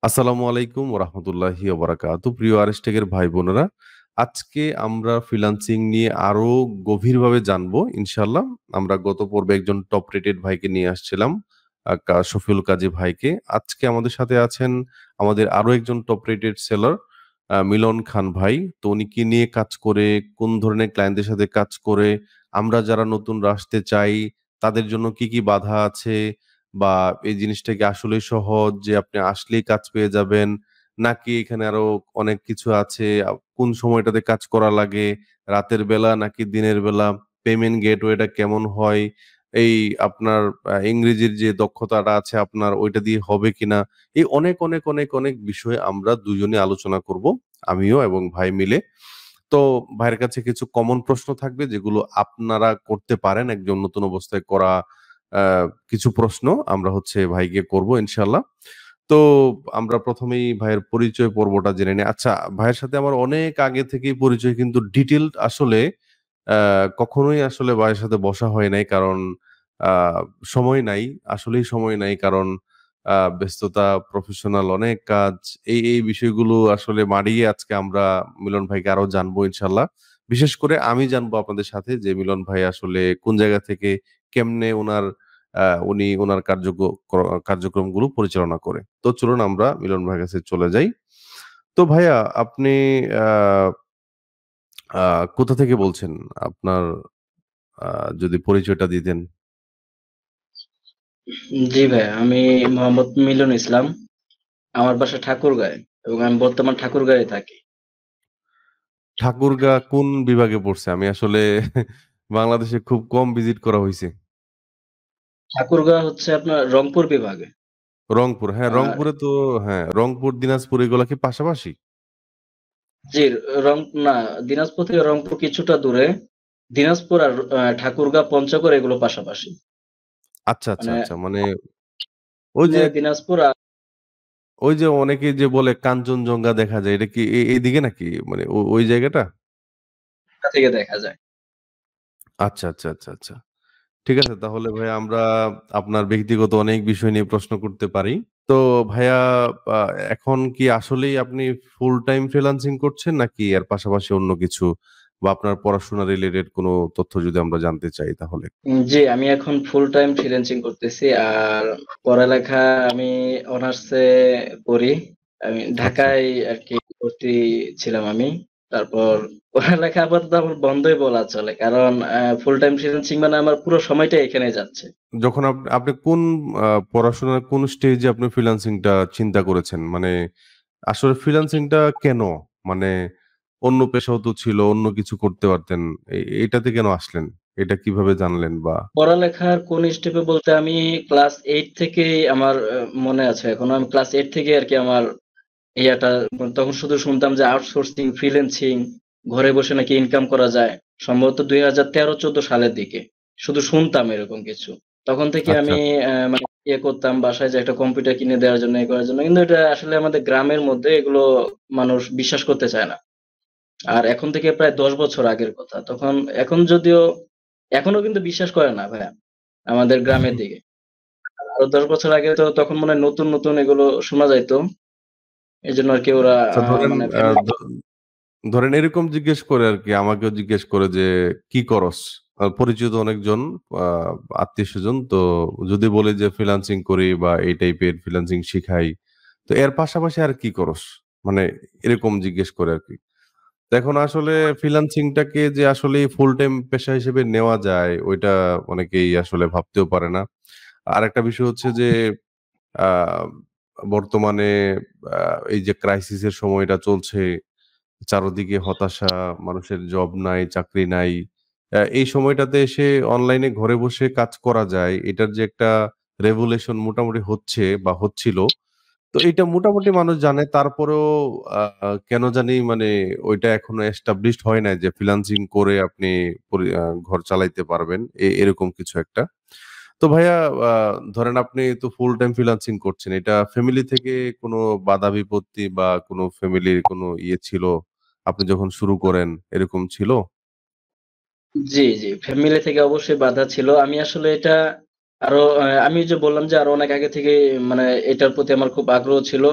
আসসালামু আলাইকুম ওরহমতুল্লাহি ওবারাকাতু। প্রিয় আরএসটেকের ভাই বোনেরা, আজকে আমরা ফ্রিল্যান্সিং নিয়ে আরো গভীরভাবে জানবো ইনশাল্লাহ। আমরা গত পর্বে একজন টপ রেটেড ভাইকে নিয়ে আসছিলাম, শফিউল কাজী ভাইকে। আজকে আমাদের সাথে আছেন আমাদের আরো একজন টপ রেটেড সেলার, মিলন খান ভাই। তো উনি কি নিয়ে কাজ করে, কোন ধরনের ক্লায়েন্টদের সাথে কাজ করে, আমরা যারা নতুন আসতে চাই তাদের জন্য কি কি বাধা আছে, বা এই জিনিসটা কি আসলেই সহজ যে আপনি আসলেই কাজ পেয়ে যাবেন? নাকি এখানে আরো অনেক কিছু আছে? কোন সময়টাতে কাজ করা লাগে? রাতের বেলা নাকি দিনের বেলা? পেমেন্ট গেটওয়েটা কেমন হয়? এই আপনার ইংরেজির যে দক্ষতাটা আছে আপনার ওইটা দিয়ে হবে কিনা? এই অনেক, অনেক, অনেক, অনেক বিষয়ে আমরা দুজনে আলোচনা করব। আমিও এবং ভাই মিলে। তো ভাইয়ের কাছে কিছু কমন প্রশ্ন থাকবে যেগুলো আপনারা করতে পারেন একজন নতুন অবস্থায় করা আ কিছু প্রশ্ন আমরা ভাইকে করব ইনশাআল্লাহ। তো আমরা ১ম এই ভাইয়ের পরিচয় পর্বটা জেনে নিই। আচ্ছা, ভাইয়ের সাথে আমার অনেক আগে থেকেই পরিচয়, কিন্তু ডিটেইলড আসলে আ কখনোই আসলে ভাইয়ের সাথে বসা হয় নাই। কারণ আ সময় নাই। আসলেই সময় নাই। কারণ ব্যস্ততা, প্রফেশনাল অনেক কাজ। এই বিষয়গুলো আসলে মাড়িয়ে আজকে আমরা মিলন ভাইকে আরো জানবো ইনশাআল্লাহ। বিশেষ করে আমি জানবো আপনাদের সাথে যে মিলন ভাই আসলে কোন জায়গা থেকে কেমনে উনি উনার কার্যক্রমগুলো পরিচালনা করে। তো চলুন আমরা মিলন ভাইয়ের কাছে চলে যাই। তো ভাইয়া, আপনি আ আ কোথা থেকে বলছেন? আপনার আ যদি পরিচয়টা দিতেন। জি ভাই, আমি মোহাম্মদ মিলন ইসলাম। আমার বাসা ঠাকুরগাঁয়ে এবং আমি বর্তমান ঠাকুরগাঁয়ে থাকি। ঠাকুরগাঁ কোন বিভাগে পড়ছে? আমি আসলে বাংলাদেশে খুব কম ভিজিট করা হইছে। ঠাকুরগাঁও হচ্ছে আপনার রংপুর বিভাগে। রংপুর, হ্যাঁ, আর রংপুরে তো হ্যাঁ, রংপুর, দিনাজপুর এগুলা কি পাশাপাশি? জি, রং না, দিনাজপুর থেকে রংপুর কিছুটা দূরে। দিনাজপুর আর ঠাকুরগাঁও, পঞ্চগড় এগুলো পাশাপাশি। আচ্ছা, আচ্ছা, মানে আচ্ছা। মানে ওই যে দিনাজপুর আর ওই যে অনেকে যে বলে কাঞ্চনজঙ্ঘা দেখা যায়, এটা কি এইদিকে নাকি? মানে ওই জায়গাটা? ঢাকা থেকে দেখা যায়। আচ্ছা, আচ্ছা, আচ্ছা, আচ্ছা। ঠিক আছে, তাহলে ভাইয়া আমরা আপনার ব্যক্তিগত অনেক বিষয় নিয়ে প্রশ্ন করতে পারি। তো ভাইয়া, আ এখন কি আসলেই আপনি ফুল টাইম ফ্রিল্যান্সিং করছেন নাকি এর পাশাপাশি অন্য কিছু, বা আপনার পড়াশোনা রিলেটেড কোনো তথ্য যদি আমরা জানতে চাই তাহলে? জি, আমি এখন ফুল টাইম ফ্রিল্যান্সিং করতেছি। আর পড়ালেখা আমি অনার্সে পড়ি। আমি আচ্ছা। ঢাকায় আরকি ভর্তি ছিলাম আমি। তারপর পড়ালেখা আপাতত আমার বন্ধই বলা চলে। কারণ ফুল টাইম ফ্রিল্যান্সিং মানে আমার পুরো সময়টাই এখানে যাচ্ছে। যখন আপনি কোন পড়াশোনার কোন স্টেজে আপনি ফ্রিল্যান্সিংটা চিন্তা করেছেন? মানে আসলে ফ্রিল্যান্সিংটা কেন? মানে অন্য পেশাও তো ছিল, অন্য কিছু করতে পারতেন। এটাতে কেন আসলেন? এটা কিভাবে জানলেন বা পড়ালেখার কোন স্টেপে বলতে আমি ক্লাস 8 থেকেই আমার মনে আছে এখনো। আমি ক্লাস 8 থেকেই আরকি আমার ইয়াটা তখন শুধু শুনতাম যে আউটসোর্সিং, ফ্রিল্যান্সিং, ঘরে বসে নাকি ইনকাম করা যায়। সম্ভবত ২০১৩-১৪ সালের দিকে। শুধু শুনতাম এরকম কিছু। তখন থেকে আচ্ছা, আমি মানে ইয়ে করতাম বাসায় যে একটা কম্পিউটার কিনে দেওয়ার জন্য, করার জন্য। কিন্তু এটা আসলে আমাদের গ্রামের মধ্যে এগুলো মানুষ বিশ্বাস করতে চায় না। আর এখন থেকে প্রায় ১০ বছর আগের কথা। এখন যদিও এখনো কিন্তু বিশ্বাস করে না ভাইয়া, আমাদের গ্রামের দিকে। আরো ১০ বছর আগে তো তখন মনে হয় নতুন, নতুন এগুলো শোনা যাইত। এজন্য আরকি ওরা আচ্ছা, ধরেন মানে আ ফ্যামিলি ধ ধরেন এরকম জিজ্ঞেস করে আরকি, আমাকেও জিজ্ঞেস করে যে, "কি করস?" পরিচিত অনেকজন, আ আত্মীয়স্বজন। তো যদি বলি যে ফ্রিল্যান্সিং করি বা এই টাইপের ফ্রিল্যান্সিং শিখাই, তো এর পাশাপাশি আর কি করস? মানে এরকম জিজ্ঞেস করে আরকি। তো এখন আসলে ফ্রিল্যান্সিংটাকে যে আসলেই ফুল টাইম পেশা হিসেবে নেওয়া যায়, ওইটা অনেকেই আসলে ভাবতেও পারে না। আরেকটা বিষয় হচ্ছে যে আ বর্তমানে আ এই যে ক্রাইসিস এর সময়টা চলছে, চারদিকে হতাশা, মানুষের জব নাই, চাকরি নাই। এই সময়টাতে এসে অনলাইনে ঘরে বসে কাজ করা যায়, এটার যে একটা রেভুলেশন মোটামুটি হচ্ছে বা হচ্ছিল। তো এটা মোটামুটি মানুষ জানে। তারপরেও কেন জানি মানে ওইটা এখনো এস্টাবলিশড হয় নাই যে ফ্রিল্যান্সিং করে আপনি ঘর চালাইতে পারবেন। এরকম কিছু একটা। তো ভাইয়া, আ ধরেন আপনি তো ফুল টাইম ফ্রিল্যান্সিং করছেন। এটা ফ্যামিলি থেকে কোনো বাধা বিপত্তি বা কোনো ফ্যামিলির কোনো ইয়ে ছিল? আপনি যখন শুরু করেন এরকম ছিল? জি, জি। ফ্যামিলি থেকে অবশ্যই বাধা ছিল। আমি আসলে এটা আরো আমি যে বললাম যে আরো অনেক আগে থেকেই মানে এটার প্রতি আমার খুব আগ্রহ ছিল।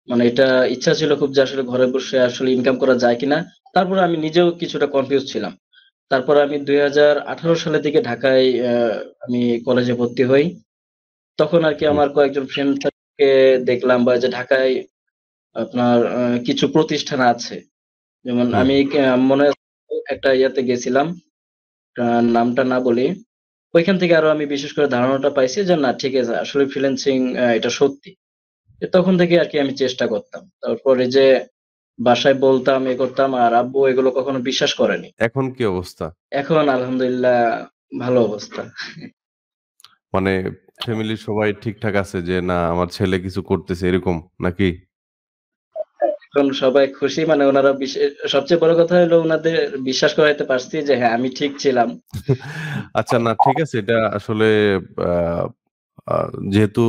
মানে এটা ইচ্ছা ছিল খুব যে আসলে ঘরে বসে আসলে ইনকাম করা যায় কিনা। তারপরে আমি নিজেও কিছুটা কনফিউজ ছিলাম। তারপরে আমি 2018 সালের দিকে ঢাকায় আমি কলেজে ভর্তি হই। তখন আরকি হুম, আমার কয়েকজন ফ্রেন্ড কে দেখলাম বা যে ঢাকায় আপনার কিছু প্রতিষ্ঠান আছে। যেমন হুম। আমি মনে আছে একটা ইয়াতে গেছিলাম, নামটা না বলি। ওইখান থেকে আরো আমি বিশেষ করে ধারণাটা পাইছি যে না ঠিক আছে আসলে ফ্রিল্যান্সিং এটা সত্যি। তখন থেকে আরকি আমি চেষ্টা করতাম। তারপরে যে বাসায় বলতাম, করতাম আর আব্বু এগুলো কখনো বিশ্বাস করেনি। এখন কি অবস্থা? এখন আলহামদুলিল্লাহ ভালো অবস্থা। মানে ফ্যামিলির সবাই ঠিকঠাক আছে যে না আমার ছেলে কিছু করতেছে এরকম নাকি? এখন সবাই খুশি, মানে উনারা সবচেয়ে বড় কথা হলো উনাদের বিশ্বাস করাইতে পারছি যে হ্যাঁ, আমি ঠিক ছিলাম। আচ্ছা না ঠিক আছে এটা আসলে আ আ যেহেতু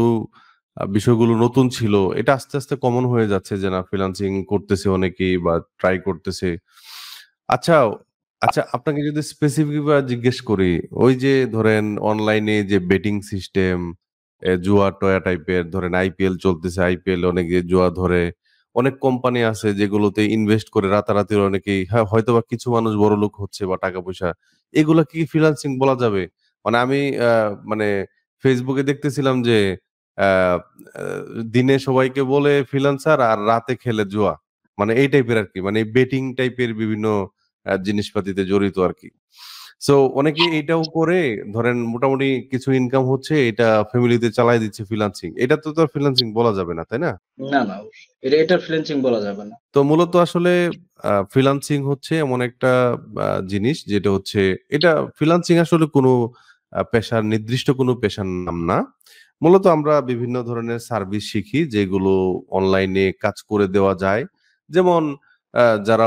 বিষয়গুলো নতুন ছিল, এটা আস্তে, আস্তে কমন হয়ে যাচ্ছে যে না ফ্রিল্যান্সিং করতেছে অনেকেই বা ট্রাই করতেছে। আচ্ছা, আচ্ছা আপনাকে যদি স্পেসিফিক ভাবে জিজ্ঞেস করি, ওই যে ধরেন অনলাইনে যে বেটিং সিস্টেম, জুয়া-টয়া টাইপের ধরেন আইপিএল চলতেছে, আইপিএল অনেকে জুয়া ধরে। অনেক কোম্পানি আছে যেগুলোতে ইনভেস্ট করে রাতারাতি অনেকেই হ্যাঁ, হয়তোবা কিছু মানুষ বড়লোক হচ্ছে বা টাকা-পয়সা। এগুলা কি ফ্রিল্যান্সিং বলা যাবে? মানে আমি মানে Facebook এ দেখতেছিলাম যে আ আ দিনে সবাইকে বলে ফ্রিল্যান্সার আর রাতে খেলে জুয়া। মানে এই টাইপের আরকি। মানে বেটিং টাইপের বিভিন্ন জিনিসপাতিতে জড়িত আরকি। সো অনেকে এইটাও করে ধরেন মোটামুটি কিছু ইনকাম হচ্ছে এটা ফ্যামিলিতে চালায় দিচ্ছে ফ্রিল্যান্সিং। এটা তো আর ফ্রিল্যান্সিং বলা যাবে না, তাই না? না, না অবশ্যই। এটা ফ্রিল্যান্সিং বলা যাবে না। তো মূলত আসলে ফ্রিল্যান্সিং হচ্ছে এমন একটা জিনিস যেটা হচ্ছে এটা ফ্রিল্যান্সিং আসলে কোনো পেশার নির্দিষ্ট কোনো পেশার নাম না। মূলত আমরা বিভিন্ন ধরনের সার্ভিস শিখি যেগুলো অনলাইনে কাজ করে দেওয়া যায়। যেমন যারা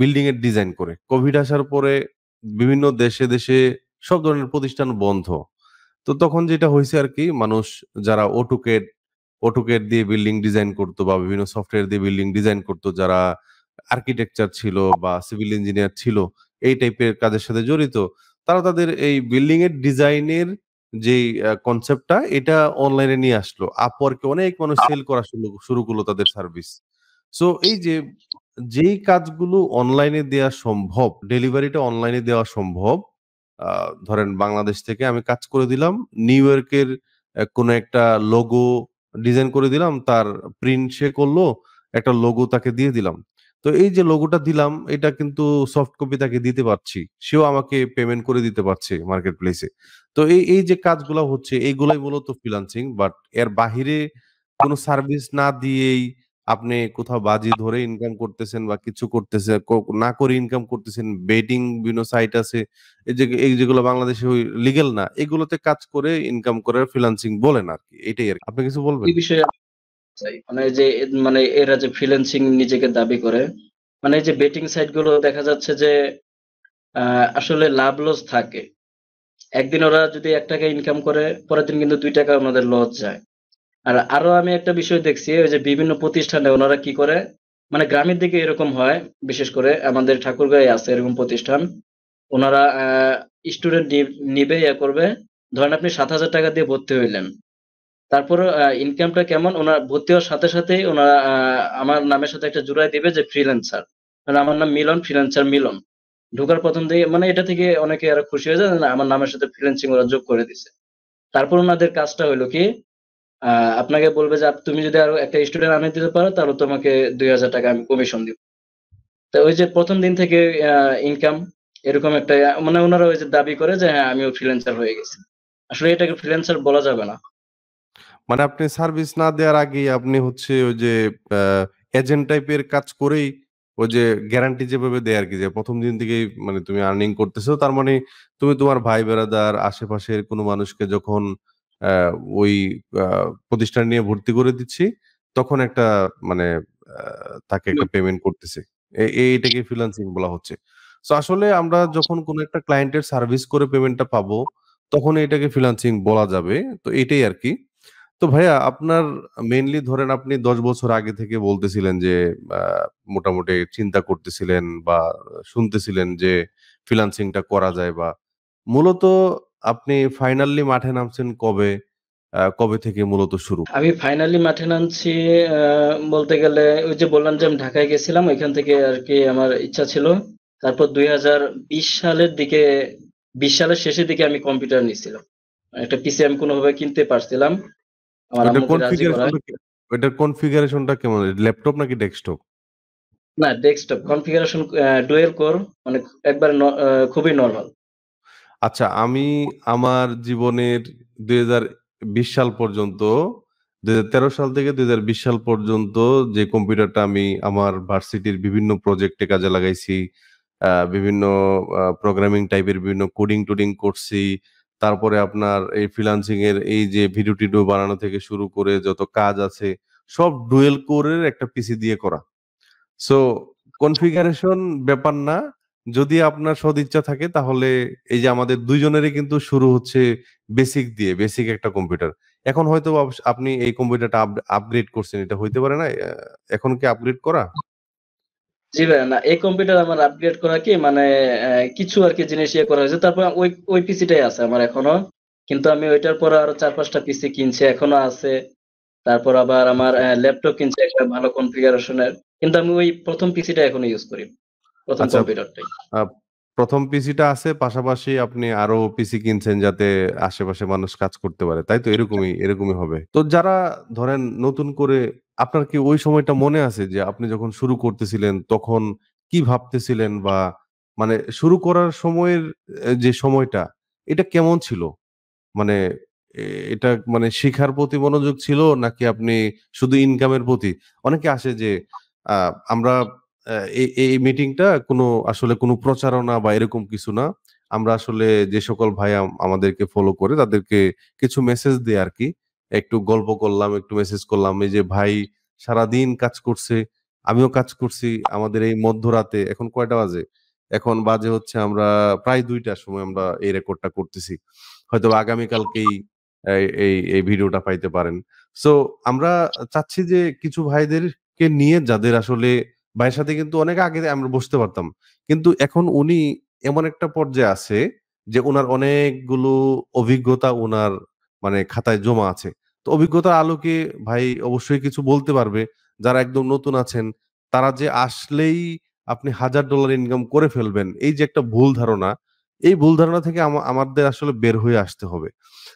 বিল্ডিং এর ডিজাইন করে। কোভিড আসার পরে বিভিন্ন দেশে, দেশে সব ধরনের প্রতিষ্ঠান বন্ধ। তো তখন যেটা হইছে আরকি মানুষ যারা AutoCAD দিয়ে বিল্ডিং ডিজাইন করতো বা বিভিন্ন সফটওয়্যার দিয়ে বিল্ডিং ডিজাইন করতো যারা আর্কিটেকচার ছিল বা সিভিল ইঞ্জিনিয়ার ছিল, এই টাইপের কাজের সাথে জড়িত। তারা তাদের এই বিল্ডিং এর ডিজাইনের যেই কনসেপ্টটা এটা অনলাইনে নিয়ে আসলো। Upwork এ অনেক মানুষ সেল করা শুরু শুরু করলো তাদের সার্ভিস। সো এই যে যেই কাজগুলো অনলাইনে দেয়া সম্ভব, ডেলিভারিটা অনলাইনে দেওয়া সম্ভব। আ ধরেন বাংলাদেশ থেকে আমি কাজ করে দিলাম। নিউ ইয়র্কের কোনো একটা লোগো ডিজাইন করে দিলাম। তার প্রিন্ট সে করলো। একটা লোগো তাকে দিয়ে দিলাম। তো এই যে লোগোটা দিলাম এটা কিন্তু সফট কপি তাকে দিতে পারছি। সেও আমাকে পেমেন্ট করে দিতে পারছে মার্কেট প্লেসে। তো এই যে কাজগুলা হচ্ছে এইগুলাই মূলত ফ্রিল্যান্সিং। বাট এর বাহিরে কোনো সার্ভিস না দিয়েই আপনি কোথাও বাজি ধরে ইনকাম করতেছেন বা কিছু করতেছে না করে ইনকাম করতেছেন। বেটিং বিভিন্ন সাইট আছে। এই যেগুলো বাংলাদেশে ওই লিগ্যাল না। এগুলোতে কাজ করে ইনকাম করার ফ্রিল্যান্সিং বলে না আরকি। এটাই আরকি। আপনি কিছু বলবেন? এই বিষয়ে আমি চাই। মানে যে মানে এরা যে ফ্রিল্যান্সিং নিজেকে দাবি করে, মানে এই যে বেটিং সাইট গুলো দেখা যাচ্ছে যে আসলে লাভ লস থাকে। একদিন ওরা যদি ৳১ ইনকাম করে, পরের দিন কিন্তু ৳২ ওনাদের লস যায়। আর আরো আমি একটা বিষয় দেখছি ওই যে বিভিন্ন প্রতিষ্ঠানে ওনারা কি করে, মানে গ্রামের দিকে এরকম হয়, বিশেষ করে আমাদের ঠাকুরগাঁয়ে আছে এরকম প্রতিষ্ঠান। ওনারা স্টুডেন্ট নিবে করবে। ধরেন আপনি ৳৭,০০০ দিয়ে ভর্তি হইলেন। তারপরেও ইনকামটা কেমন? উনার ভর্তি হওয়ার সাথে সাথেই উনারা আমার নামের সাথে একটা জুড়ায় দিবে যে ফ্রিল্যান্সার। মানে আমার নাম মিলন, ফ্রিল্যান্সার মিলন। ঢোকার ১ম দিকে মানে এটা থেকে অনেকে আরো খুশি হয়ে যায় না আমার নামের সাথে ফ্রিল্যান্সিং ওরা যোগ করে দিছে। তারপর উনাদের কাজটা হইলো কি আ আপনাকে বলবে যে তুমি যদি আরো একটা স্টুডেন্ট আনিয়ে দিতে পারো তাহলে তোমাকে ৳২,০০০ আমি কমিশন দিব। তো ওই যে ১ম দিন থেকে আ ইনকাম এরকম একটা মানে উনারা ওই যে দাবি করে যে হ্যাঁ, আমিও ফ্রিল্যান্সার হয়ে গেছি। আসলে এটাকে ফ্রিল্যান্সার বলা যাবে না। মানে আপনি সার্ভিস না দেওয়ার আগেই আপনি হচ্ছে ওই যে আ এজেন্ট টাইপের কাজ করেই ওই যে গ্যারান্টি যেভাবে দেয় আরকি যে ১ম দিন থেকেই মানে তুমি আর্নিং করতেছো। তার মানে তুমি তোমার ভাই-ব্রাদার আশেপাশের কোনো মানুষকে যখন আ ওই আ প্রতিষ্ঠান নিয়ে ভর্তি করে দিচ্ছি, তখন একটা মানে আ তাকে একটা পেমেন্ট করতেছি। এইটাকে ফ্রিল্যান্সিং বলা হচ্ছে। সো আসলে আমরা যখন কোনো একটা ক্লায়েন্টের সার্ভিস করে পেমেন্টটা পাবো, তখন এটাকে ফ্রিল্যান্সিং বলা যাবে। তো এটাই আরকি। তো ভাইয়া আপনার মেইনলি ধরেন আপনি ১০ বছর আগে থেকে বলতেছিলেন যে আ মোটামুটি চিন্তা করতেছিলেন বা শুনতেছিলেন যে ফ্রিল্যান্সিং টা করা যায় বা মূলত আপনি ফাইনালি মাঠে নামছেন কবে? কবে থেকে মূলত শুরু? আমি ফাইনালি মাঠে নামছি বলতে গেলে ওই যে বললাম যে আমি ঢাকায় গেছিলাম, ওইখান থেকে আর কি আমার ইচ্ছা ছিল। তারপর 2020 সালের দিকে, 20 সালের শেষের দিকে আমি কম্পিউটার নিয়েছিলাম। একটা পিসি আমি কোনোভাবে কিনতে পারছিলাম, আমার ওইটার আম্মুকে রাজি করায়। কনফিগারেশনটা ওইটার কনফিগারেশনটা কেমন? ল্যাপটপ নাকি ডেস্কটপ? না, ডেস্কটপ কনফিগারেশন, ডুয়েল কোর, মানে একবার খুবই নরমাল। আচ্ছা, আমি আমার জীবনের ২০২০ সাল পর্যন্ত, ২০১৩ সাল থেকে ২০২০ সাল পর্যন্ত যে কম্পিউটারটা আমি আমার ভার্সিটির বিভিন্ন প্রজেক্টে কাজে লাগাইছি, বিভিন্ন প্রোগ্রামিং টাইপের বিভিন্ন কোডিং-টোডিং করছি। তারপরে আপনার এই ফ্রিল্যান্সিং এর এই যে ভিডিও-টিডিও বানানো থেকে শুরু করে যত কাজ আছে, সব ডুয়াল কোরের একটা পিসি দিয়ে করা। সো কনফিগারেশন ব্যাপার না। যদি আপনার সদিচ্ছা থাকে তাহলে এই যে আমাদের ২ জনেরই কিন্তু শুরু হচ্ছে বেসিক দিয়ে, বেসিক একটা কম্পিউটার। এখন হয়তোবা আপনি এই কম্পিউটারটা আপগ্রেড করছেন। এটা হইতে পারে না? এখন কি আপগ্রেড করা? জি ভাইয়া, না এই কম্পিউটার আমার আপগ্রেড করা কি মানে কিছু আরকি জিনিস ইয়ে করা হয়েছে। তারপর ওই পিসিটাই আছে আমার এখনো। কিন্তু আমি ওইটার পরে আরো ৪-৫ টা পিসি কিনছি, এখনো আছে। তারপর আবার আমার আচ্ছা, ল্যাপটপ কিনছি একটা ভালো কনফিগারেশনের। কিন্তু আমি ওই ১ম পিসিটা এখনো ইউজ করি। ১ম আচ্ছা, কম্পিউটারটাই। আ ১ম পিসিটা আছে, পাশাপাশি আপনি আরো পিসি কিনছেন যাতে আশেপাশে মানুষ কাজ করতে পারে। তাই তো? এরকমই হবে। তো যারা ধরেন নতুন করে, আপনার কি ওই সময়টা মনে আছে যে আপনি যখন শুরু করতেছিলেন তখন কি ভাবতেছিলেন, বা মানে শুরু করার সময়ের যে সময়টা এটা কেমন ছিল? মানে এ এটা মানে শিখার প্রতি মনোযোগ ছিল নাকি আপনি শুধু ইনকামের প্রতি? অনেকে আসে যে আ আমরা এই মিটিংটা আসলে কোনো প্রচারণা বা এরকম কিছু না। আমরা আসলে যে সকল ভাই আমাদেরকে ফলো করে তাদেরকে কিছু মেসেজ দেই আরকি। একটু গল্প করলাম, একটু মেসেজ করলাম। এই যে ভাই সারাদিন কাজ করছে, আমিও কাজ করছি। আমাদের এই মধ্যরাতে এখন কয়টা বাজে? এখন বাজে হচ্ছে আমরা প্রায় ২ টার সময় আমরা এই রেকর্ডটা করতেছি। হয়তোবা আগামীকালকেই এই ভিডিওটা পাইতে পারেন। সো আমরা চাচ্ছি যে কিছু ভাইদেরকে নিয়ে, যাদের আসলে ভাইয়ের সাথে কিন্তু অনেক আগে আমরা বসতে পারতাম। কিন্তু এখন উনি এমন একটা পর্যায়ে আছে যে উনার অনেকগুলো অভিজ্ঞতা উনার মানে খাতায় জমা আছে। তো অভিজ্ঞতার আলোকে ভাই অবশ্যই কিছু বলতে পারবে। যারা একদম নতুন আছেন, তারা যে আসলেই আপনি $১,০০০ ইনকাম করে ফেলবেন, এই যে একটা ভুল ধারণা, এই ভুল ধারণা থেকে আমাদের আসলে বের হয়ে আসতে হবে।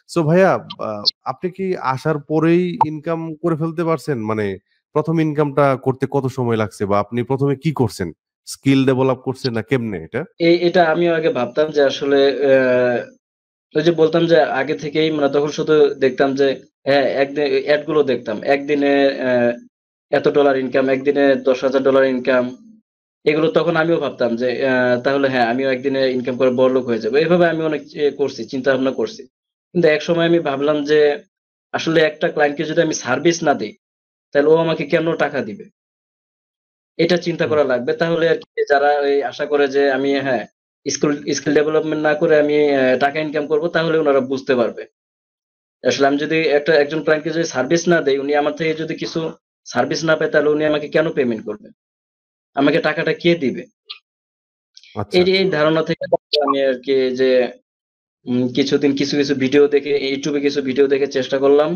সো ভাইয়া, আ আপনি কি আসার পরেই ইনকাম করে ফেলতে পারছেন? মানে ১ম ইনকামটা করতে কত সময় লাগছে, বা আপনি ১ম এ কি করছেন? স্কিল ডেভেলপ করছেন না কেমনে এটা? এটা আমিও আগে ভাবতাম যে আসলে ওই যে বলতাম যে আগে থেকেই মানে তখন শুধু দেখতাম যে হ্যাঁ, এড গুলো দেখতাম। একদিনে এত ডলার ইনকাম, একদিনে $১০,০০০ ইনকাম। এগুলো তখন আমিও ভাবতাম যে তাহলে হ্যাঁ, আমিও একদিনে ইনকাম করে বড়লোক হয়ে যাবো। এভাবে আমি অনেক করছি, চিন্তা-ভাবনা করছি। কিন্তু একসময় আমি ভাবলাম যে আসলে একটা ক্লায়েন্টকে যদি আমি সার্ভিস না দেই, তাহলে ও আমাকে কেন টাকা দিবে? এটা চিন্তা হুম। করা লাগবে। তাহলে আরকি যারা আশা করে যে আমি হ্যাঁ, স্কিল ডেভেলপমেন্ট না করে আমি টাকা ইনকাম করব, তাহলে উনারা বুঝতে পারবে। আসলে আমি যদি একজন ক্লায়েন্টকে যদি সার্ভিস না দেই, উনি আমার থেকে যদি কিছু সার্ভিস না পায়, তাহলে উনি আমাকে কেন পেমেন্ট করবে? আমাকে টাকাটা কে দিবে? আচ্ছা, এই আচ্ছা। ধারণা থেকে আমি আরকি যে কিছুদিন কিছু ভিডিও দেখে, YouTube এ কিছু ভিডিও দেখে চেষ্টা করলাম।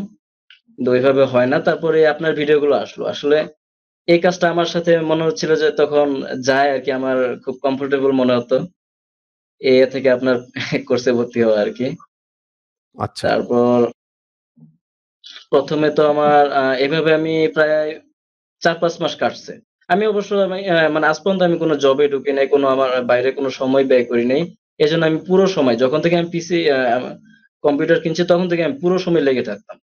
কিন্তু ওইভাবে হয় না। তারপরে আপনার ভিডিওগুলো আসলো। আসলে এই কাজটা আমার সাথে মনে হচ্ছিল যে তখন যায় আরকি, আমার খুব কমফোর্টেবল মনে হতো। এ থেকে আপনার কোর্সে ভর্তি হওয়া আরকি। আচ্ছা। তারপর ১ম এ তো আমার এভাবে আমি প্রায় ৪-৫ মাস কাটছে। আমি অবশ্য মানে আজ পর্যন্ত আমি কোন জবে ঢুকি নাই। আমার বাইরে কোন সময় ব্যয় করি নাই। এজন্য আমি পুরো সময় যখন থেকে আমি পিসি কম্পিউটার কিনছি তখন থেকে আমি পুরো সময় লেগে থাকতাম।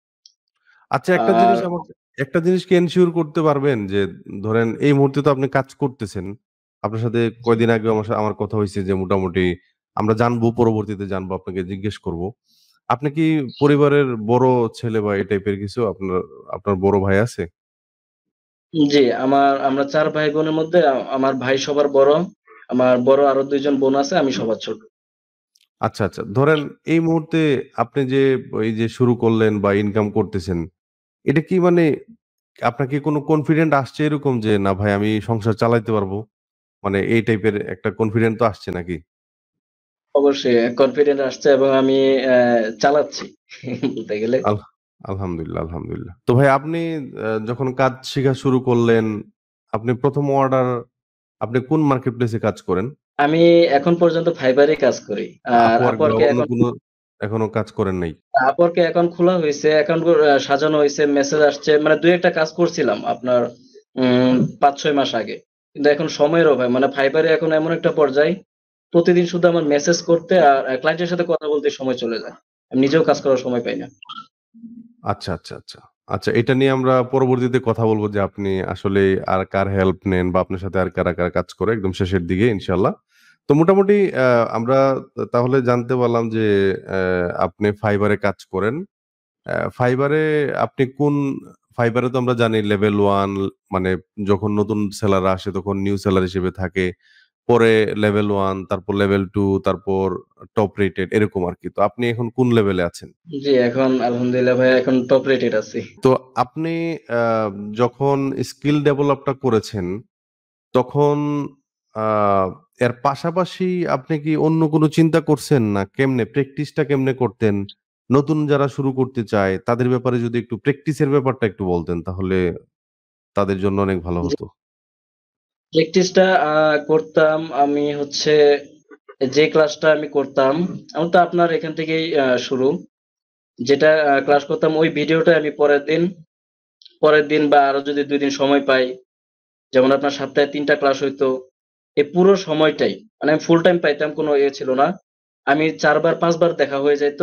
আচ্ছা, আর একটা জিনিস কি এনশিওর করতে পারবেন যে ধরেন এই মুহূর্তে তো আপনি কাজ করতেছেন। আপনার সাথে কয়দিন আগেও আমার কথা হইছে যে মোটামুটি আমরা জানবো, পরবর্তীতে জানবো, আপনাকে জিজ্ঞেস করব। আপনি কি পরিবারের বড় ছেলে বা এই টাইপের কিছু? আপনার বড় ভাই আছে? জি, আমরা ৪ ভাই-বোনের মধ্যে আমার ভাই সবার বড়। আমার বড় আরো ২ জন বোন আছে, আমি সবার ছোট। আচ্ছা, আচ্ছা। ধরেন এই মুহূর্তে আপনি যে এই যে শুরু করলেন বা ইনকাম করতেছেন, এটা কি মানে আপনার কি কোনো কনফিডেন্ট আসছে এরকম যে, "না ভাই আমি সংসার চালাইতে পারবো?" মানে এই টাইপের একটা কনফিডেন্ট তো আসছে নাকি? অবশ্যই কনফিডেন্ট আসছে এবং আমি চালাচ্ছি বলতে গেলে। আলহামদুলিল্লাহ, আলহামদুলিল্লাহ। তো ভাই আপনি যখন কাজ শিখা শুরু করলেন, আপনি ১ম অর্ডার আপনি কোন মার্কেট প্লেসে কাজ করেন? আমি এখন পর্যন্ত ফাইবারে কাজ করি। আর আপওয়ার্ক বা আপওয়ার্কে অন্য এখন কোনো এখনো কাজ করেন নাই? আপওয়ার্কে অ্যাকাউন্ট খোলা হইছে, অ্যাকাউন্ট সাজানো হইছে, মেসেজ আসছে। মানে ২-১ টা কাজ করছিলাম আপনার ৫-৬ মাস আগে। কিন্তু এখন সময়ের অভাব। মানে ফাইবারে এখন এমন একটা পর্যায়, প্রতিদিন শুধু আমার মেসেজ করতে আর ক্লায়েন্টের সাথে কথা বলতে সময় চলে যায়। আমি নিজেও কাজ করার সময় পাই না। আচ্ছা, আচ্ছা, আচ্ছা। আচ্ছা, এটা নিয়ে আমরা পরবর্তীতে কথা বলব যে আপনি আসলে আর কার হেল্প নেন বা আপনার সাথে আর কারা, কারা কাজ করে একদম শেষের দিকে ইনশাআল্লাহ। তো মোটামুটি আমরা তাহলে জানতে পারলাম যে আপনি ফাইবার এ কাজ করেন। ফাইবারে আপনি কোন ফাইবারে তো আমরা জানি লেভেল 1 মানে যখন নতুন সেলাররা আসে তখন নিউ সেলার হিসেবে থাকে। পরে লেভেল 1 তারপর লেভেল 2 তারপর টপ রেটেড এরকম আরকি। তো আপনি এখন কোন লেভেলে আছেন? জি, এখন আলহামদুলিল্লাহ ভাইয়া এখন টপ রেটেড আছি। তো আপনি আ যখন স্কিল ডেভেলপটা করেছেন, তখন আ এর পাশাপাশি আপনি কি অন্য কোনো চিন্তা করছেন? না কেমনে প্র্যাকটিসটা কেমনে করতেন? নতুন যারা শুরু করতে চায় তাদের ব্যাপারে যদি একটু প্র্যাকটিসের ব্যাপারটা একটু বলতেন তাহলে তাদের জন্য অনেক ভালো জি, হতো। প্র্যাকটিসটা করতাম আমি হচ্ছে যে ক্লাসটা আমি করতাম, আমার তো আপনার এখান থেকেই শুরু। যেটা ক্লাস করতাম ওই ভিডিওটা আমি পরের দিন বা আরো যদি ২ দিন সময় পাই, যেমন আপনার সপ্তাহে ৩ টা ক্লাস হইতো। এই পুরো সময়টাই মানে আমি ফুল টাইম পাইতাম, কোনো ছিল না। আমি ৪ বার ৫ বার দেখা হয়ে যাইত।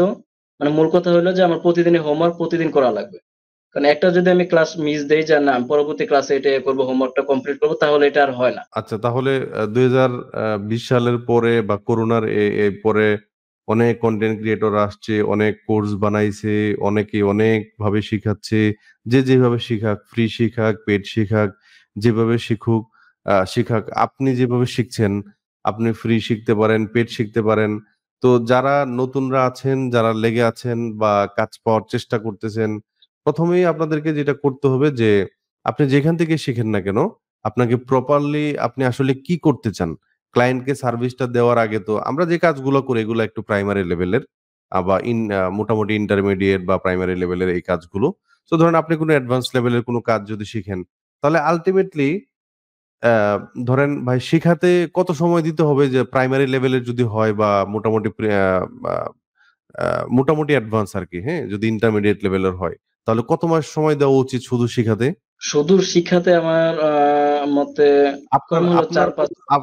মানে মূল কথা হইলো যে আমার প্রতিদিনের হোমওয়ার্ক প্রতিদিন করা লাগবে। কারণ একটা যদি আমি ক্লাস মিস দেই যে না আমি পরবর্তী ক্লাসে এটা করব, হোমওয়ার্কটা কমপ্লিট করব, তাহলে এটা আর হয় না। আচ্ছা তাহলে ২০২০ সালের পরে বা করোনার পরে অনেক কনটেন্ট ক্রিয়েটর আসছে, অনেক কোর্স বানাইছে, অনেকে অনেকভাবে শিখাচ্ছে। যে যেভাবে শিখাক, ফ্রি শিখাক, পেইড শিখাক, যেভাবে শিখাক। আপনি যেভাবে শিখছেন, আপনি ফ্রি শিখতে পারেন, পেইড শিখতে পারেন। তো যারা নতুনরা আছেন, যারা লেগে আছেন বা কাজ পাওয়ার চেষ্টা করতেছেন, ১ম এই আপনাদেরকে যেটা করতে হবে যে, আপনি যেখান থেকে শিখেন না কেন আপনাকে প্রপারলি আপনি আসলে কি করতে চান? ক্লায়েন্টকে সার্ভিসটা দেওয়ার আগে তো আমরা যে কাজগুলো করি এগুলো একটু প্রাইমারি লেভেলের বা মোটামুটি ইন্টারমিডিয়েট বা প্রাইমারি লেভেলের এই কাজগুলো। সো ধরেন আপনি কোন অ্যাডভান্স লেভেলের কোন কাজ যদি শিখেন, তাহলে আল্টিমেটলি ধরেন ভাই শিখাতে কত সময় দিতে হবে যে প্রাইমারি লেভেলের যদি হয় বা মোটামুটি বা আ মোটামুটি অ্যাডভান্স আরকি, হ্যাঁ? যদি ইন্টারমিডিয়েট লেভেলের হয়, তাহলে কত মাস সময় দেওয়া উচিত শুধু শিখাতে? সুদূর শিক্ষাতে আমার মতে আপনার কম হলো আপনার কত ৪-৫।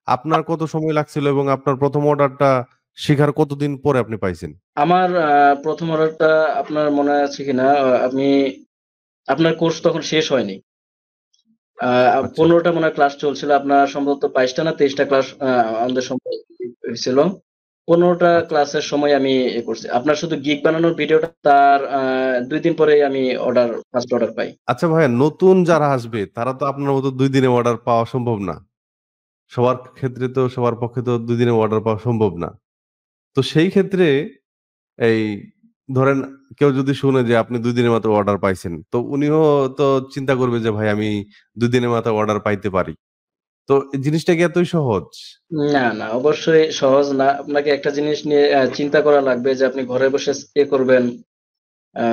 আপনার কত সময় লাগছিল এবং আপনার ১ম অর্ডারটা শিখার কতদিন পরে আপনি পাইছেন? আমার ১ম অর্ডারটা আপনার মনে আছে কিনা? আমি আপনার কোর্স তখন শেষ হয়নি। আ আচ্ছা, ১৫ টা মনে হয় ক্লাস চলছিল। আপনার সম্ভবত ২২ টা না ২৩ টা ক্লাস আমাদের সময় হইছিল। ১৫ টা আচ্ছা। ক্লাসের সময় আমি করছি। আপনার শুধু গিগ বানানোর ভিডিওটা তার ২ দিন পরেই আমি ফার্স্ট অর্ডার পাই। আচ্ছা ভাইয়া নতুন যারা আসবে তারা তো আপনার মতো ২ দিনে অর্ডার পাওয়া সম্ভব না। সবার ক্ষেত্রে তো সবার পক্ষে তো ২ দিনে অর্ডার পাওয়া সম্ভব না। তো সেই ক্ষেত্রে এই ধরেন কেউ যদি শুনে যে আপনি ২ দিনের মাথায় অর্ডার পাইছেন, তো উনিও তো চিন্তা করবে যে ভাই আমি ২ দিনের মাথায় অর্ডার পাইতে পারি। তো এই জিনিসটা কি এতই সহজ? না, না, অবশ্যই সহজ না। আপনাকে একটা জিনিস নিয়ে চিন্তা করা লাগবে যে আপনি ঘরে বসে করবেন, আ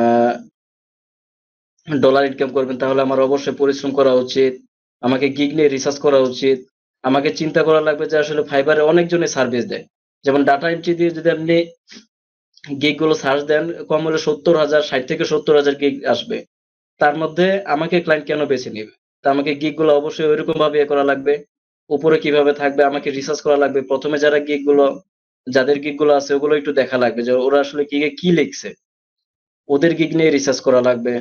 ডলার ইনকাম করবেন, তাহলে আমার অবশ্যই পরিশ্রম করা উচিত। আমাকে গিগ নিয়ে রিসার্চ করা উচিত। আমাকে চিন্তা করা লাগবে যে আসলে ফাইবারে অনেকজনই সার্ভিস দেয়। যেমন ডাটা এন্ট্রি দিয়ে যদি আপনি গিগ গুলো সার্চ দেন, কম হলে ৭০,০০০ ৬০ থেকে ৭০,০০০ গিগ আসবে। তার মধ্যে আমাকে ক্লায়েন্ট কেন বেছে নিবে? তো আমাকে গিগ গুলো অবশ্যই ঐরকম ভাবে করা লাগবে। উপরে কিভাবে থাকবে আমাকে রিসার্চ করা লাগবে। ১ম এ যাদের গিগ গুলো আছে ওগুলো একটু দেখা লাগবে যে ওরা আসলে গিগে কি লিখছে? ওদের গিগ নিয়ে রিসার্চ করা লাগবে।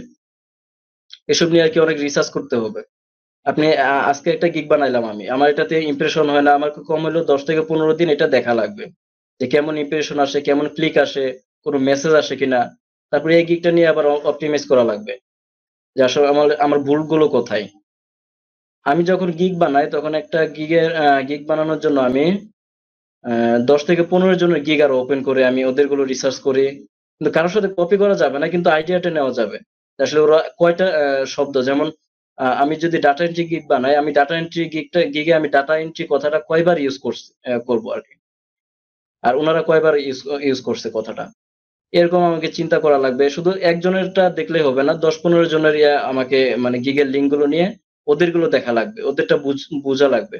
এসব নিয়ে আরকি অনেক রিসার্চ করতে হবে। আপনি আজকে একটা গিগ বানাইলাম আমি। আমার এটাতে ইমপ্রেশন হয় না। আমার কম হইলেও ১০ থেকে ১৫ দিন এটা দেখা লাগবে। যে কেমন ইমপ্রেশন আসে, কেমন ক্লিক আসে, কোন মেসেজ আসে কিনা। তারপরে এই গিগটা নিয়ে আবার অপটিমাইজ করা লাগবে। যে আসলে আমার আমার ভুলগুলো কোথায়? আমি যখন গিগ বানাই তখন একটা গিগ বানানোর জন্য আমি ১০ থেকে ১৫ জনের গিগ আরো ওপেন করে আমি ওদেরগুলো রিসার্চ করি। কিন্তু কারো সাথে কপি করা যাবে না, কিন্তু আইডিয়াটা নেওয়া যাবে। আসলে ওরা কয়টা শব্দ, যেমন আমি যদি ডাটা এন্ট্রি গিগ বানাই, আমি ডাটা এন্ট্রি গিগে আমি ডাটা এন্ট্রি কথাটা কয়বার ইউজ করছি করব আরকি। আর উনারা কয়বার ইউজ করছে কথাটা। এরকম আমাকে চিন্তা করা লাগবে। শুধু একজনেরটা দেখলেই হবে না, ১০-১৫ জনের আমাকে মানে গিগের লিঙ্ক গুলো নিয়ে ওদেরগুলো দেখা লাগবে, ওদেরটা বোঝা লাগবে।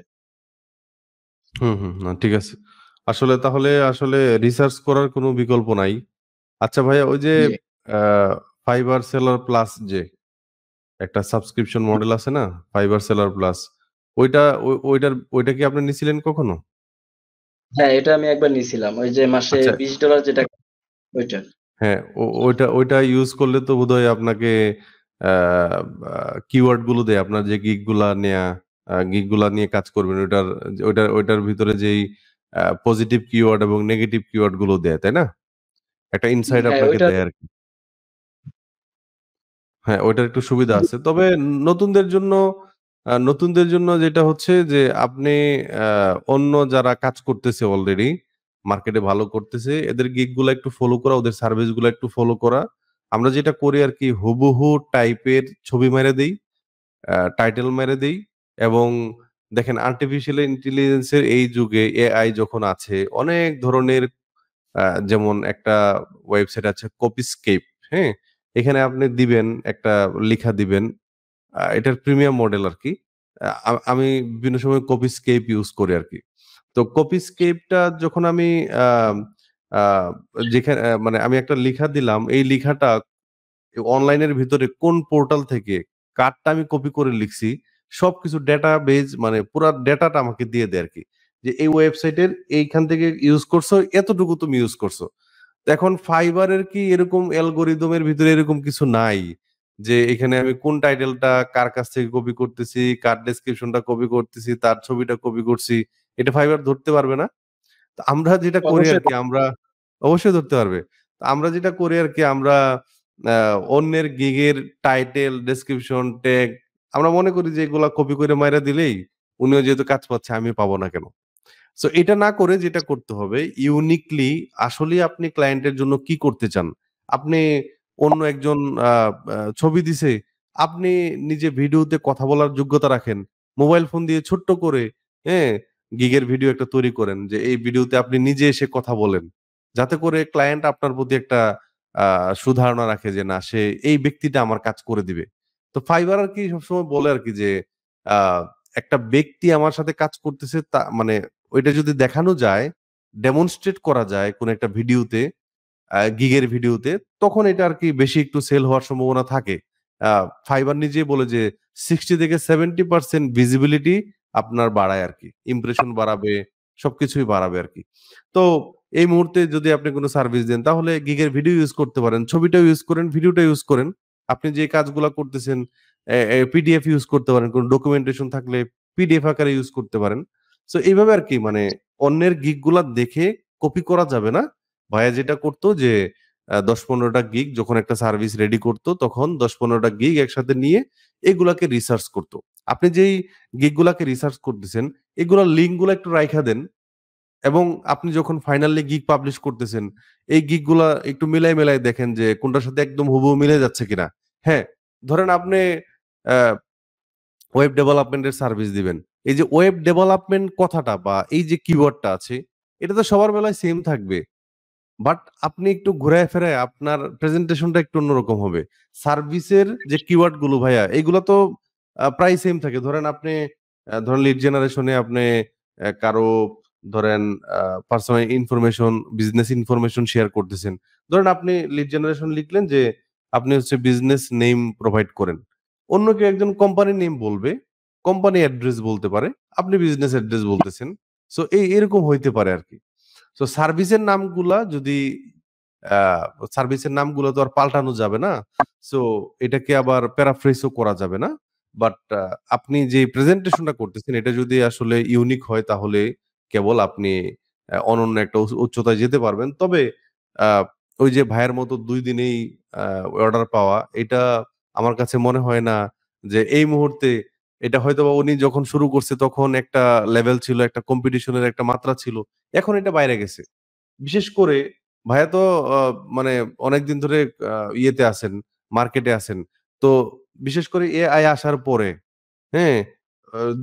হুম, না ঠিক আছে। তাহলে রিসার্চ করার কোনো বিকল্প নাই। আচ্ছা ভাইয়া ওই যে জি। আ ফাইবার সেলার প্লাস যে একটা সাবস্ক্রিপশন মডেল আছে না? ফাইবার সেলার প্লাস ওইটা কি আপনি নিছিলেন কখনো? হ্যাঁ, এটা আমি একবার নিছিলাম। ওই যে মাসে আচ্ছা, $20 যেটা, ওইটা। হ্যাঁ, ওইটা ইউজ করলে তো বোধহয় আপনাকে আ আ কিওয়ার্ড গুলো দেয়। আপনার যে গিগ গুলা নিয়ে কাজ করবেন ওইটার ভিতরে যেই পজিটিভ কিওয়ার্ড এবং নেগেটিভ কিওয়ার্ড গুলো দেয়, তাই না? একটা ইনসাইট হ্যাঁ, আপনাকে ওইটা। দেয় আরকি। হ্যাঁ, ওইটার একটু সুবিধা আছে। তবে নতুনদের জন্য নতুনদের জন্য যেটা হচ্ছে যে আপনি আ অন্য যারা কাজ করতেছে অলরেডি, মার্কেটে ভালো করতেছে, এদের গিগ গুলা একটু ফলো করা, ওদের সার্ভিস গুলা একটু ফলো করা। আমরা যেটা করি আরকি হুবহু টাইপের ছবি মেরে দেই, টাইটেল মেরে দেই এবং দেখেন আর্টিফিশিয়াল ইন্টেলিজেন্স এর এই যুগে এআই যখন আছে, অনেক ধরনের যেমন একটা ওয়েবসাইট আছে কপিস্কেপ, হ্যাঁ? এখানে আপনি দিবেন, একটা লিখা দিবেন। এটার প্রিমিয়াম মডেল আরকি। আমি বিভিন্ন সময় কপিস্কেপ ইউজ করি আরকি। তো কপিস্কেপটা যখন আমি আম আ মানে আমি একটা লিখা দিলাম, এই লিখাটা অনলাইনের ভিতরে কোন পোর্টাল থেকে কার্ডটা আমি কপি করে লিখছি, সবকিছু ডেটাবেজ মানে পুরা ডেটাটা আমাকে দিয়ে দেয় আরকি। যে এই ওয়েবসাইটের এইখান থেকে ইউজ করছো, এতটুকু তুমি ইউজ করছো। তো এখন ফাইবারের কি এরকম অ্যালগরিদম এর ভিতরে এরকম কিছু নাই? যে এখানে আমি কোন টাইটেলটা কার কাছ থেকে কপি করতেছি, কার ডেসক্রিপশনটা কপি করতেছি, তার ছবিটা কপি করছি। এটা ফাইবার ধরতে পারবে না? তো আমরা যেটা করি অবশ্যই। আরকি অবশ্যই ধরতে পারবে। তো আমরা যেটা করি আরকি আমরা আ অন্যের গিগের টাইটেল, ডেসক্রিপশন, ট্যাগ আমরা মনে করি যে এগুলা কপি করে মাইরা দিলেই উনিও যেহেতু কাজ পাচ্ছে আমি পাবো না কেন? সো এটা না করে যেটা করতে হবে ইউনিকলি আসলেই আপনি ক্লায়েন্টের জন্য কি করতে চান? আপনি অন্য একজন আ আ ছবি দিছে, আপনি নিজে ভিডিওতে কথা বলার যোগ্যতা রাখেন। মোবাইল ফোন দিয়ে ছোট্ট করে, হ্যাঁ? গিগের ভিডিও একটা তৈরি করেন যে এই ভিডিওতে আপনি নিজে এসে কথা বলেন। যাতে করে ক্লায়েন্ট আপনার প্রতি একটা আ সুধারণা রাখে যে না সে এই ব্যক্তিটা আমার কাজ করে দিবে। তো ফাইবার আরকি সবসময় বলে আরকি যে আ একটা ব্যক্তি আমার সাথে কাজ করতেছে মানে ওইটা যদি দেখানো যায়, ডেমনস্ট্রেট করা যায় কোন একটা ভিডিওতে, গিগের ভিডিওতে, তখন এটা আরকি বেশি একটু সেল হওয়ার সম্ভাবনা থাকে। আ ফাইবার নিজেই বলে যে 60 থেকে 70% ভিজিবিলিটি আপনার বাড়ায় আরকি। ইমপ্রেশন বাড়াবে, সবকিছুই বাড়াবে আরকি। তো এই মুহূর্তে যদি আপনি কোন সার্ভিস দেন তাহলে গিগের ভিডিও ইউজ করতে পারেন। ছবিটাও ইউজ করেন, ভিডিওটা ইউজ করেন। আপনি যে কাজগুলা করতেছেন পিডিএফ ইউজ করতে পারেন। কোন ডকুমেন্টেশন থাকলে পিডিএফ আকারে ইউজ করতে পারেন। সো এইভাবে আরকি মানে অন্যের গিগ গুলা দেখে কপি করা যাবে না। ভাইয়া যেটা করত যে ১০-১৫ টা গিগ যখন একটা সার্ভিস রেডি করত তখন ১০-১৫ টা গিগ একসাথে নিয়ে এগুলাকে রিসার্চ করত। আপনি যেই গিগ গুলাকে রিসার্চ করতেছেন এগুলার লিঙ্ক গুলা একটু রাইখা দেন এবং আপনি যখন ফাইনালি গিগ পাবলিশ করতেছেন এই গিগ গুলা একটু মিলায় দেখেন যে কোনটার সাথে একদম হুবহু মিলে যাচ্ছে কিনা। হ্যাঁ, ধরেন আপনি অ্যা ওয়েব ডেভেলপমেন্ট এর সার্ভিস দিবেন। এই যে ওয়েব ডেভেলপমেন্ট কথাটা বা এই যে কিওয়ার্ডটা আছে এটা তো সবার বেলায় সেম থাকবে। বাট আপনি একটু ঘুরায় ফেরায় আপনার প্রেজেন্টেশনটা একটু অন্যরকম হবে। সার্ভিসের যে কিওয়ার্ড গুলো ভাইয়া এগুলো তো প্রায় সেম থাকে। ধরেন আপনি ধরেন লিড জেনারেশন এ আপনি কারো ধরেন a personal information, business information share করতেছেন। ধরেন আপনি লিড জেনারেশন লিখলেন যে আপনি হচ্ছে বিজনেস নেম প্রোভাইড করেন। অন্য কেউ একজন কোম্পানির নেম বলবে, কোম্পানি অ্যাড্রেস বলতে পারে। আপনি বিজনেস অ্যাড্রেস বলতেছেন। সো এরকম হইতে পারে আরকি। সো সার্ভিসের নামগুলা যদি আ সার্ভিসের নামগুলো তো আর পাল্টানো যাবে না। সো এটাকে আবার প্যারাফ্রেজ ও করা যাবে না। বাট আপনি যে প্রেজেন্টেশনটা করতেছেন এটা যদি আসলে ইউনিক হয় তাহলে কেবল আপনি অনন্য একটা উচ্চতায় যেতে পারবেন। তবে আ ওই যে ভাইয়ের মতো ২ দিনেই আ অর্ডার পাওয়া এটা আমার কাছে মনে হয় না যে এই মুহূর্তে এটা হয়তোবা উনি যখন শুরু করছে তখন একটা লেভেল ছিল, একটা কম্পিটিশন এর একটা মাত্রা ছিল। এখন এটা বাইরে গেছে। বিশেষ করে ভাইয়া তো আ মানে অনেকদিন ধরে ইয়েতে আছেন, মার্কেটে আছেন। তো বিশেষ করে এআই আসার পরে, হ্যাঁ?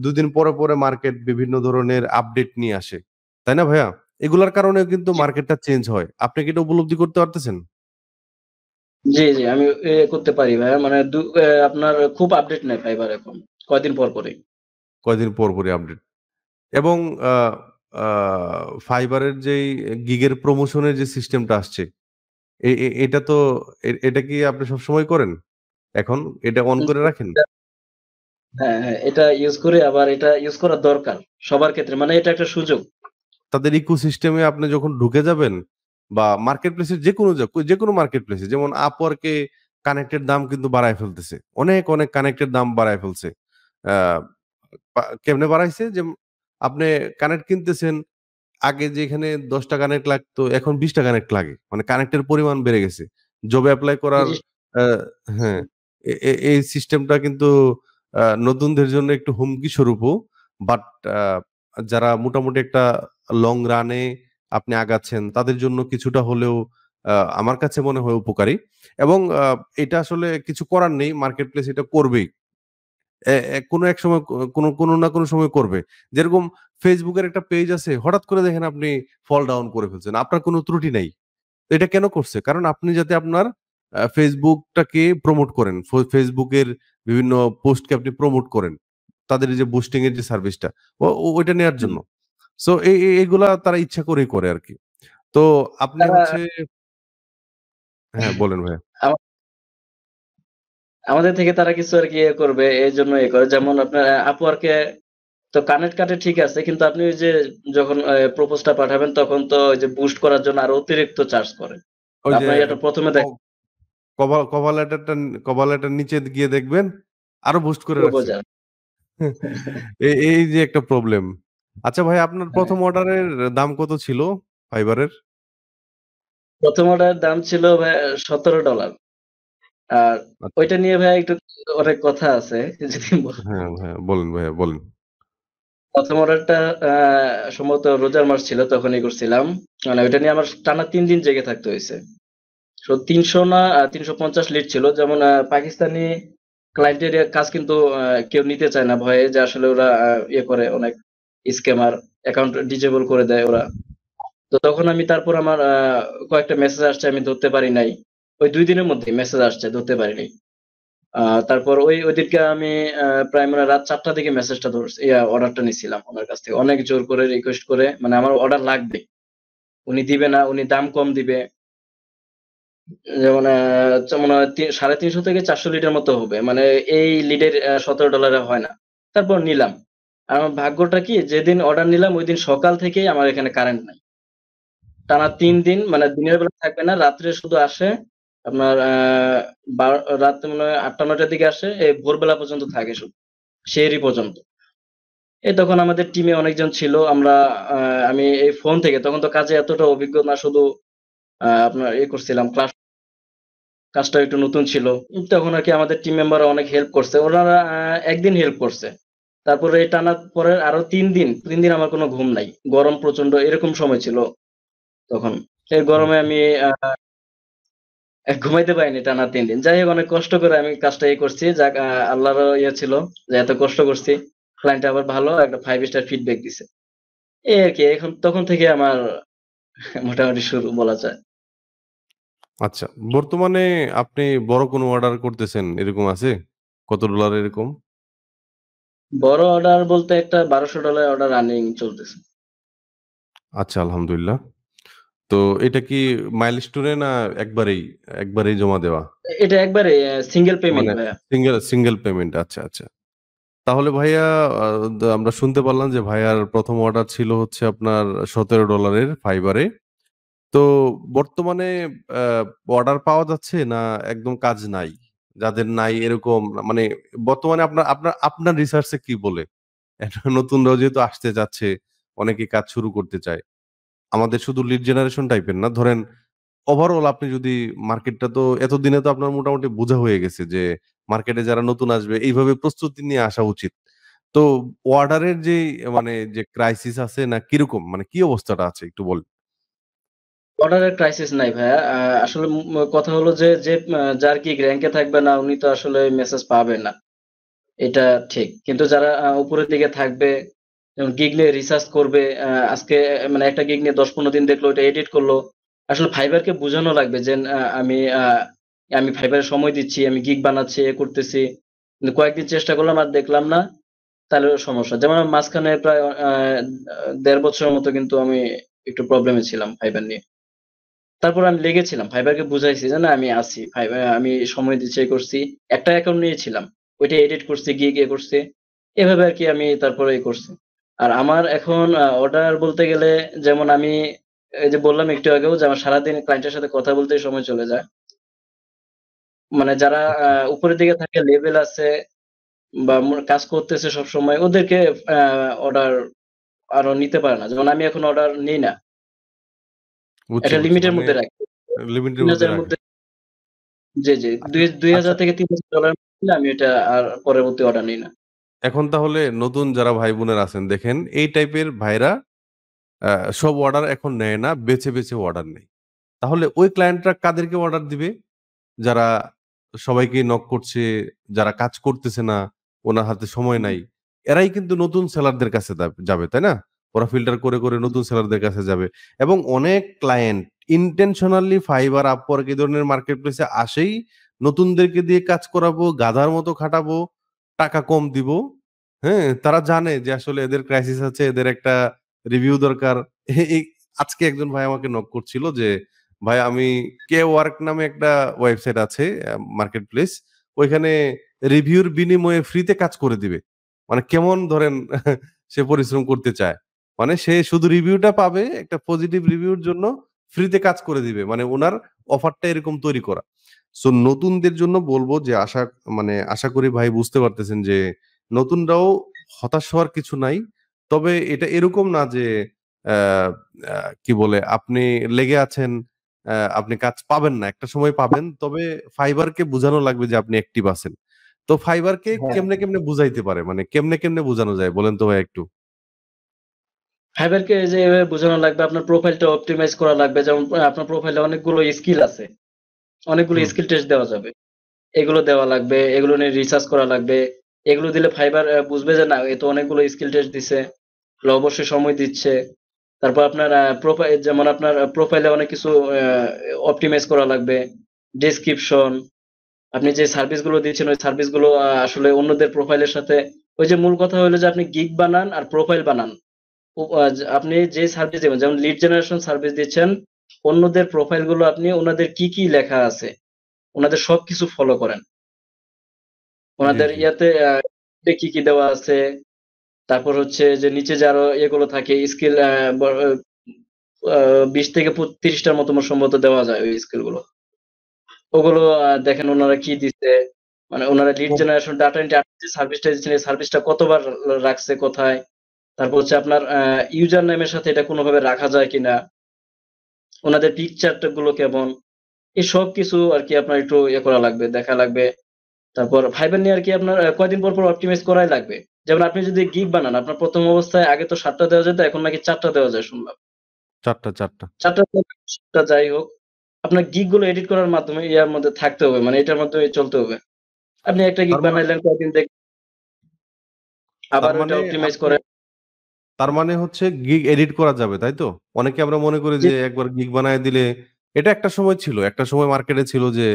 ২ দিন পরে মার্কেট বিভিন্ন ধরনের আপডেট নিয়ে আসে। তাই না ভাইয়া? এগুলার কারণেও কিন্তু জি, মার্কেটটা চেঞ্জ হয়। আপনি কি এটা উপলব্ধি করতে পারতেছেন? জি, জি, আমি করতে পারি ভাইয়া। মানে আপনার খুব আপডেট নেয় ফাইবার এখন। কয়দিন পর পরই। কয়দিন পর, পরই আপডেট। এবং আ আ ফাইবারের যেই গিগের প্রমোশনের যে সিস্টেমটা আসছে, এটা তো এটা কি আপনি সবসময় করেন? এখন এটা অন করে রাখেন? হ্যাঁ, হ্যাঁ, এটা ইউজ করি, আবার এটা ইউজ করা দরকার সবার ক্ষেত্রে। মানে এটা একটা সুযোগ। তাদের ইকোসিস্টেমে আপনি যখন ঢুকে যাবেন বা মার্কেট প্লেসের যেকোনো মার্কেট প্লেসে যেমন আপওয়ার্ক এ কানেক্টের দাম কিন্তু বাড়ায় ফেলতেছে। অনেক কানেক্টের দাম বাড়ায় ফেলছে। আ কেমনে বাড়াইছে? যে আপনি কানেক্ট কিনতেছেন, আগে যেখানে ৳১০ কানেক্ট লাগতো এখন ৳২০ কানেক্ট লাগে। মানে কানেক্টের পরিমাণ বেড়ে গেছে। জবে এপ্লাই করার জিনিস আ হ্যাঁ, এই সিস্টেমটা কিন্তু নতুনদের জন্য একটু হুমকি স্বরূপও। বাট আ যারা মোটামুটি একটা লং রানে আপনি আগাচ্ছেন তাদের জন্য কিছুটা হলেও আমার কাছে মনে হয় উপকারী। এবং এটা আসলে কিছু করার নেই। মার্কেট প্লেস এটা করবেই। এ এ কোনো এক সময় কোনো না কোনো সময় করবে। যেরকম Facebook এর একটা পেজ আছে, হঠাৎ করে দেখেন আপনি ফল ডাউন করে ফেলছেন। আপনার কোনো ত্রুটি নাই। তো এটা কেন করছে? কারণ আপনি যাতে আপনার Facebook টাকে প্রমোট করেন। Facebook এর বিভিন্ন পোস্টকে আপনি প্রমোট করেন। তাদের এই যে বুস্টিং এর যে সার্ভিসটা ওইটা নেয়ার হুম। জন্য। সো এগুলা তারা ইচ্ছা করেই করে আরকি। তো আপনি তারা হচ্ছে হ্যাঁ, বলেন ভাইয়া। আমা আমাদের থেকে তারা কিছু আরকি করবে, এজন্য করে। যেমন আপনার Upwork এ তো কানেক্ট কাটে ঠিক আছে। কিন্তু আপনি ওই যে যখন প্রপোজ টা পাঠাবেন তখন তো ওই যে বুস্ট করার জন্য আরো অতিরিক্ত চার্জ করে। ওই যে আপনার এটা ১ম এ ক কভার লেটার নিচে গিয়ে দেখবেন আরো বুস্ট করে রাখছে। প্রপোজাল। এই যে একটা প্রবলেম। আচ্ছা ভাই আপনার হ্যাঁ। ১ম অর্ডারের দাম কত ছিল ফাইবারের? ১ম অর্ডারের দাম ছিল ভাইয়া $১৭। আর আচ্ছা। ওইটা নিয়ে ভাইয়া একটু অনেক কথা আছে। যদি হ্যাঁ, হ্যাঁ, বলেন ভাইয়া বলেন। ১ম অর্ডারটা সম্ভবত রোজার মাস ছিল, তখনই করছিলাম। মানে ওইটা নিয়ে আমার টানা ৩ দিন জেগে থাকতে হইছে। ৩০০ না ৩৫০ লিড ছিল। যেমন পাকিস্তানি ক্লায়েন্টের কাজ কিন্তু কেউ নিতে চায় না ভয়ে, যে আসলে ওরা করে অনেক স্ক্যামার, অ্যাকাউন্ট ডিসেবল করে দেয় ওরা। তো তখন আমি তারপর আমার কয়েকটা মেসেজ আসছে, আমি ধরতে পারি নাই। ওই ২ দিনের মধ্যেই মেসেজ আসছে, ধরতে পারিনি। তারপর ওইদিনকে আমি প্রায় মানে রাত ৪ঃ০০ দিকে মেসেজটা অর্ডারটা নিছিলাম উনার কাছ থেকে। অনেক জোর করে রিকোয়েস্ট করে, মানে আমার অর্ডার লাগবে। উনি দিবে না, উনি দাম কম দিবে। যেমন মনে হয় ৩৫০ থেকে ৪০০ লিটার মতো হবে। মানে এই লিডের $১৭ এ হয় না। তারপর নিলাম। আর আমার ভাগ্যটা কি, যেদিন অর্ডার নিলাম ঐদিন সকাল থেকেই আমার এখানে কারেন্ট নাই। টানা ৩ দিন, মানে দিনের বেলা থাকবে না, রাত্রে শুধু আসে। আপনার ১২ রাতে মনে হয় ৮ঃ০০-৯ঃ০০ দিকে আসে। ভোরবেলা পর্যন্ত থাকে শুধু। সেহরি পর্যন্ত। তখন আমাদের টিমে অনেকজন ছিল। আমরা আ আমি এই ফোন থেকে, তখন তো কাজে এতটা অভিজ্ঞ না, শুধু আপনার করছিলাম, কাজটা একটু নতুন ছিল। তখন আরকি আমাদের টিম মেম্বাররা অনেক হেল্প করছে। ওনারা ১ দিন হেল্প করছে। তারপরে এই টানা পরের আরো ৩ দিন, ৩ দিন আমার কোনো ঘুম নাই। গরম প্রচন্ড, এরকম সময় ছিল তখন। এই গরমে আমি আ ঘুমাইতে পারিনি টানা ৩ দিন। যাই হোক, অনেক কষ্ট করে আমি কাজটা করছি। যাক, আল্লাহরও ছিল যে এত কষ্ট করছি। ক্লায়েন্ট আবার ভালো একটা ৫ স্টার ফিডব্যাক দিছে। এই আরকি। এখন তখন থেকে আমার মোটামুটি শুরু বলা যায়। আচ্ছা, বর্তমানে আপনি বড় কোনো অর্ডার করতেছেন এরকম আছে? কত ডলার এরকম? বড় অর্ডার বলতে একটা $১২০০ অর্ডার রানিং চলতেছে। আচ্ছা আলহামদুলিল্লাহ। তো এটা কি মাইলস্টোনে না একবারেই জমা দেওয়া? এটা একবারে সিঙ্গেল পেমেন্ট মানে ভাইয়া। সিঙ্গেল পেমেন্ট আচ্ছা। তাহলে ভাইয়া আ আমরা শুনতে পারলাম যে ভাইয়ার ১ম অর্ডার ছিল হচ্ছে আপনার $১৭ এর ফাইবারে। তো বর্তমানে আ অর্ডার পাওয়া যাচ্ছে না একদম কাজ নাই? যাদের নাই এরকম মানে বর্তমানে আপনার রিসার্চ এ কি বলে? একটা নতুনরাও যেহেতু আসতে চাচ্ছে, অনেকে কাজ শুরু করতে চায়। আমাদের শুধু লিড জেনারেশন টাইপের না। ধরেন ওভারঅল আপনি যদি মার্কেটটা তো এতদিনে তো আপনার মোটামুটি বোঝা হয়ে গেছে যে মার্কেটে যারা নতুন আসবে এইভাবে প্রস্তুতি নিয়ে আসা উচিত। তো অর্ডারের যেই মানে যে ক্রাইসিস আছে না কিরকম? মানে কি অবস্থাটা আছে একটু বলেন? অর্ডারের ক্রাইসিস নাই ভাইয়া। আসলে কথা হলো যে, যার গিগ র‍্যাংকে থাকবে না, উনি তো আসলে মেসেজ পাবে না। এটা ঠিক। কিন্তু যারা উপরের দিকে থাকবে, যেমন গিগ নিয়ে রিসার্চ করবে, আজকে মানে একটা গিগ নিয়ে 10-15 দিন দেখলো, ওটা এডিট করলো। আসলে ফাইবারকে বোঝানো লাগবে যে আমি আমি ফাইবারে সময় দিচ্ছি, আমি গিগ বানাচ্ছি, এ করতেছি, কিন্তু কয়েকদিন চেষ্টা করলাম আর দেখলাম না, তাহলে সমস্যা। যেমন আমি মাঝখানে প্রায় 1.5 বছরের মতো কিন্তু আমি একটু প্রবলেমে ছিলাম ফাইবার নিয়ে। তারপর আমি লেগেছিলাম, ফাইবারকে বুঝাইছি যে না আমি আছি, ফাইবার আমি সময় দিচ্ছি, এ করছি। একটা অ্যাকাউন্ট নিয়েছিলাম, ওইটা এডিট করছি, গিগ এ করছি, এভাবে আর কি আমি তারপরে এ করছি। আর আমার এখন অর্ডার বলতে গেলে, যেমন আমি এই যে বললাম একটু আগেও যে আমার সারাদিন ক্লায়েন্টের সাথে কথা বলতেই সময় চলে যায়। মানে যারা আচ্ছা। উপরের দিকে থাকে, লেভেল আছে বা কাজ করতেছে সবসময়, ওদেরকে অর্ডার আরো নিতে পারে না। যেমন আমি এখন অর্ডার নিই না, বুঝছি, একটা বুঝছি। লিমিটের মানে মধ্যে রাখি। লিমিটের মধ্যে ৩,০০০ এর রাখেন। মধ্যে, জি, জি। আচ্ছা, ২,০০০ আচ্ছা। থেকে $৩,০০০ নিলে আমি এটা আর পরবর্তী অর্ডার নিই না। এখন তাহলে নতুন যারা ভাই-বোনেরা আছেন দেখেন এই টাইপের ভাইরা আ সব অর্ডার এখন নেয় না, বেছে, বেছে অর্ডার নেয়। তাহলে ওই ক্লায়েন্টরা কাদেরকে অর্ডার দিবে? যারা সবাইকে নক করছে, যারা কাজ করতেছে না, ওনার হাতে সময় হুম, নাই। এরাই কিন্তু নতুন সেলারদের কাছে যাবে, তাই না? ওরা ফিল্টার করে, করে হুম। নতুন সেলারদের কাছে যাবে এবং অনেক ক্লায়েন্ট ইনটেনশনালি Fiverr, Upwork এই ধরনের মার্কেট প্লেসে আসেই নতুনদেরকে দিয়ে কাজ করাবো, গাধার মতো খাটাবো, টাকা কম দিব। হ্যাঁ? তারা জানে যে আসলে এদের ক্রাইসিস আছে, এদের একটা রিভিউ দরকার। এই আজকে একজন ভাই আমাকে নক করছিল যে ভাই আমি কে ওয়ার্ক নামে একটা ওয়েবসাইট আছে মার্কেট প্লেস। ওইখানে রিভিউর বিনিময়ে ফ্রিতে কাজ করে দিবে। মানে কেমন ধরেন সে পরিশ্রম করতে চায়। মানে সে শুধু রিভিউটা পাবে একটা পজিটিভ রিভিউর জন্য ফ্রিতে কাজ করে দিবে। মানে উনার অফারটা এরকম তৈরি করা। সো নতুনদের জন্য বলব যে আশা করি ভাই বুঝতে পারতেছেন যে নতুনরাও হতাশ হওয়ার কিছু নাই। তবে এটা এরকম না যে অ্যা অ্যা কি বলে আপনি লেগে আছেন, আপনি কাজ পাবেন না। একটা সময় পাবেন। তবে Fiverr কে বুঝানো লাগবে যে আপনি অ্যাক্টিভ আছেন। তো Fiverr কে হ্যাঁ, কেমনে, কেমনে বুঝাইতে পারে? মানে কেমনে, কেমনে বুঝানো যায় বলেন তো ভাই একটু? ফাইবারকে যে এভাবে বোঝানো লাগবে, আপনার প্রোফাইলটা অপটিমাইজ করা লাগবে। যেমন আপনার প্রোফাইলে অনেকগুলো স্কিল আছে। অনেকগুলো হুম, স্কিল টেস্ট দেওয়া যাবে। এগুলো দেওয়া লাগবে, এগুলো নিয়ে রিসার্চ করা লাগবে। এগুলো দিলে ফাইবার বুঝবে যে না এ তো অনেকগুলো স্কিল টেস্ট দিছে। তাহলে অবশ্যই সময় দিচ্ছে। তারপর আপনার প্রোফাইল, যেমন আপনার প্রোফাইলে অনেক কিছু অপটিমাইজ করা লাগবে। ডেসক্রিপশন, আপনি যে সার্ভিস গুলো দিচ্ছেন ওই সার্ভিস গুলো আসলে অন্যদের প্রোফাইলের সাথে, ওই যে মূল কথা হলো যে আপনি গিগ বানান আর প্রোফাইল বানান। আপনি যে সার্ভিস দিবেন, যেমন লিড জেনারেশন সার্ভিস দিচ্ছেন, অন্যদের প্রোফাইল গুলো আপনি ওনাদের কি, কি লেখা আছে, ওনাদের সবকিছু ফলো করেন। জি, ওনাদের জি। ইয়াতে কি, কি দেওয়া আছে। তারপর হচ্ছে যে নিচে যে আরো ইয়েগুলো থাকে স্কিল, ২০ থেকে ৩০ টার মতো আমার সম্ভবত দেওয়া যায় ওই স্কিল গুলো। ওগুলো দেখেন ওনারা কি দিচ্ছে। মানে ওনারা লিড কম জেনারেশন ডাটা এন্ট্রি যে সার্ভিসটা দিচ্ছেন, এই সার্ভিসটা কতবার রাখছে কোথায়। তারপর হচ্ছে আপনার ইউজার নেমের সাথে এটা কোনোভাবে রাখা যায় কিনা। ওনাদের পিকচারটা গুলো কেমন। এই সবকিছু আরকি আপনার একটু ইয়ে করা লাগবে, দেখা লাগবে। তারপর ফাইবার নিয়ে আরকি আপনার কয়দিন পর, পর অপটিমাইজ করাই লাগবে। যেমন আপনি যদি গিগ বানান, আপনার ১ম অবস্থায় আগে তো ৭ টা দেওয়া যেত, এখন নাকি ৪ টা দেওয়া যায় শুনলাম। ৪ টা ৪ টা। ৪ টা ৭ টা যাই হোক। আপনার গিগ গুলো এডিট করার মাধ্যমে ইয়ার মধ্যে থাকতে হবে। মানে এটার মাধ্যমে চলতে হবে। আপনি একটা গিগ তার মা বানাইলেন, কয়েকদিন তার আবার ওইটা মানে অপটিমাইজ আপনি করে। তার মানে হচ্ছে গিগ এডিট করা যাবে, তাই তো? অনেকে আমরা মনে করি জি, যে একবার গিগ বানায় দিলে এটা একটা সময় ছিল। একটা সময় মার্কেটে ছিল যে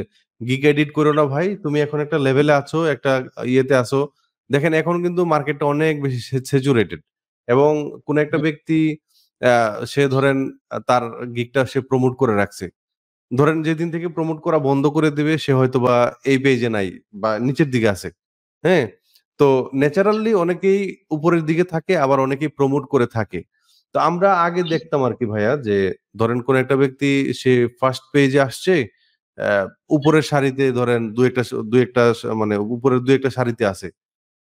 গিগ এডিট করো না ভাই। তুমি এখন একটা লেভেলে আছো, একটা ইয়েতে আছো। দেখেন এখন কিন্তু মার্কেটটা অনেক বেশি স্যাচুরেটেড এবং কোন একটা হুম, ব্যক্তি আ সে ধরেন তার গিগটা সে প্রমোট করে রাখছে। ধরেন যেদিন থেকে প্রমোট করা বন্ধ করে দিবে সে হয়তোবা এই পেইজে নাই বা নিচের দিকে আছে। হ্যাঁ? তো ন্যাচারালি অনেকেই উপরের দিকে থাকে আবার অনেকেই প্রমোট করে থাকে। তো আমরা আগে দেখতাম আরকি ভাইয়া যে ধরেন কোন একটা ব্যক্তি সে ফার্স্ট পেইজে আসছে, অ্যা উপরের সারিতে ধরেন ২ ১ টা মানে উপরের ২ ১ টা সারিতে আছে।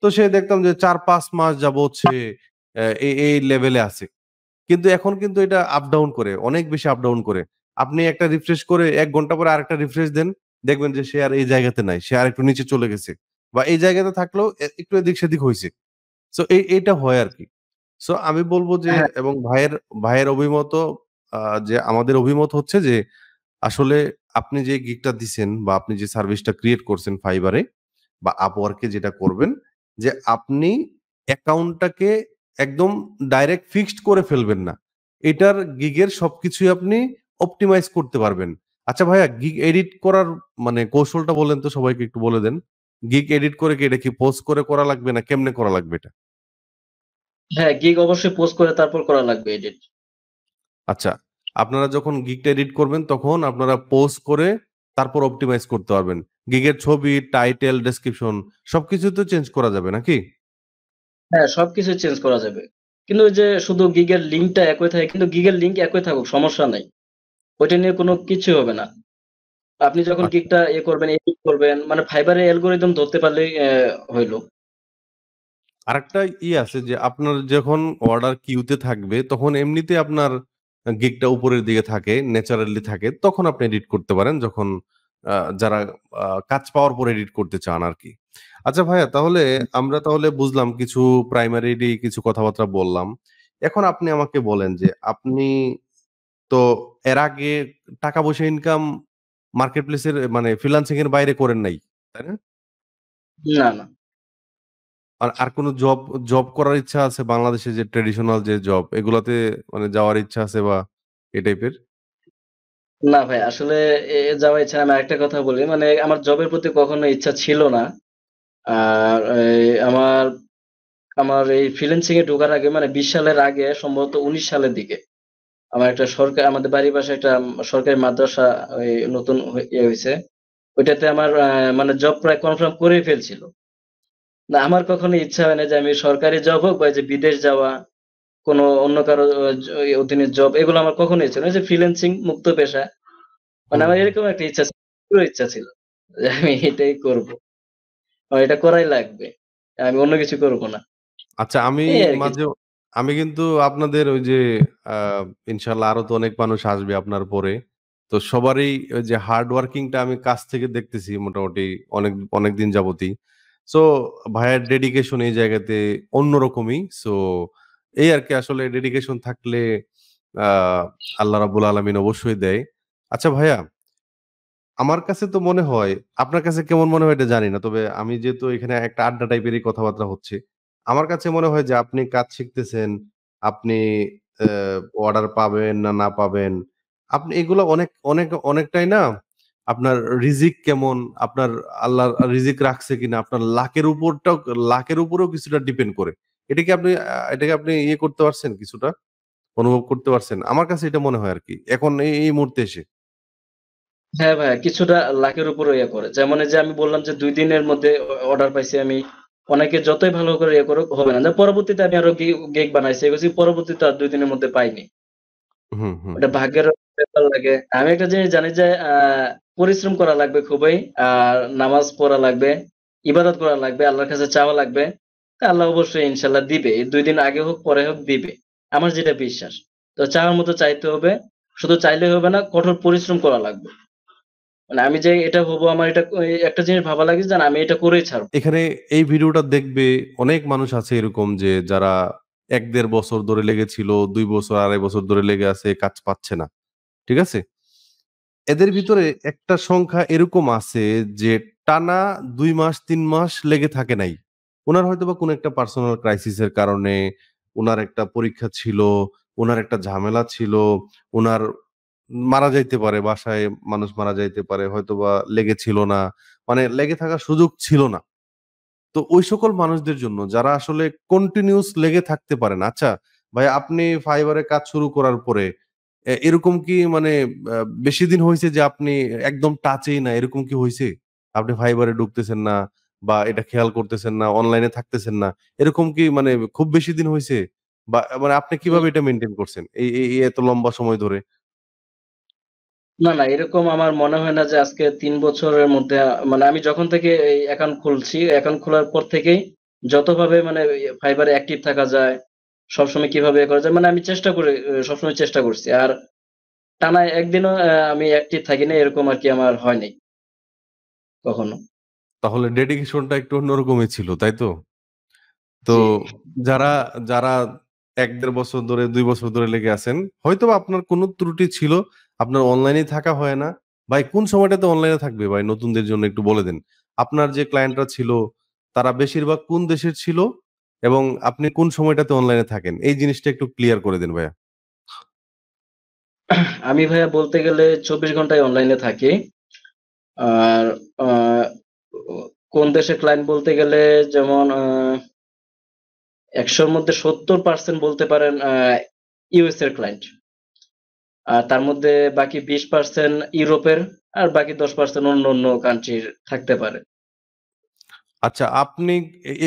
তো সে দেখতাম যে ৪-৫ মাস যাবৎ সে এই লেভেলে আছে। কিন্তু এখন কিন্তু এটা আপ ডাউন করে, অনেক বেশি আপ ডাউন করে। আপনি একটা রিফ্রেশ করে ১ ঘন্টা পরে আরেকটা রিফ্রেশ দেন, দেখবেন যে সে আর এই জায়গাতে নাই। সে আরেকটু নিচে চলে গেছে। বা এই জায়গাতে থাকলেও একটু এদিক সেদিক হইছে। সো এইটা হয় আরকি। সো আমি বলব যে হ্যাঁ, এবং ভাইয়ের অভিমতও যে আমাদের অভিমত হচ্ছে যে আসলে আপনি যে গিগটা দিছেন বা আপনি যে সার্ভিসটা ক্রিয়েট করছেন Fiverr এ বা Upwork এ যেটা করবেন যে আপনি অ্যাকাউন্টটাকে একদম ডাইরেক্ট ফিক্সড করে ফেলবেন না। এটার গিগের সবকিছুই আপনি অপটিমাইজ করতে পারবেন। আচ্ছা ভাইয়া, গিগ এডিট করার মানে কৌশলটা বলেন তো, সবাইকে একটু বলে দেন। গিগ এডিট করে কি এটা কি পোস্ট করে করা লাগবে না কেমনে করা লাগবে এটা? হ্যাঁ, গিগ অবশ্যই পোস্ট করে তারপর করা লাগবে এডিট। আচ্ছা, আপনারা যখন গিগটা এডিট করবেন তখন আপনারা পোস্ট করে তারপর অপটিমাইজ করতে পারবেন। গিগের ছবি, টাইটেল, ডেসক্রিপশন সবকিছু তো চেঞ্জ করা যাবে নাকি? হ্যাঁ, সবকিছু চেঞ্জ করা যাবে। কিন্তু ওই যে শুধু গিগের লিঙ্কটা একই থাকে, কিন্তু গিগের লিঙ্ক একই থাকুক সমস্যা নাই। ওইটা নিয়ে কোনো কিছু হবে না। আপনি যখন আচ্ছা। গিগটা করবেন, এডিট করবেন মানে ফাইবারের অ্যালগরিদম ধরতে পারলেই হইল। আরেকটা আছে যে আপনার যখন অর্ডার কিউতে থাকবে তখন এমনিতে আপনার গিগটা উপরের দিকে থাকে, ন্যাচারালি থাকে। তখন আপনি এডিট করতে পারেন যখন যারা কাজ পাওয়ার পর এডিট করতে চান আরকি। আচ্ছা ভাইয়া, তাহলে আমরা তাহলে বুঝলাম কিছু প্রাইমারিলি কিছু কথাবার্তা বললাম। এখন আপনি আমাকে বলেন যে আপনি তো এর আগে টাকা পয়সা ইনকাম মার্কেট প্লেসের মানে ফ্রিল্যান্সিং এর বাইরে করেন নাই, তাই না? না, না। আর আর কোন জব জব করার ইচ্ছা আছে বাংলাদেশে, যে ট্র্যাডিশনাল যে জব এগুলাতে মানে যাওয়ার ইচ্ছা আছে বা এই টাইপের? না ভাই আসলে যাওয়া ইচ্ছা না। আমি আরেকটা কথা বলি মানে আমার জবের প্রতি কখনো ইচ্ছা ছিল না। আর আমার আমার এই ফ্রিল্যান্সিং এ ঢোকার আগে মানে ২০ সালের আগে সম্ভবত ১৯ সালের দিকে আমার একটা আমাদের বাড়ির পাশে একটা সরকারি মাদ্রাসা ওই নতুন হইছে। ওইটাতে আমার মানে জব প্রায় কনফার্ম করেই ফেলছিল। না আমার কখনো ইচ্ছা হয় না যে আমি সরকারি জব হোক বা এই যে বিদেশ যাওয়া, কোনো অন্য কারো অধীনে জব এগুলো আমার কখনোই ইচ্ছা না। ওই যে ফ্রিল্যান্সিং মুক্ত পেশা মানে হুম, আমার হুম। এরকম একটা ইচ্ছা ছিল, পুরো ইচ্ছা ছিল যে আমি এটাই করব। আমার এটা করাই লাগবে। আমি অন্য কিছু করব না। আচ্ছা, এই আরকি। মাঝে আমি কিন্তু আপনাদের ওই যে আ ইনশাআল্লাহ আরো তো অনেক মানুষ আসবে আপনার পরে। তো সবারই ওই যে হার্ড ওয়ার্কিং টা আমি কাছ থেকে দেখতেছি মোটামুটি অনেকদিন যাবতই। সো ভাইয়ার ডেডিকেশন এই জায়গাতে অন্যরকমই। সো এই আরকি, আসলে ডেডিকেশন থাকলে আ আল্লাহ রাব্বুল আলামিন অবশ্যই দেয়। আচ্ছা ভাইয়া, আমার কাছে তো মনে হয়, আপনার কাছে কেমন মনে হয় এটা জানি না। তবে আমি যেহেতু এখানে একটা আড্ডা টাইপেরই কথাবার্তা হচ্ছে। আমার কাছে মনে হয় যে আপনি কাজ শিখতেছেন, আপনি অ্যা অর্ডার পাবেন না, না পাবেন। আপনি এগুলো অনেকটাই না আপনার রিজিক কেমন, আপনার আল্লাহ রিজিক রাখছে কিনা, আপনার লাকের উপরেও কিছুটা ডিপেন্ড করে। এটাকে আপনি করতে পারছেন কিছুটা? অনুভব করতে পারছেন? আমার কাছে এটা মনে হয় আরকি। এখন এই মুহূর্তে এসে। হ্যাঁ, ভাইয়া কিছুটা লাকের উপরও করে। যেমন এই যে আমি বললাম যে ২ দিনের মধ্যে অর্ডার পাইছি আমি। অনেকে যতই ভালো করে করুক হবে না। পরবর্তীতে আমি আরো গেক বানাইছি। এগুছি পরবর্তীতে আর ২ দিনের মধ্যে পাইনি। হুম, হুম, ওটা হুম। ভাগ্যেরও ব্যাপার লাগে। আমি একটা জিনিস জানি যে পরিশ্রম করা লাগবে খুবই। আর নামাজ পড়া লাগবে, ইবাদত করা লাগবে, আল্লাহর কাছে চাওয়া লাগবে। আল্লাহ অবশ্যই ইনশাআল্লাহ দিবে। এই ২ দিন আগে হোক পরে হোক দিবে। আমার যেটা বিশ্বাস। তো চাওয়ার মতো চাইতে হবে। শুধু চাইলেই হবে না, কঠোর পরিশ্রম করা লাগবে। মানে আমি যে এটা হবো আমার এটা একটা জিনিস ভাবা লাগে যে না আমি এটা করেই ছাড়বো। এখানে এই ভিডিওটা দেখবে অনেক মানুষ আছে এরকম, যে যারা ১-১.৫ বছর ধরে লেগেছিল, ২ বছর ২.৫ বছর ধরে লেগে আছে, কাজ পাচ্ছে না। ঠিক আছে? এদের ভিতরে একটা সংখ্যা এরকম আছে যে টানা ২ মাস ৩ মাস লেগে থাকে নাই। উনার হয়তোবা কোনো একটা পার্সোনাল ক্রাইসিস এর কারণে, উনার একটা পরীক্ষা ছিল, উনার একটা ঝামেলা ছিল, উনার মারা যাইতে পারে, বাসায় মানুষ মারা যাইতে পারে, হয়তোবা লেগেছিল না। মানে লেগে থাকার সুযোগ ছিল না। তো ওই সকল মানুষদের জন্য যারা আসলে কন্টিনিউয়াস লেগে থাকতে পারেন। আচ্ছা ভাই, আপনি ফাইবার এ কাজ শুরু করার পরে এরকম কি মানে আ বেশিদিন হইছে যে আপনি একদম টাচেই না, এরকম কি হইছে? আপনি ফাইবার এ ঢুকতেছেন না বা এটা খেয়াল করতেছেন না, অনলাইনে থাকতেছেন না। এরকম কি মানে খুব বেশি দিন হইছে? বা মানে আপনি উম কিভাবে এটা মেইনটেইন করছেন? এই এত লম্বা সময় ধরে? না, না এরকম আমার মনে হয় না যে আজকে ৩ বছরের মধ্যে মানে আমি যখন থেকে এই অ্যাকাউন্ট খুলছি, অ্যাকাউন্ট খোলার পর থেকেই যতভাবে মানে ফাইবারে অ্যাক্টিভ থাকা যায়, সবসময় কিভাবে করা যায় মানে আমি চেষ্টা করে সবসময় চেষ্টা করছি। আর টানা একদিনও আমি অ্যাক্টিভ থাকি নাই এরকম আরকি আমার হয় নাই কখনো। তাহলে ডেডিকেশনটা একটু অন্যরকমই ছিল, তাই তো? তো জি। যারা, যারা ১-১.৫ বছর ধরে ২ বছর ধরে লেগে আছেন, হয়তোবা আপনার কোন ত্রুটি ছিল। আপনার অনলাইনেই থাকা হয় না। ভাই কোন সময়টাতে অনলাইনে থাকবে ভাই, নতুনদের জন্য একটু বলে দেন। আপনার যে ক্লায়েন্টরা ছিল তারা বেশিরভাগ কোন দেশের ছিল? এবং আপনি কোন সময়টাতে অনলাইনে থাকেন? এই জিনিসটা একটু ক্লিয়ার করে দিন ভাইয়া। আমি ভাইয়া বলতে গেলে ২৪ ঘন্টায় অনলাইনে থাকি। আর আ কোন দেশের ক্লায়েন্ট বলতে গেলে যেমন ১০০ র মধ্যে ৭০% বলতে পারেন ইউএস এর ক্লায়েন্ট। আর তার মধ্যে বাকি ২০% ইউরোপের, আর বাকি ১০% অন্য কান্ট্রির থাকতে পারে। আচ্ছা, আপনি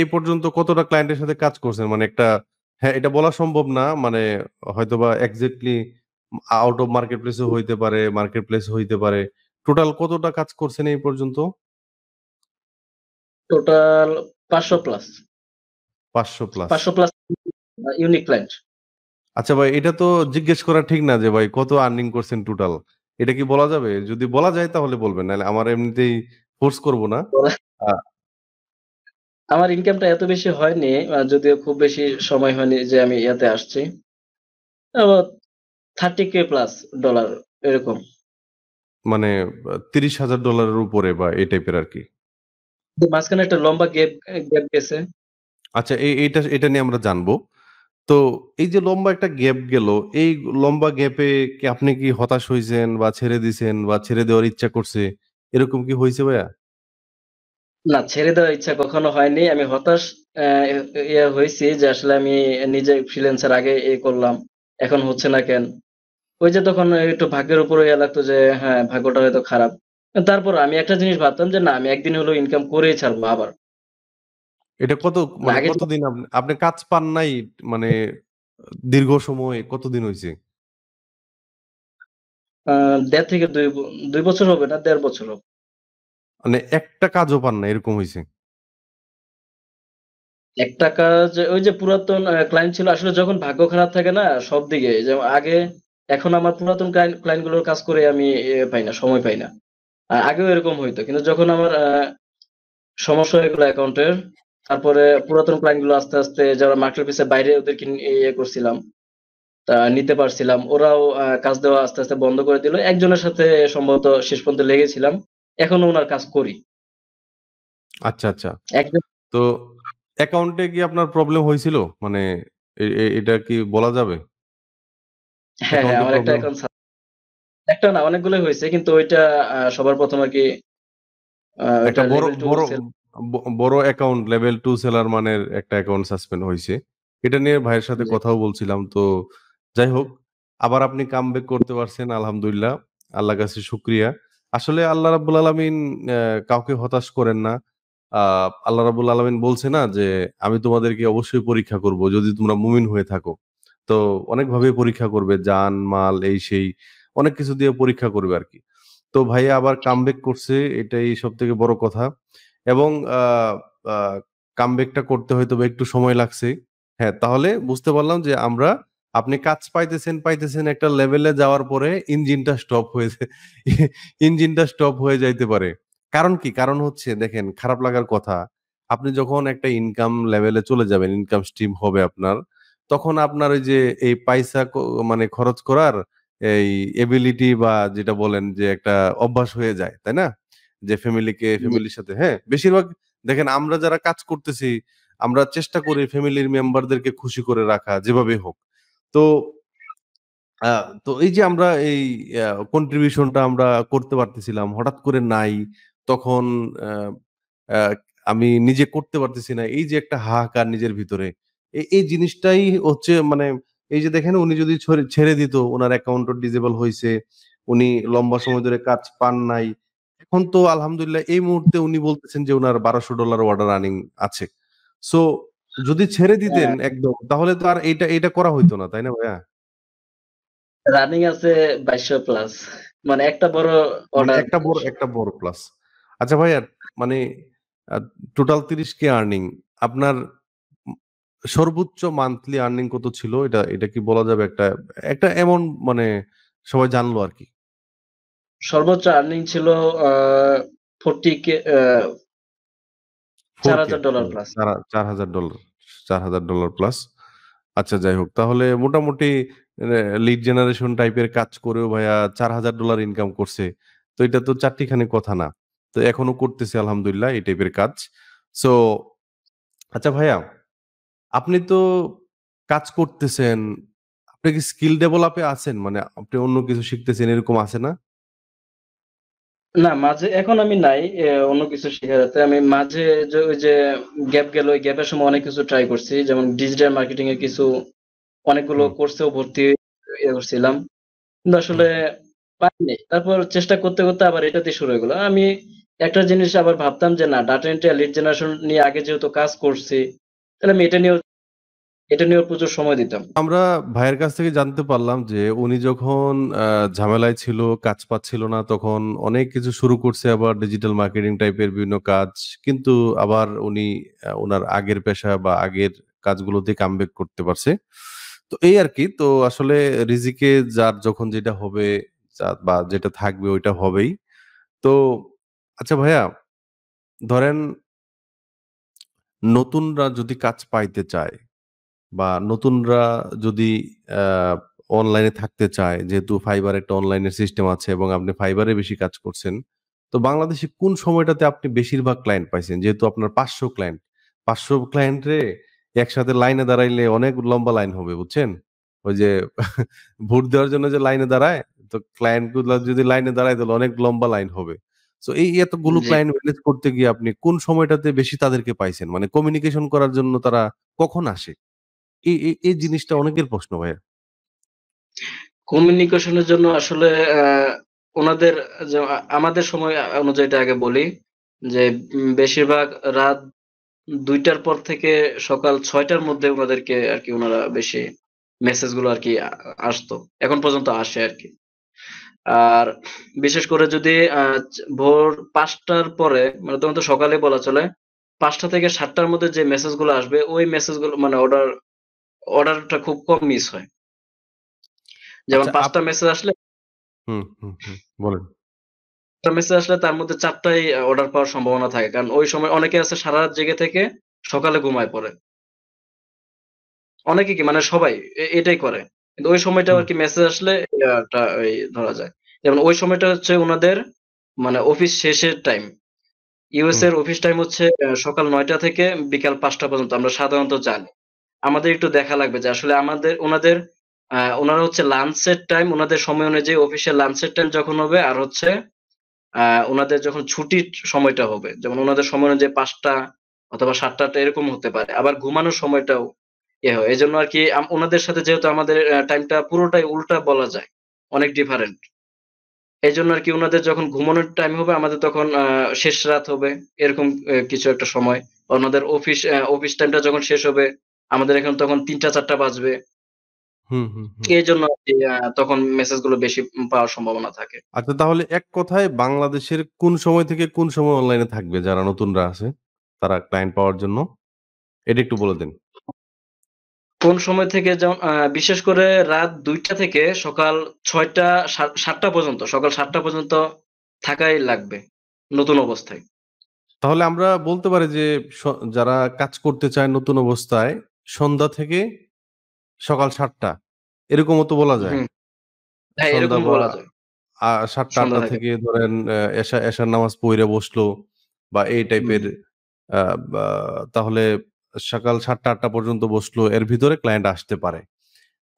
এই পর্যন্ত কতটা ক্লায়েন্টের সাথে কাজ করছেন? মানে একটা হ্যাঁ, এটা বলা সম্ভব না। মানে হয়তোবা exactly out of market place ও হইতে পারে, মার্কেট প্লেস হইতে পারে। টোটাল কতটা কাজ করছেন এই পর্যন্ত? Total ৫০০ plus. ৫০০ plus. ৫০০ plus unique client. আচ্ছা ভাই, এটা তো জিজ্ঞেস করা ঠিক না যে ভাই কত আর্নিং করছেন টোটাল? এটা কি বলা যাবে? যদি বলা যায় তাহলে বলবেন। নাহলে আমার এমনিতেই ফোর্স করব না। আ আমার ইনকামটা এত বেশি হয়নি, যদিও খুব বেশি সময় হয়নি যে আমি ইয়াতে আসছি। আবার 30K প্লাস ডলার এরকম। মানে $৩০,০০০ এর উপরে বা এই টাইপের আরকি। মাঝখানে একটা লম্বা গ্যাপ গেছে। আচ্ছা, এটা নিয়ে আমরা জানবো। তো এই যে লম্বা একটা গ্যাপ গেল, এই লম্বা গ্যাপে কি আপনি কি হতাশ হইছেন বা ছেড়ে দিছেন বা ছেড়ে দেওয়ার ইচ্ছা করছে? এরকম কি হইছে ভাইয়া? না, ছেড়ে দেওয়ার ইচ্ছা কখনো হয়নি। আমি হতাশ অ্যা হইছি যে আসলে আমি নিজে ফ্রিল্যান্সার আগে করলাম। এখন হচ্ছে না কেন? ওই যে তখন একটু ভাগ্যের উপরে লাগতো যে হ্যাঁ, ভাগ্যটা হয়তো খারাপ। তারপর আমি একটা জিনিস ভাবতাম যে না, আমি একদিন হলেও ইনকাম করেই ছাড়বো আবার। এটা মানে মানে আগে যে কতদিন আপনি কাজ পান নাই মানে দীর্ঘ সময় কতদিন হইছে? ১.৫ থেকে ২ বছর হবে না, ১.৫ বছর হবে। মানে একটা কাজও পান নাই এরকম হইছে? একটা কাজ ওই যে পুরাতন ক্লায়েন্ট ছিল, আসলে যখন ভাগ্য খারাপ থাকে না সব দিকে, যেমন আগে, এখন আমার পুরাতন ক্লায়েন্ট গুলোর কাজ করে আমি পাই না, সময় পাই না। আগেও এরকম হইতো। কিন্তু যখন আমার সমস্যা হয়ে গেল অ্যাকাউন্টের, তারপরে পুরাতন ক্লায়েন্ট গুলো আস্তে, আস্তে যারা মার্কেট প্লেস এর বাইরে ওদেরকে করছিলাম। নিতে পারছিলাম। ওরাও কাজ দেওয়া আস্তে, আস্তে বন্ধ করে দিল। একজনের সাথে সম্ভবত শেষ পর্যন্ত লেগেছিলাম। এখনো উনার কাজ করি। আচ্ছা, আচ্ছা। একজন তো অ্যাকাউন্টে কি আপনার প্রবলেম হয়েছিল? মানে এটা কি বলা যাবে? হ্যাঁ, হ্যাঁ, অ্যাকাউন্টে আমার একটা প্রবলেম অ্যাকাউন্ট একটা না অনেকগুলোই হয়েছে। কিন্তু ওইটা সবার ১ম আরকি একটা ওইটা লেভেল 2 সেল। বড় অ্যাকাউন্ট লেভেল 2 সেলার মানের একটা অ্যাকাউন্ট সাসপেন্ড হইছে। এটা নিয়ে ভাইয়ের সাথে জি। কথাও বলছিলাম। তো যাই হোক, আবার আপনি কামব্যাক করতে পারছেন আলহামদুলিল্লাহ। আল্লাহর কাছে শুকরিয়া। আসলে আল্লাহ রাব্বুল আলামিন কাউকে হতাশ করেন না। আ আল্লাহ রাব্বুল আলামিন বলছে না যে, "আমি তোমাদেরকে অবশ্যই পরীক্ষা করব যদি তোমরা মুমিন হয়ে থাকো।" তো অনেকভাবেই পরীক্ষা করবে। জান, মাল এই সেই অনেক কিছু দিয়ে পরীক্ষা করবে আরকি। তো ভাইয়া আবার কামব্যাক করছে এটাই সবথেকে বড় কথা। এবং আ কামব্যাকটা করতে হয়তোবা একটু সময় লাগছে। হ্যাঁ, তাহলে বুঝতে পারলাম যে আপনি কাজ পাইতেছেন একটা লেভেলে যাওয়ার পরে ইঞ্জিনটা স্টপ হয়েছে ইঞ্জিনটা স্টপ হয়ে যাইতে পারে। কারণ কি? কারণ হচ্ছে দেখেন খারাপ লাগার কথা, আপনি যখন একটা ইনকাম লেভেলে চলে যাবেন, ইনকাম স্ট্রিম হবে আপনার, তখন আপনার ওই যে এই পয়সা মানে খরচ করার এই এবিলিটি বা যেটা বলেন যে একটা অভ্যাস হয়ে যায়, তাই না? যে জি। ফ্যামিলির সাথে হ্যাঁ, বেশিরভাগ দেখেন আমরা যারা কাজ করতেছি, আমরা চেষ্টা করি ফ্যামিলির মেম্বারদেরকে খুশি করে রাখা যেভাবেই হোক। তো আ তো এই যে আমরা এই কন্ট্রিবিউশনটা আমরা করতে পারতেছিলাম, হঠাৎ করে নাই। তখন আ আ আমি নিজে করতে পারতেছি না। এই যে একটা হাহাকার নিজের ভিতরে। এই জিনিসটাই হচ্ছে মানে এই যে দেখেন উনি যদি ছেড়ে দিত, উনার অ্যাকাউন্টও ডিসেবল হইছে। উনি লম্বা সময় ধরে কাজ পান নাই। এখন তো আলহামদুলিল্লাহ এই মুহূর্তে উনি বলতেছেন যে উনার $১২০০ অর্ডার আর্নিং আছে। সো যদি ছেড়ে দিতেন হ্যাঁ, একদম তাহলে তো আর এইটা করা হইতো না, তাই না ভাইয়া? রানিং আছে ২২০০ প্লাস। মানে একটা বড় মানে অর্ডার। একটা বড় প্লাস। আচ্ছা ভাইয়া মানে আ টোটাল ৩০K আর্নিং আপনার উম সর্বোচ্চ মান্থলি আর্নিং কত ছিল? এটা কি বলা যাবে? একটা অ্যামাউন্ট মানে সবাই জানলো আরকি। সর্বোচ্চ আর্নিং ছিল আ 40 কে, 4K $৪,০০০ প্লাস। $৪,০০০ $৪,০০০ প্লাস। আচ্ছা যাই হোক। তাহলে মোটামুটি লিড জেনারেশন টাইপের কাজ করেও ভাইয়া $৪,০০০ ইনকাম করছে। তো এটা তো চাট্টিখানি কথা না। তো এখনো করতেছে আলহামদুলিল্লাহ এই টাইপের কাজ। সো আচ্ছা ভাইয়া আপনি তো কাজ করতেছেন। আপনি কি স্কিল ডেভেলপে আছেন? মানে আপনি অন্য কিছু শিখতেছেন এরকম আছে না? না, মাঝে এখন আমি নাই অন্য কিছু শেখাতে। আমি মাঝে যে ওই যে গ্যাপ গেল, ওই গ্যাপের সময় অনেক কিছু ট্রাই করছি, যেমন ডিজিটাল মার্কেটিং এর কিছু অনেকগুলো হুম, কোর্সেও ভর্তি করছিলাম, কিন্তু হুম। আসলে পারিনি। তারপর চেষ্টা করতে করতে আবার এটাতে শুরু হয়ে গেল। আমি একটা জিনিস আবার ভাবতাম যে না, ডাটা এন্ট্রি আর লিড জেনারেশন নিয়ে আগে যেহেতু কাজ করছি, তাহলে আমি এটা নিয়েও প্রচুর সময় দিতাম। আমরা ভাইয়ের কাছ থেকে জানতে পারলাম যে উনি যখন ঝামেলায় ছিল, কাজ পাচ্ছিল না তখন অনেক কিছু শুরু করছে আবার ডিজিটাল মার্কেটিং টাইপের বিভিন্ন কাজ। কিন্তু আবার উনি উনার আগের পেশা বা আগের কাজগুলোতে কামব্যাক করতে পারছে। তো এই আরকি। তো আসলে রিজিকে যার যখন যেটা হবে বা যেটা থাকবে ওইটা হবেই। তো আচ্ছা ভাইয়া ধরেন নতুনরা যদি কাজ পাইতে চায় বা নতুনরা যদি আ অনলাইনে থাকতে চায়, যেহেতু ফাইবার একটা অনলাইনের সিস্টেম আছে এবং আপনি ফাইবারে বেশি কাজ করছেন। তো বাংলাদেশে কোন সময়টাতে আপনি বেশিরভাগ ক্লায়েন্ট পাইছেন? যেহেতু আপনার ৫০০ ক্লায়েন্ট, ৫০০ ক্লায়েন্টরে একসাথে লাইনে দাঁড়াইলে অনেক লম্বা লাইন হবে, বুঝছেন? ওই যে ভোট দেওয়ার জন্য যে লাইনে দাঁড়ায়, তো ক্লায়েন্ট গুলা যদি লাইনে দাঁড়ায় তাহলে অনেক লম্বা লাইন হবে। সো এই এতগুলো জি। ক্লায়েন্ট ম্যানেজ করতে গিয়ে আপনি কোন সময়টাতে বেশি তাদেরকে পাইছেন? মানে কমিউনিকেশন করার জন্য তারা কখন আসে? এই জিনিসটা অনেকের প্রশ্ন ভাইয়া। কমিউনিকেশনের জন্য আসলে ওনাদের যে আমাদের সময় অনুযায়ীটা আগে বলি যে বেশিরভাগ রাত ২টার পর থেকে সকাল ৬টার মধ্যে উনাদেরকে আরকি উনারা বেশি মেসেজগুলো আরকি আসতো। এখন পর্যন্ত আসে আরকি। আর বিশেষ করে যদি ভোর ৫টার পরে, মানে তখন তো সকালে বলা চলে। ৫টা থেকে ৭টার মধ্যে যে মেসেজগুলো আসবে, ওই মেসেজগুলো মানে অর্ডারটা খুব কম মিস হয়। যেমন আচ্ছা ৫টা মেসেজ আসলে হুম, হুম, হুম। বলেন। তার মধ্যে ৪ টাই অর্ডার পাওয়ার সম্ভাবনা থাকে। কারণ ওই সময় অনেকে আছে সারারাত জেগে থেকে সকালে ঘুমায় পড়ে। অনেকে কি মানে সবাই এটাই করে। কিন্তু ওই সময়টাও হুম, আরকি মেসেজ আসলে টা ওই ধরা যায়। যেমন ওই সময়টা হচ্ছে উনাদের মানে অফিস শেষের টাইম। ইউএস হুম, এর অফিস টাইম হচ্ছে সকাল ৯টা থেকে বিকাল ৫টা পর্যন্ত আমরা সাধারণত জানি। আমাদের একটু দেখা লাগবে যে আসলে উনাদের উনারা হচ্ছে লাঞ্চের টাইম, উনাদের সময় অনুযায়ী অফিসের লাঞ্চের টাইম যখন হবে আর হচ্ছে আ উনাদের যখন ছুটির সময়টা হবে। যেমন উনাদের সময় অনুযায়ী ৫টা অথবা ৭টা এরকম হতে পারে। আবার ঘুমানোর সময়টাও হয়। এজন্য আরকি উনাদের সাথে যেহেতু আমাদের টাইমটা পুরোটাই উল্টা বলা যায়। অনেক ডিফারেন্ট। এজন্য আরকি উনাদের যখন ঘুমানোর টাইম হবে আমাদের তখন শেষ রাত হবে। এরকম কিছু একটা সময়। ওনাদের অফিস টাইমটা যখন শেষ হবে আমাদের এখানে তখন ৩টা ৪টা বাজবে। হুম, হুম, হুম। এজন্য আরকি তখন মেসেজগুলো বেশি পাওয়ার সম্ভাবনা থাকে। আচ্ছা তাহলে এক কথায় বাংলাদেশের কোন সময় থেকে কোন সময় অনলাইনে থাকবে যারা নতুনরা আছে? তারা ক্লায়েন্ট পাওয়ার জন্য? এটা একটু বলে দেন। কোন সময় থেকে যেমন বিশেষ করে রাত ২টা থেকে সকাল ৬টা ৭টা পর্যন্ত, সকাল ৭টা পর্যন্ত থাকাই লাগবে নতুন অবস্থায়। তাহলে আমরা বলতে পারি যে স যারা কাজ করতে চায় নতুন অবস্থায় সন্ধ্যা থেকে সকাল ৭টা এরকমও তো বলা যায়। হুম, হ্যাঁ, সন্ধ্যা এরকম বা বলা যায়। ৭টা-৮টা সন্ধ্যা থেকে। থেকে ধরেন এশার নামাজ পইড়া বসলো বা এই হুম, টাইপের আ বা তাহলে সকাল ৭টা-৮টা পর্যন্ত বসলো। এর ভিতরে ক্লায়েন্ট আসতে পারে।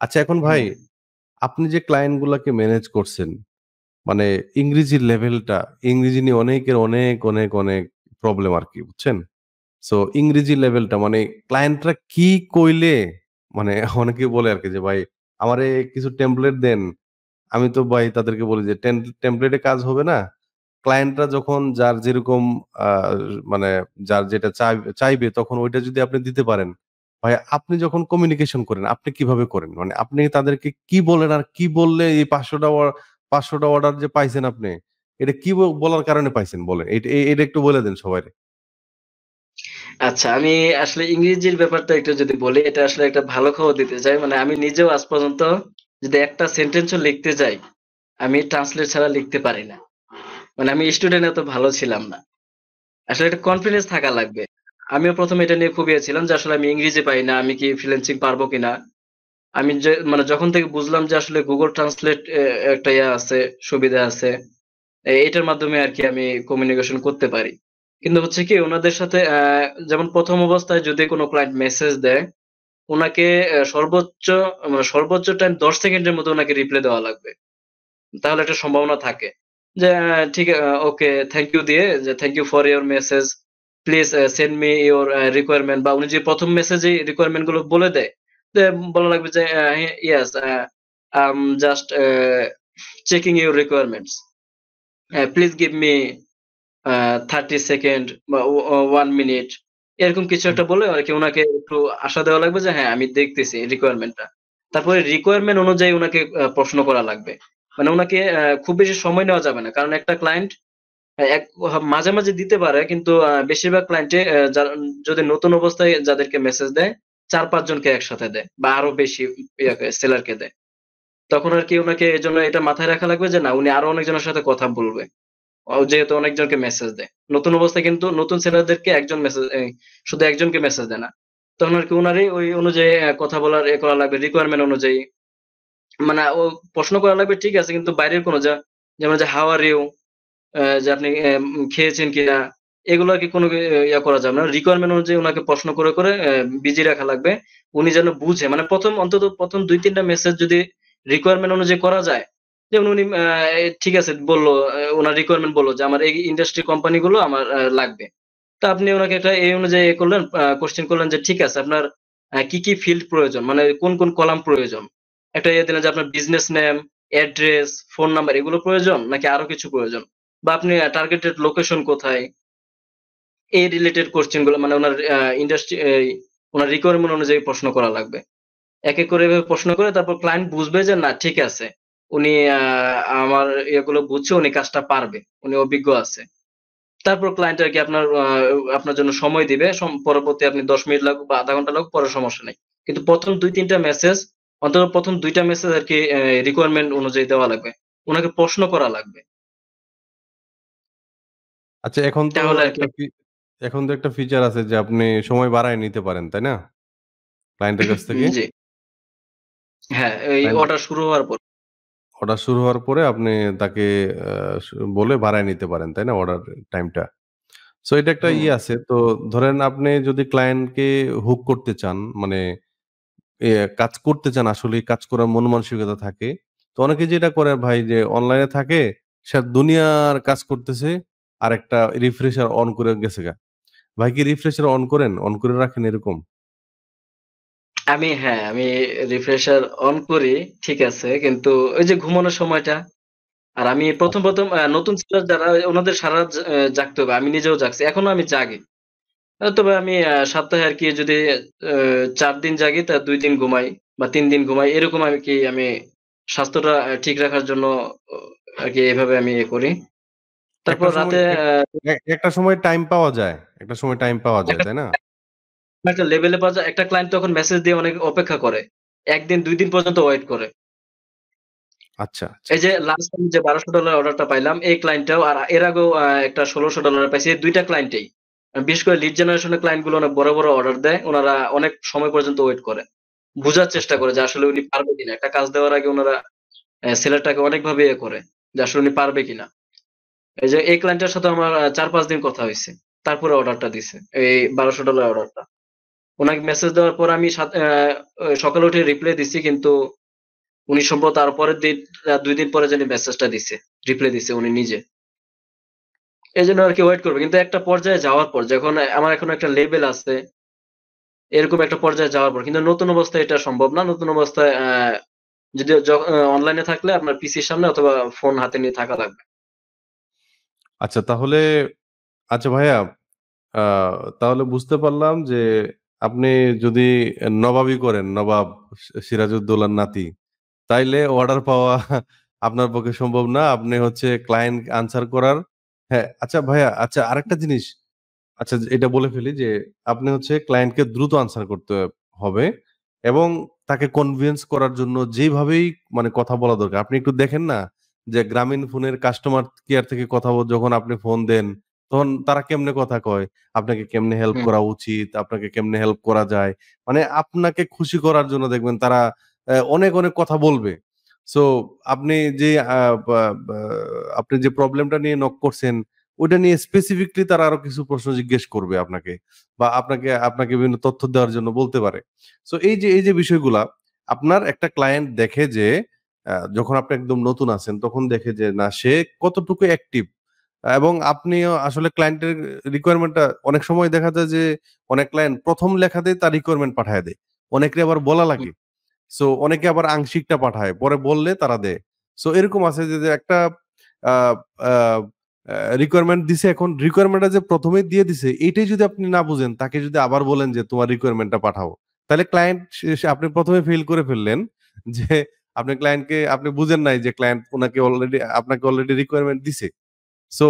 আচ্ছা এখন ভাই হুম। আপনি যে ক্লায়েন্ট গুলাকে ম্যানেজ করছেন, মানে ইংরেজির লেভেলটা, ইংরেজি নিয়ে অনেকের অনেক প্রবলেম আরকি বুঝছেন? সো ইংরেজি লেভেলটা মানে ক্লায়েন্টরা কি কইলে মানে অনেকে বলে আরকি যে, "ভাই আমারে কিছু টেমপ্লেট দেন।" আমি তো ভাই তাদেরকে বলি যে, টেমপ্লেটে কাজ হবে না। ক্লায়েন্টরা যখন যার যেরকম আ মানে যার যেটা চাইবে তখন ওইটা যদি আপনি দিতে পারেন, ভাই আপনি যখন কমিউনিকেশন করেন, আপনি কিভাবে করেন? মানে আপনি তাদেরকে কি বলেন আর কি বললে এই ৫০০ টা অর্ডার যে পাইছেন আপনি, এটা কি বলার কারণে পাইছেন বলেন? এটা একটু বলে দেন সবাইরে। আচ্ছা, আমি আসলে ইংরেজির ব্যাপারটা একটু যদি বলি, এটা আসলে একটা ভালো খবর দিতে চাই। মানে আমি নিজেও আজ পর্যন্ত যদি একটা সেন্টেন্সও লিখতে যাই, আমি ট্রান্সলেট ছাড়া লিখতে পারি না। মানে আমি স্টুডেন্ট এত ভালো ছিলাম না। আসলে একটা আচ্ছা। কনফিডেন্স থাকা লাগবে। আমিও ১ম এটা নিয়ে খুব ছিলাম যে আসলে আমি ইংরেজি পারি না। আমি কি ফ্রিল্যান্সিং পারবো কিনা? আমি যে মানে যখন থেকে বুঝলাম যে আসলে Google Translate একটা আছে, সুবিধা আছে। এটার মাধ্যমে আরকি আমি কমিউনিকেশন করতে পারি। কিন্তু হচ্ছে কি উনাদের সাথে যেমন ১ম অবস্থায় যদি কোন ক্লায়েন্ট মেসেজ দেয় উনাকে সর্বোচ্চ মানে সর্বোচ্চ টাইম ১০ সেকেন্ডের মধ্যে উনাকে রিপ্লাই দেওয়া লাগবে। তাহলে একটা সম্ভাবনা থাকে। যে ঠিক ওকে থ্যাংক ইউ দিয়ে যে thank you for your message. Please send me your requirement বা উনি যে ১ম মেসেজেই রিকোয়ারমেন্ট গুলো বলে দেয়। যে বলা লাগবে যে yes I'm just checking your requirements. Please give me 30 second বা 1 মিনিট এরকম কিছু হুম। একটা বলে আরকি উনাকে একটু আশা দেওয়া লাগবে যে হ্যাঁ, আমি দেখতেছি রিকোয়ারমেন্টটা। তারপরে রিকোয়ারমেন্ট অনুযায়ী উনাকে প্রশ্ন করা লাগবে। মানে উনাকে খুব বেশি সময় নেওয়া যাবে না। কারণ একটা ক্লায়েন্ট এক মাঝে, মাঝে দিতে পারে কিন্তু বেশিরভাগ ক্লায়েন্টে যদি নতুন অবস্থায় যাদেরকে মেসেজ দেয় ৪-৫ জনকে একসাথে দেয় বা আরো বেশি সেলারকে দেয়। তখন আরকি উনাকে এজন্য এটা মাথায় রাখা লাগবে যে না উনি আরো অনেকজনের সাথে কথা বলবে। যেহেতু অনেকজনকে মেসেজ দেয়। নতুন অবস্থায় কিন্তু নতুন সেলারদেরকে একজন মেসেজ শুধু একজনকে মেসেজ দেয় না। তখন আরকি উনারই ওই অনুযায়ী কথা বলার করা লাগবে রিকোয়ারমেন্ট অনুযায়ী। মানে ও প্রশ্ন করা লাগবে ঠিক আছে কিন্তু বাইরের কোনো যেমন যে হাউ আর ইউ? যে আপনি খেয়েছেন কিনা? এগুলো আরকি কোনো ইয়া করা যাবে না। রিকোয়ারমেন্ট অনুযায়ী উনাকে প্রশ্ন করে, করে বিজি রাখা লাগবে। উনি যেন বুঝে মানে ১ম ২-৩ টা মেসেজ যদি রিকোয়ারমেন্ট অনুযায়ী করা যায়, যেমন উনি ঠিক আছে বলল, উনার রিকোয়ারমেন্ট বলল যে আমার এই ইন্ডাস্ট্রি কোম্পানিগুলো আমার লাগবে। তো আপনি উনাকে একটা এই অনুযায়ী করলেন কোয়েশ্চেন করলেন যে ঠিক আছে আপনার কি, কি ফিল্ড প্রয়োজন? মানে কোন, কোন কলাম প্রয়োজন? একটা দিলেন যে আপনার business name, address, phone number এগুলো প্রয়োজন নাকি আরো কিছু প্রয়োজন? বা আপনি টার্গেটেড লোকেশন কোথায়? এই রিলেটেড কোয়েশ্চেন গুলো মানে উনার ইন্ডাস্ট্রি উনার রিকোয়ারমেন্ট অনুযায়ী প্রশ্ন করা লাগবে। একে করে এভাবে প্রশ্ন করে তারপর ক্লায়েন্ট বুঝবে যে না ঠিক আছে। উনি আমার ইয়েগুলো বুঝছে, উনি কাজটা পারবে। উনি অভিজ্ঞ আছে। তারপর ক্লায়েন্ট আরকি আপনার জন্য সময় দিবে। পরবর্তী আপনি ১০ মিনিট লাগুক বা ০.৫ ঘন্টা লাগুক পরে সমস্যা নাই। কিন্তু ১ম ২-৩ টা মেসেজ অন্তত ১ম ২ টা মেসেজ আরকি রিকোয়ারমেন্ট অনুযায়ী দেওয়া লাগবে। উনাকে প্রশ্ন করা লাগবে। আচ্ছা তাহলে আরকি এখন তো একটা ফিচার আছে যে আপনি সময় বাড়ায় নিতে পারেন, তাই না? ক্লায়েন্টের কাছ থেকে। জি। হ্যাঁ, এই ক্লায়েন্ট অর্ডার শুরু হওয়ার পর। অর্ডার শুরু হওয়ার পরে আপনি তাকে আ বলে বাড়ায় নিতে পারেন, তাই না? অর্ডার টাইমটা। সো এটা একটা হুম। ইয়ে আছে। তো ধরেন আপনি যদি ক্লায়েন্টকে হুক করতে চান, মানে কাজ করতে চান আসলেই কাজ করার মন মানসিকতা থাকে। তো অনেকে যেটা করে ভাই যে অনলাইনে থাকে, সে দুনিয়ার কাজ করতেছে, আরেকটা রিফ্রেশার অন করে গেছে গা। ভাই কি রিফ্রেশার অন করেন? অন করে রাখেন এরকম? আমি রিফ্রেশার অন করি, ঠিক আছে। কিন্তু ওই যে ঘুমানোর সময়টা আর আমি ১ম, আচ্ছা, ১ম নতুন সেলার যারা ওনাদের সারা রাত জাগতে হবে। আমি নিজেও জাগছি। এখনো আমি জাগি। তবে আমি সপ্তাহে আরকি যদি ৪ দিন জাগি তার ২ দিন ঘুমাই বা ৩ দিন ঘুমাই। এরকম আরকি আমি স্বাস্থ্যটা ঠিক রাখার জন্য অ আরকি এভাবে আমি ইয়ে করি। তারপর একটা সময় রাতে একটা সময় টাইম পাওয়া যায়। একটা সময় টাইম পাওয়া যায়, একটা তাই না? একটা লেভেলে পাওয়া যায়। একটা ক্লায়েন্ট তখন মেসেজ দিয়ে অনেক অপেক্ষা করে। ১ দিন ২ দিন পর্যন্ত ওয়েট করে। আচ্ছা, আচ্ছা। এই যে লাস্ট আমি যে $১২০০ অর্ডারটা পাইলাম, এই ক্লায়েন্টটাও আর এর আগেও একটা $১৬০০ পাইছি। এই ২ টা ক্লায়েন্টেই। বিশেষ করে লিড জেনারেশন এর ক্লায়েন্ট গুলো অনেক বড়, বড় অর্ডার দেয়। উনারা অনেক সময় পর্যন্ত ওয়েট করে। বুঝার চেষ্টা আচ্ছা। করে যে আসলে উনি পারবে কিনা। একটা কাজ দেওয়ার আগে উনারা সেলারটাকে অনেকভাবে ইয়ে করে যে আসলে উনি পারবে কিনা। এই যে এই ক্লায়েন্টের সাথে আমার ৪-৫ দিন কথা হইছে। তারপরে অর্ডারটা দিছে। এই $১২০০ অর্ডারটা। উনাকে মেসেজ দেওয়ার পর আমি সাত অ্যা অ সকালে উঠে রিপ্লাই দিছি কিন্তু উনি সম্ভবত তার পরের দিন ২ দিন পরে জানি মেসেজটা দিছে। রিপ্লাই দিছে উনি নিজে। এজন্য আরকি ওয়েট করবে। কিন্তু একটা পর্যায়ে যাওয়ার পর যখন আমার এখন একটা লেভেল আছে, এরকম একটা পর্যায়ে যাওয়ার পর কিন্তু নতুন অবস্থায় এটা সম্ভব না। নতুন অবস্থায় যদিও অনলাইনে থাকলে আপনার পিসির সামনে অথবা ফোন হাতে নিয়ে থাকা লাগবে। আচ্ছা তাহলে আচ্ছা ভাইয়া, আ তাহলে বুঝতে পারলাম যে আপনি যদি নবাবী করেন, নবাব সিরাজউদ্দৌলার নাতি, তাইলে অর্ডার পাওয়া আপনার পক্ষে সম্ভব না। আপনি হচ্ছে ক্লায়েন্ট আনসার করার হ্যাঁ, আচ্ছা ভাইয়া, আচ্ছা আরেকটা জিনিস, আচ্ছা এটা বলে ফেলি যে আপনি হচ্ছে ক্লায়েন্টকে দ্রুত আনসার করতে হবে এবং তাকে কনভিন্স করার জন্য যেভাবেই মানে কথা বলা দরকার। আপনি একটু দেখেন না যে গ্রামীণ ফোনের কাস্টমার কেয়ার থেকে কথা যখন আপনি ফোন দেন, তখন তারা কেমনে কথা কয়? আপনাকে কেমনে হেল্প হুম, করা উচিত? আপনাকে কেমনে হেল্প করা যায়? মানে আপনাকে খুশি করার জন্য দেখবেন তারা অনেক, অনেক কথা বলবে। সো আপনি যে আ বা বা আপনি যে প্রবলেমটা নিয়ে নক করছেন, ওইটা নিয়ে স্পেসিফিকলি তারা আরো কিছু প্রশ্ন জিজ্ঞেস করবে আপনাকে, বা আপনাকে বিভিন্ন তথ্য দেওয়ার জন্য বলতে পারে। সো এই যে বিষয়গুলা আপনার একটা ক্লায়েন্ট দেখে যে যখন আপনি একদম নতুন আছেন তখন দেখে যে না সে কতটুকু অ্যাক্টিভ, এবং আপনিও আসলে ক্লায়েন্টের রিকোয়ারমেন্টটা অনেক সময় দেখা যায় যে অনেক ক্লায়েন্ট ১ম লেখাতেই তার রিকোয়ারমেন্ট পাঠায় দেয়। অনেকে আবার বলা হুম, লাগে। সো অনেকে আবার আংশিকটা পাঠায়। পরে বললে তারা দেয়। সো এরকম আছে যে একটা আ আ রিকোয়ারমেন্ট দিছে, এখন রিকোয়ারমেন্টটা যে ১ম এই দিয়ে দিছে এইটাই যদি আপনি না বুঝেন, তাকে যদি আবার বলেন যে তোমার রিকোয়ারমেন্টটা পাঠাও। তাহলে ক্লায়েন্ট সে আপনি ১ম এ ফেইল করে ফেললেন যে আপনি ক্লায়েন্টকে আপনি বুঝেন নাই যে ক্লায়েন্ট আপনাকে অলরেডি রিকোয়ারমেন্ট দিছে। সো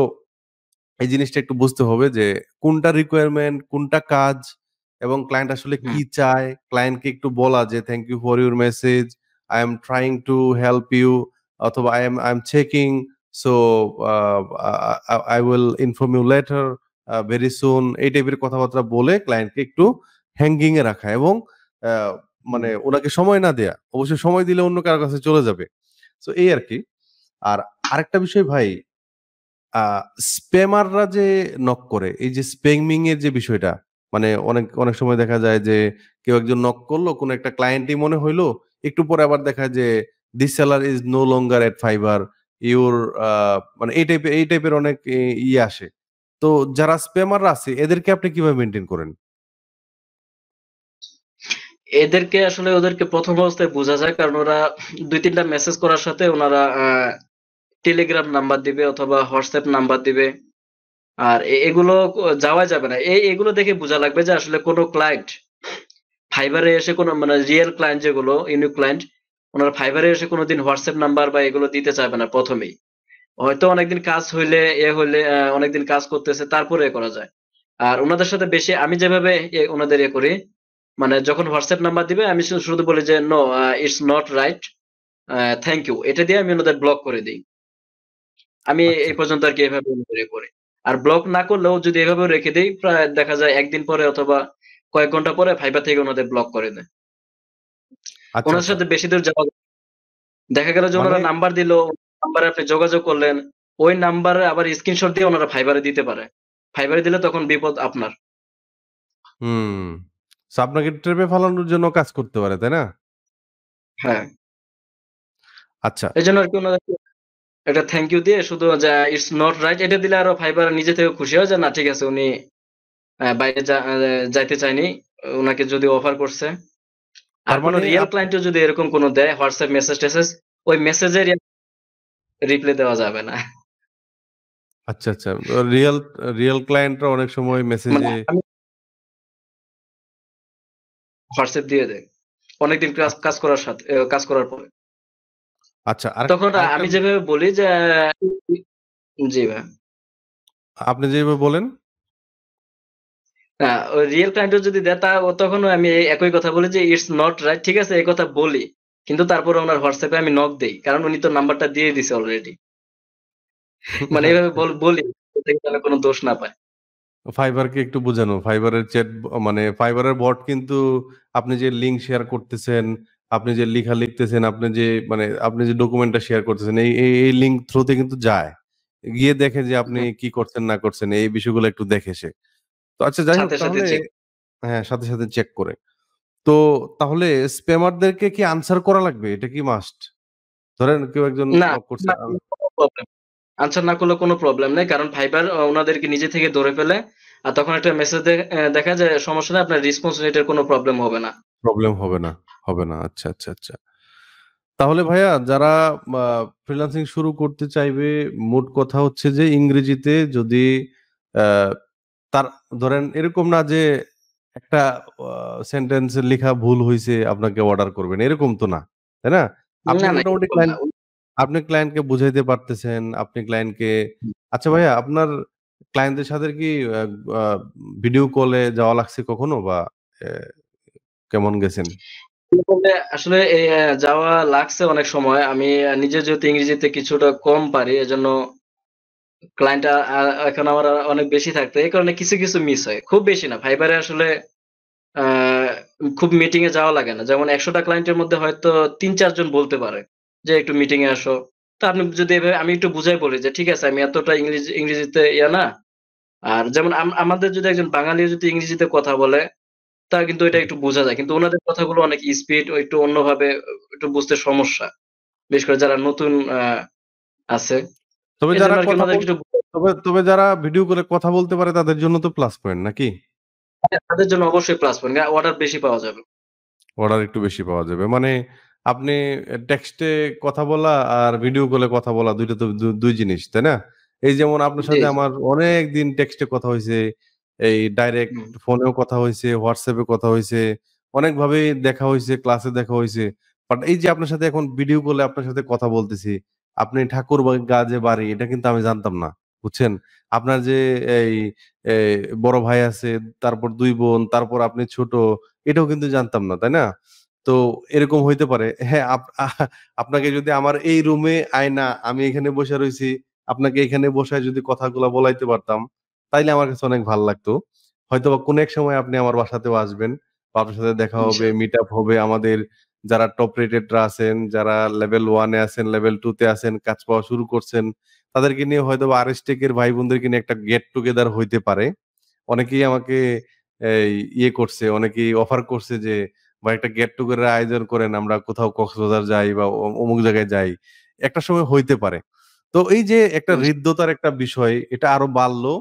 এই জিনিসটা একটু বুঝতে হবে যে কোনটা রিকোয়ারমেন্ট, কোনটা কাজ, এবং ক্লায়েন্ট আসলে হুম, কি চায়। ক্লায়েন্টকে একটু বলা যে, "thank you for your message. I am trying to help you" অথবা "I am checking. So uh I will inform you later very soon" এই টাইপের কথাবার্তা বলে ক্লায়েন্টকে একটু হ্যাঙ্গিং এ রাখা, এবং আ হুম। মানে উনাকে সময় না দেয়া। অবশ্যই সময় দিলে অন্য কারো কাছে চলে যাবে। সো এই আরকি। আর আরেকটা বিষয় ভাই, আ স্প্যামাররা যে নক করে, এই যে স্প্যামিং এর যে বিষয়টা, মানে অনেক সময় দেখা যায় যে কেউ একজন নক করলো, কোন একটা ক্লায়েন্টই মনে হইলো, একটু পরে আবার দেখায় যে "this seller is no longer at fiber, your" আ মানে এই টাইপের অনেক ইয়ে আসে। তো যারা স্প্যামাররা আছে এদেরকে আপনি কিভাবে মেইনটেইন করেন? এদেরকে আসলে ওদেরকে ১ম অবস্থায় বোঝা যায়। কারণ ওরা ২-৩ টা মেসেজ করার সাথে উনারা টেলিগ্রাম নাম্বার দিবে অথবা হোয়াটসঅ্যাপ নাম্বার দিবে। আর এগুলো যাওয়া যাবে না। এগুলো দেখে বোঝা লাগবে যে আসলে কোন ক্লায়েন্ট ফাইবারে এসে কোন মানে রিয়াল ক্লায়েন্ট যেগুলো ইউনিক ক্লায়েন্ট, উনারা ফাইবারে এসে কোনদিন হোয়াটসঅ্যাপ নাম্বার বা এগুলো দিতে চাইবে না ১ম এই। হয়তো অনেকদিন কাজ হইলে হইলে অনেকদিন কাজ করতেছে তারপরে করা যায়। আর উনাদের সাথে বেশি আমি যেভাবে উনাদের করি, মানে যখন হোয়াটসঅ্যাপ নাম্বার দিবে আমি শুধু বলি যে, "no, it's not right. Thank you." এটা দিয়ে আমি ওনাদের ব্লক করে দেই। আমি আচ্ছা, এই পর্যন্ত আরকি এভাবে করি। আর ব্লক না করলেও যদি এভাবেও রেখে দেই, প্রায় দেখা যায় ১ দিন পরে অথবা কয়েক ঘন্টা পরে ফাইবার থেকে ওনাদের ব্লক করে দেয়। আচ্ছা, ওনাদের আচ্ছা। সাথে বেশি দূর যাওয়া দেখা গেল যে মানে উনারা নাম্বার দিল, নাম্বারে আপনি যোগাযোগ করলেন। ওই নাম্বারে আবার স্ক্রিনশট দিয়ে ওনারা ফাইবারে দিতে পারে। ফাইবারে দিলে তখন বিপদ আপনার। হুম। সো আপনাকে ট্র্যাপে ফালানোর জন্য কাজ করতে পারে, তাই না? হ্যাঁ, আচ্ছা। এজন্য আরকি উনাদেরকে একটা থ্যাংক ইউ দিয়ে শুধু যে ইটস নট রাইট এটা দিলে আরো ফাইবার নিজে থেকে খুশি হয় যে না ঠিক আছে উনি বাইরে যাইতে চায়নি। উনাকে যদিও অফার করছে। আর তার কোন মানে রিয়াল ক্লায়েন্টও যদি এরকম কোন দেয় WhatsApp মেসেজ-টেসেজ, ওই মেসেজের রিপ্লাই দেওয়া যাবে না। আচ্ছা, আচ্ছা। রিয়াল রিয়াল ক্লায়েন্টরা অনেক সময় মানে মেসেজে আমি WhatsApp দিয়ে দেই। অনেকদিন আচ্ছা, কাজ করার সাথে কাজ করার পরে। আচ্ছা। তখন আরেকটা আমি যেভাবে বলি যে জি ভাই। আপনি যেভাবে বলেন। ওই রিয়াল ক্লায়েন্টও যদি দেয় তখনও আমি এই একই কথা বলি যে ইটস নট রাইট ঠিক আছে এই কথা বলি। কিন্তু তারপরে উনার WhatsApp এ আমি নক দেই। কারণ উনি তো নাম্বারটা দিয়ে দিছে অলরেডি। মানে এভাবে বলি যাতে যেন কোন দোষ না পায়। ফাইবারকে একটু বুঝানো। ফাইবারের মানে ফাইবারের বট কিন্তু আপনি যে লিঙ্ক শেয়ার করতেছেন, আপনি যে লিখা লিখতেছেন, আপনি যে ডকুমেন্টটা শেয়ার করতেছেন, এই লিঙ্ক থ্রুতে কিন্তু যায়। গিয়ে দেখে যে আপনি হুম, কি করছেন না করছেন, এই বিষয়গুলো একটু দেখে সে। তো আচ্ছা, যাই হোক, সাথে তাহলে চেক হ্যাঁ, সাথে চেক করে। তো তাহলে স্প্যামারদেরকে কি আনসার করা লাগবে? এটা কি মাস্ট? ধরেন কেউ একজন না, নক করছে। না কোনো প্রবলেম আনসার না করলে কোনো প্রবলেম নাই। কারণ ফাইবার উনাদেরকে নিজে থেকে ধরে ফেলে। আর তখন একটা মেসেজ দেখায় যে সমস্যা নাই আপনার রেসপন্স রেটের কোনো প্রবলেম হবে না। প্রবলেম হবে না, হবে না। আচ্ছা, আচ্ছা, আচ্ছা। তাহলে ভাইয়া যারা আ ফ্রিল্যান্সিং শুরু করতে চাইবে, মোট কথা হচ্ছে যে ইংরেজিতে যদি আ তার ধরেন এরকম না যে একটা আ সেন্টেন্স এর লিখা ভুল হইছে আপনাকে অর্ডার করবেন। এরকম তো না। তাই না? আপনি না, না মোটামুটি এরকম না। আপনি ক্লায়েন্টকে বুঝাইতে পারতেছেন। আপনি ক্লায়েন্টকে আচ্ছা ভাইয়া, আপনার ক্লায়েন্টদের সাথে কি আ আ ভিডিও কলে যাওয়া লাগছে কখনো, বা এ কেমন গেছেন? আসলে যাওয়া লাগছে অনেক সময়। আমি নিজে যেহেতু ইংরেজিতে কিছুটা কম পারি এজন্য ক্লায়েন্ট এখন আমার অনেক বেশি থাকতো। এই কারণে কিছু মিস হয়। খুব বেশি না। ফাইবারে আসলে আ খুব মিটিং এ যাওয়া লাগে না। যেমন ১০০ টা ক্লায়েন্টের মধ্যে হয়তো ৩-৪ জন বলতে পারে যে, "একটু মিটিং এ আসো।" তো আপনি যদি এভাবে আমি একটু বুঝাই বলি যে ঠিক আছে আমি এতটা ইংরেজিতে না। আর যেমন আমাদের যদি একজন বাঙালিও যদি ইংরেজিতে কথা বলে, তা কিন্তু এটা হুম। একটু বোঝা যায়। কিন্তু উনাদের কথাগুলো অনেক স্পিড ও একটু অন্যভাবে একটু বুঝতে সমস্যা। বিশেষ করে যারা নতুন আছে। তবে যারা এজন্য আরকি কথা বল উনাদেরকে একটু তবে তবে যারা ভিডিও কলে কথা বলতে পারে তাদের জন্য তো প্লাস পয়েন্ট নাকি? তাদের জন্য অবশ্যই প্লাস পয়েন্ট। অর্ডার বেশি পাওয়া যাবে। অর্ডার একটু বেশি পাওয়া যাবে। মানে আপনি টেক্সটে কথা বলা আর ভিডিও কলে কথা বলা ২ টা তো ২ জিনিস, তাই না? এই যেমন আপনার জি, সাথে জি। আমার অনেকদিন টেক্সটে কথা হইছে, এই ডাইরেক্ট হুম, ফোনেও কথা হইছে, WhatsApp এ কথা হইছে, অনেকভাবেই দেখা হইছে, ক্লাসে দেখা হইছে। বাট এই যে আপনার সাথে এখন ভিডিও কলে আপনার সাথে কথা বলতেছি, আপনি ঠাকুরগা যে বাড়ি এটা কিন্তু আমি জানতাম না। বুঝছেন? আপনার যে এই এ বড় ভাই আছে, তারপর ২ বোন, তারপর আপনি ছোট এটাও কিন্তু জানতাম না, তাই না? তো এরকম হইতে পারে। হ্যাঁ, আপনাকে যদি আমার এই রুমে আয়না আমি এখানে বইসা রইছি, আপনাকে এখানে বসায় যদি কথাগুলা বলাইতে পারতাম, তাইলে আমার কাছে অনেক ভাল লাগতো। হয়তোবা কোনো এক সময় আপনি আমার বাসাতেও আসবেন বা আপনার সাথে দেখা হবে, ইনশাআল্লাহ। মিট আপ হবে। আমাদের যারা টপ রেটেড রা আছেন, যারা লেভেল 1 এ আছেন, লেভেল 2 তে আছেন, কাজ পাওয়া শুরু করছেন, তাদেরকে নিয়ে হয়তোবা আরএসটেক এর ভাই-বোনদেরকে নিয়ে একটা গেট টুগেদার হইতে পারে। অনেকেই আমাকে এই করছে, অনেকেই অফার করছে যে, "ভাই একটা গেট টুগেদার আয়োজন করেন। আমরা কোথাও কক্সবাজার যাই বা অমুক জায়গায় যাই।" একটা সময় হইতে পারে। তো এই যে একটা হৃদ্যতার একটা বিষয়, এটা আরো বাড়লো।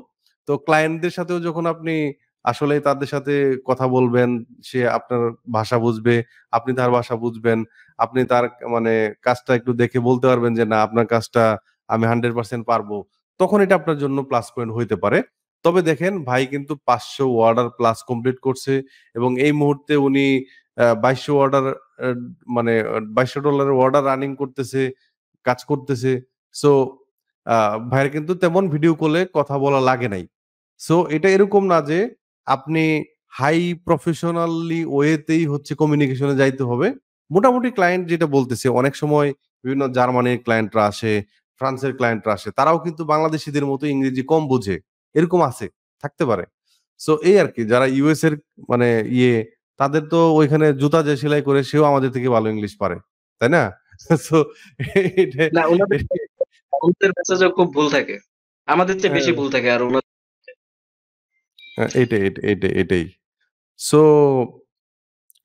তো ক্লায়েন্টদের সাথেও যখন আপনি আসলেই তাদের সাথে কথা বলবেন, সে আপনার ভাষা বুঝবে, আপনি তার ভাষা বুঝবেন। আপনি তার মানে কাজটা একটু দেখে বলতে পারবেন যে, "না, আপনার কাজটা আমি 100% পারবো।" তখন এটা আপনার জন্য প্লাস পয়েন্ট হইতে পারে। তবে দেখেন ভাই কিন্তু ৫০০ অর্ডার প্লাস কমপ্লিট করছে এবং এই মুহূর্তে উনি ২২০০ অর্ডার মানে $২২০০ এর অর্ডার রানিং করতেছে, কাজ করতেছে। সো আ ভাইয়ের কিন্তু তেমন ভিডিও কলে কথা বলা লাগে নাই। সো এটা এরকম না যে আপনি হাই প্রফেশনালি ওয়ে তেই হচ্ছে কমিউনিকেশন এ যাইতে হবে। মোটামুটি ক্লায়েন্ট যেটা বলতেছে অনেক সময় বিভিন্ন জার্মানির ক্লায়েন্টরা আসে, ফ্রান্সের ক্লায়েন্টরা আসে। তারাও কিন্তু বাংলাদেশীদের মতো ইংরেজি কম বোঝে। এরকম আছে, থাকতে পারে। সো এই আরকি যারা ইউএস এর মানে ইয়ে তাদের তো ওইখানে জুতা যে সেলাই করে সেও আমাদের থেকে ভালো ইংলিশ পারে। তাই না? সো এটা না উনাদের মেসেজেও খুব ভুল থাকে। আমাদের চেয়ে বেশি হ্যাঁ, ভুল থাকে আর উনাদের হ্যাঁ, এটাই। সো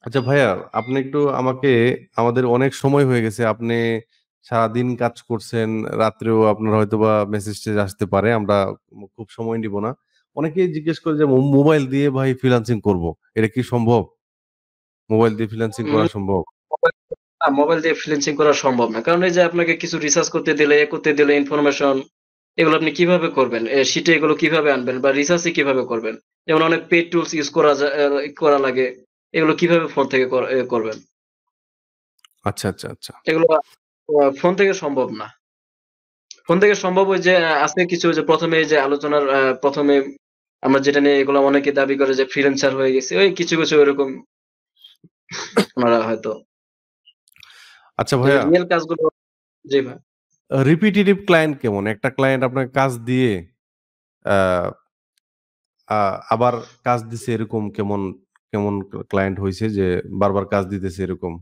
আচ্ছা ভাইয়া আপনি একটু আমাকে আমাদের অনেক সময় হয়ে গেছে। আপনি সারাদিন কাজ করছেন, রাত্রেও আপনার হয়তোবা মেসেজ-টেস আসতে পারে। আমরা খুব সময় নিব না। অনেকেই জিজ্ঞেস করে যে মোবাইল দিয়ে ভাই ফ্রিল্যান্সিং করব। এটা কি সম্ভব? মোবাইল দিয়ে ফ্রিল্যান্সিং উম করা সম্ভব? মোবাইল দিয়ে ফ্রিল্যান্সিং করা সম্ভব না। কারণ এই যে আপনাকে কিছু রিসার্চ করতে দিলে, করতে দিলে ইনফরমেশন এগুলো আপনি কিভাবে করবেন? শিটে এগুলো কিভাবে আনবেন বা রিসার্চই কিভাবে করবেন? যেমন অনেক পেইড টুলস ইউস করা করা লাগে। এগুলো কিভাবে ফোন থেকে করবেন? আচ্ছা। এগুলো ফোন থেকে সম্ভব না। ফোন থেকে সম্ভব ওই যে আছে কিছু যে ১ম এই যে আলোচনার ১ম এ আমরা যেটা নিয়ে এগুলো অনেকে দাবি করে যে ফ্রিল্যান্সার হয়ে গেছে। ওই কিছু ওরকম উনারা হয়তো আচ্ছা যে ভাইয়া, রিয়াল কাজগুলো জি ভাই। রিপিটিটিভ ক্লায়েন্ট কেমন? একটা ক্লায়েন্ট আপনাকে কাজ দিয়ে আ আ আবার কাজ দিছে এরকম কেমন ক্লায়েন্ট হইছে যে বারবার কাজ দিতেছে এরকম?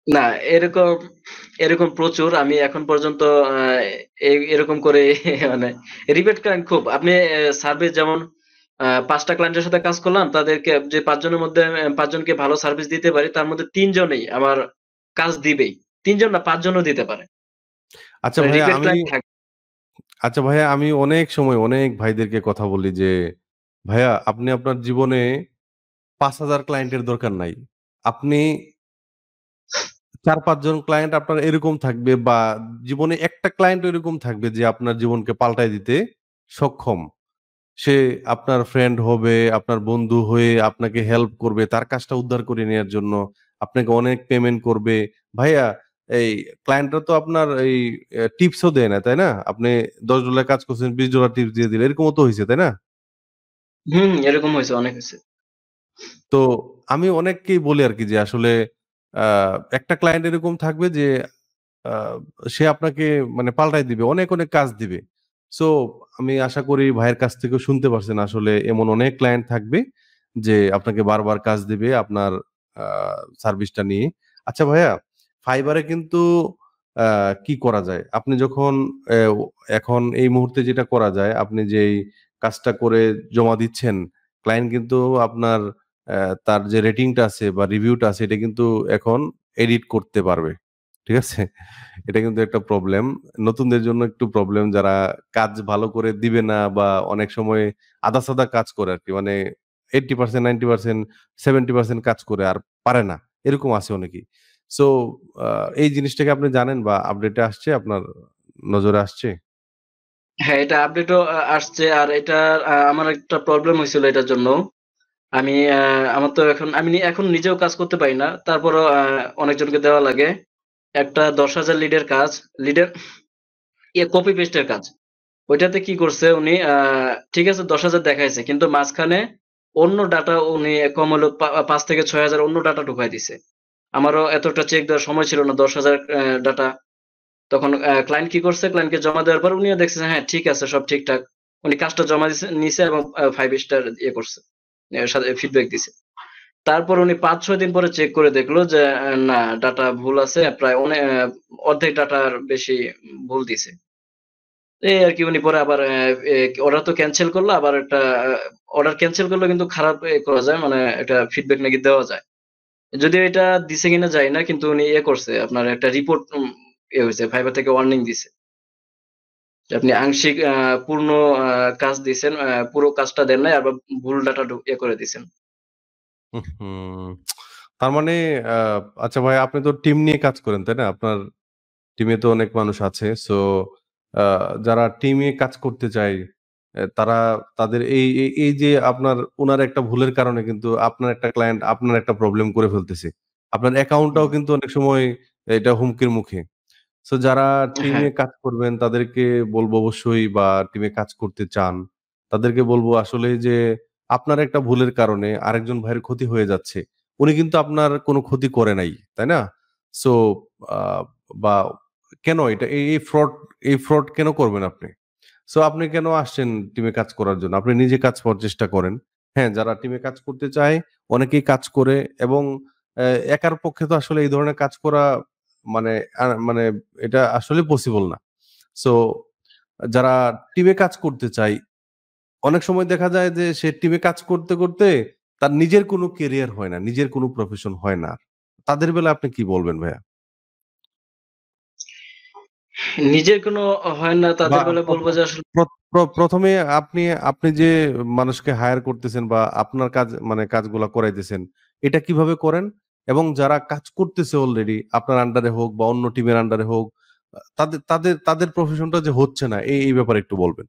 না এরকম এরকম প্রচুর আমি এখন পর্যন্ত আ এরকম করে মানে রিপিট ক্লায়েন্ট খুব। আপনি সার্ভিস যেমন ৫ টা ক্লায়েন্টের সাথে কাজ করলাম। তাদেরকে যে ৫ জনের মধ্যে ৫ জনকে ভালো সার্ভিস দিতে পারি, তার মধ্যে ৩ জনেই আমার কাজ দিবেই। ৩ জন না ৫ জনও দিতে পারে। আচ্ছা মানে ভাইয়া রিপিট আমি ক্লায়েন্ট থাকে। আচ্ছা ভাইয়া আমি অনেক সময় অনেক ভাইদেরকে কথা বলি যে, "ভাইয়া আপনি আপনার জীবনে ৫,০০০ ক্লায়েন্টের দরকার নাই। আপনি ৪-৫ জন ক্লায়েন্ট আপনার এরকম থাকবে বা জীবনে একটা ক্লায়েন্ট এরকম থাকবে যে আপনার জীবনকে পাল্টায় দিতে সক্ষম। সে আপনার ফ্রেন্ড হবে, আপনার বন্ধু হয়ে আপনাকে হেল্প করবে, তার কাজটা উদ্ধার করে নেয়ার জন্য আপনাকে অনেক পেমেন্ট করবে। ভাইয়া এই ক্লায়েন্টরা তো আপনার এই টিপসও দেয় না, তাই না? আপনি $১০ কাজ করছেন, $২০ টিপস দিয়ে দিলে। এরকমও তো হইছে, তাই না? এরকম হইছে, অনেক হইছে। তো আমি অনেককেই বলি আরকি যে আসলে আ একটা ক্লায়েন্ট এরকম থাকবে যে আ সে আপনাকে মানে পাল্টায় দিবে। অনেক কাজ দিবে। সো আমি আশা করি ভাইয়ের কাছ থেকেও শুনতে পারছেন আসলে এমন অনেক ক্লায়েন্ট থাকবে যে আপনাকে বারবার কাজ দিবে আপনার আ সার্ভিসটা নিয়ে। আচ্ছা ভাইয়া, ফাইবারে কিন্তু আ কি করা যায়? আপনি যখন এখন এই মুহূর্তে যেটা করা যায়, আপনি যেই কাজটা করে জমা দিচ্ছেন, ক্লায়েন্ট কিন্তু আপনার তার যে রেটিংটা আছে বা রিভিউটা আছে এটা কিন্তু এখন এডিট করতে পারবে। ঠিক আছে? এটা কিন্তু একটা প্রবলেম। নতুনদের জন্য একটু প্রবলেম যারা কাজ ভালো করে দিবে না বা অনেক সময় আধা-সাদা কাজ করে আরকি। মানে 80% 90% 70% কাজ করে আর পারে না। এরকম আছে অনেকেই। সো আ এই জিনিসটা কি আপনি জানেন বা আপডেটে আসছে আপনার নজরে আসছে? হ্যাঁ, এটা আপডেটও আসছে। আর এটার আমার একটা প্রবলেম হইছিল এটার জন্য। আমি আমার তো এখন নিজেও কাজ করতে পারি না। তারপরও অনেকজনকে দেওয়া লাগে। একটা ১০,০০০ লিডের কাজ, লিডের কপি পেস্টের কাজ। ওইটাতে কি করছে উনি ঠিক আছে ১০,০০০ দেখাইছে। কিন্তু মাঝখানে অন্য ডাটা উনি কম হলেও ৫ থেকে ৬,০০০ অন্য ডাটা ঢুকায় দিছে। আমারও এতটা চেক দেওয়ার সময় ছিল না ১০,০০০ ডাটা। তখন ক্লায়েন্ট কি করছে? ক্লায়েন্টকে জমা দেওয়ার পর উনিও দেখছে যে হ্যাঁ, ঠিক আছে সব ঠিকঠাক। উনি কাজটা জমা নিছে এবং ৫ স্টার করছে। সাথে ফিডব্যাক দিছে। তারপর উনি ৫-৬ দিন পরে চেক করে দেখলো যে না ডাটা ভুল আছে। প্রায় অর্ধেক ডাটার বেশি ভুল দিছে। এই আরকি উনি পরে আবার অর্ডার তো ক্যানসেল করলো। আবার একটা অর্ডার ক্যানসেল করলেও কিন্তু খারাপ করা যায়। মানে একটা ফিডব্যাক নাকি দেওয়া যায়। যদিও এটা দিছে কিনা জানি না। কিন্তু উনি করছে। আপনার একটা রিপোর্ট হইছে। ফাইবার থেকে ওয়ার্নিং দিছে। যে আপনি আংশিক পূর্ণ আ কাজ দিছেন। পুরো কাজটা দেন নাই। আবার ভুল ডাটা করে দিছেন। হুম। তার মানে আ আচ্ছা ভাই আপনি তো টিম নিয়ে কাজ করেন, তাই না? আপনার টিমে তো অনেক মানুষ আছে। সো আ যারা টিমে কাজ করতে চায়, তারা তাদের এই যে আপনার উনার একটা ভুলের কারণে কিন্তু আপনার একটা ক্লায়েন্ট আপনার একটা প্রবলেম করে ফেলতেছে। আপনার অ্যাকাউন্টটাও হুম। কিন্তু অনেক সময় এটা হুমকির মুখে। সো যারা হ্যাঁ। টিমে কাজ করবেন তাদেরকে বলবো অবশ্যই বা টিমে কাজ করতে চান, তাদেরকে বলবো আসলে যে আপনার একটা ভুলের কারণে আরেকজন ভাইয়ের ক্ষতি হয়ে যাচ্ছে। উনি কিন্তু আপনার কোনো ক্ষতি করে নাই, তাই না? সো আ বা কেন এটা এই ফ্রড কেন করবেন আপনি? সো আপনি কেন আসছেন টিমে কাজ করার জন্য? আপনি নিজে কাজ করার চেষ্টা করেন। হ্যাঁ, যারা টিমে কাজ করতে চায় অনেকেই কাজ করে এবং একার পক্ষে তো আসলে এই ধরনের কাজ করা মানে মানে এটা আসলে পসিবল না। সো যারা টিমে কাজ করতে চায়, অনেক সময় দেখা যায় যে সে টিমে কাজ করতে, করতে তার নিজের কোনো কেরিয়ার হয় না, নিজের কোনো প্রফেশন হয় না। তাদের বেলায় আপনি কি বলবেন ভাইয়া? নিজের কোনো হয় না বা তাদের বেলায় বলব যে আসলে ১ম এ আপনি আপনি যে মানুষকে হায়ার করতেছেন বা আপনার কাজ মানে কাজগুলা করাইতেছেন, এটা কিভাবে করেন? এবং যারা কাজ করতেছে অলরেডি আপনার আন্ডারে হোক বা অন্য টিমের আন্ডারে হোক, তাদের প্রফেশনটা যে হচ্ছে না এই ব্যাপারে একটু বলবেন।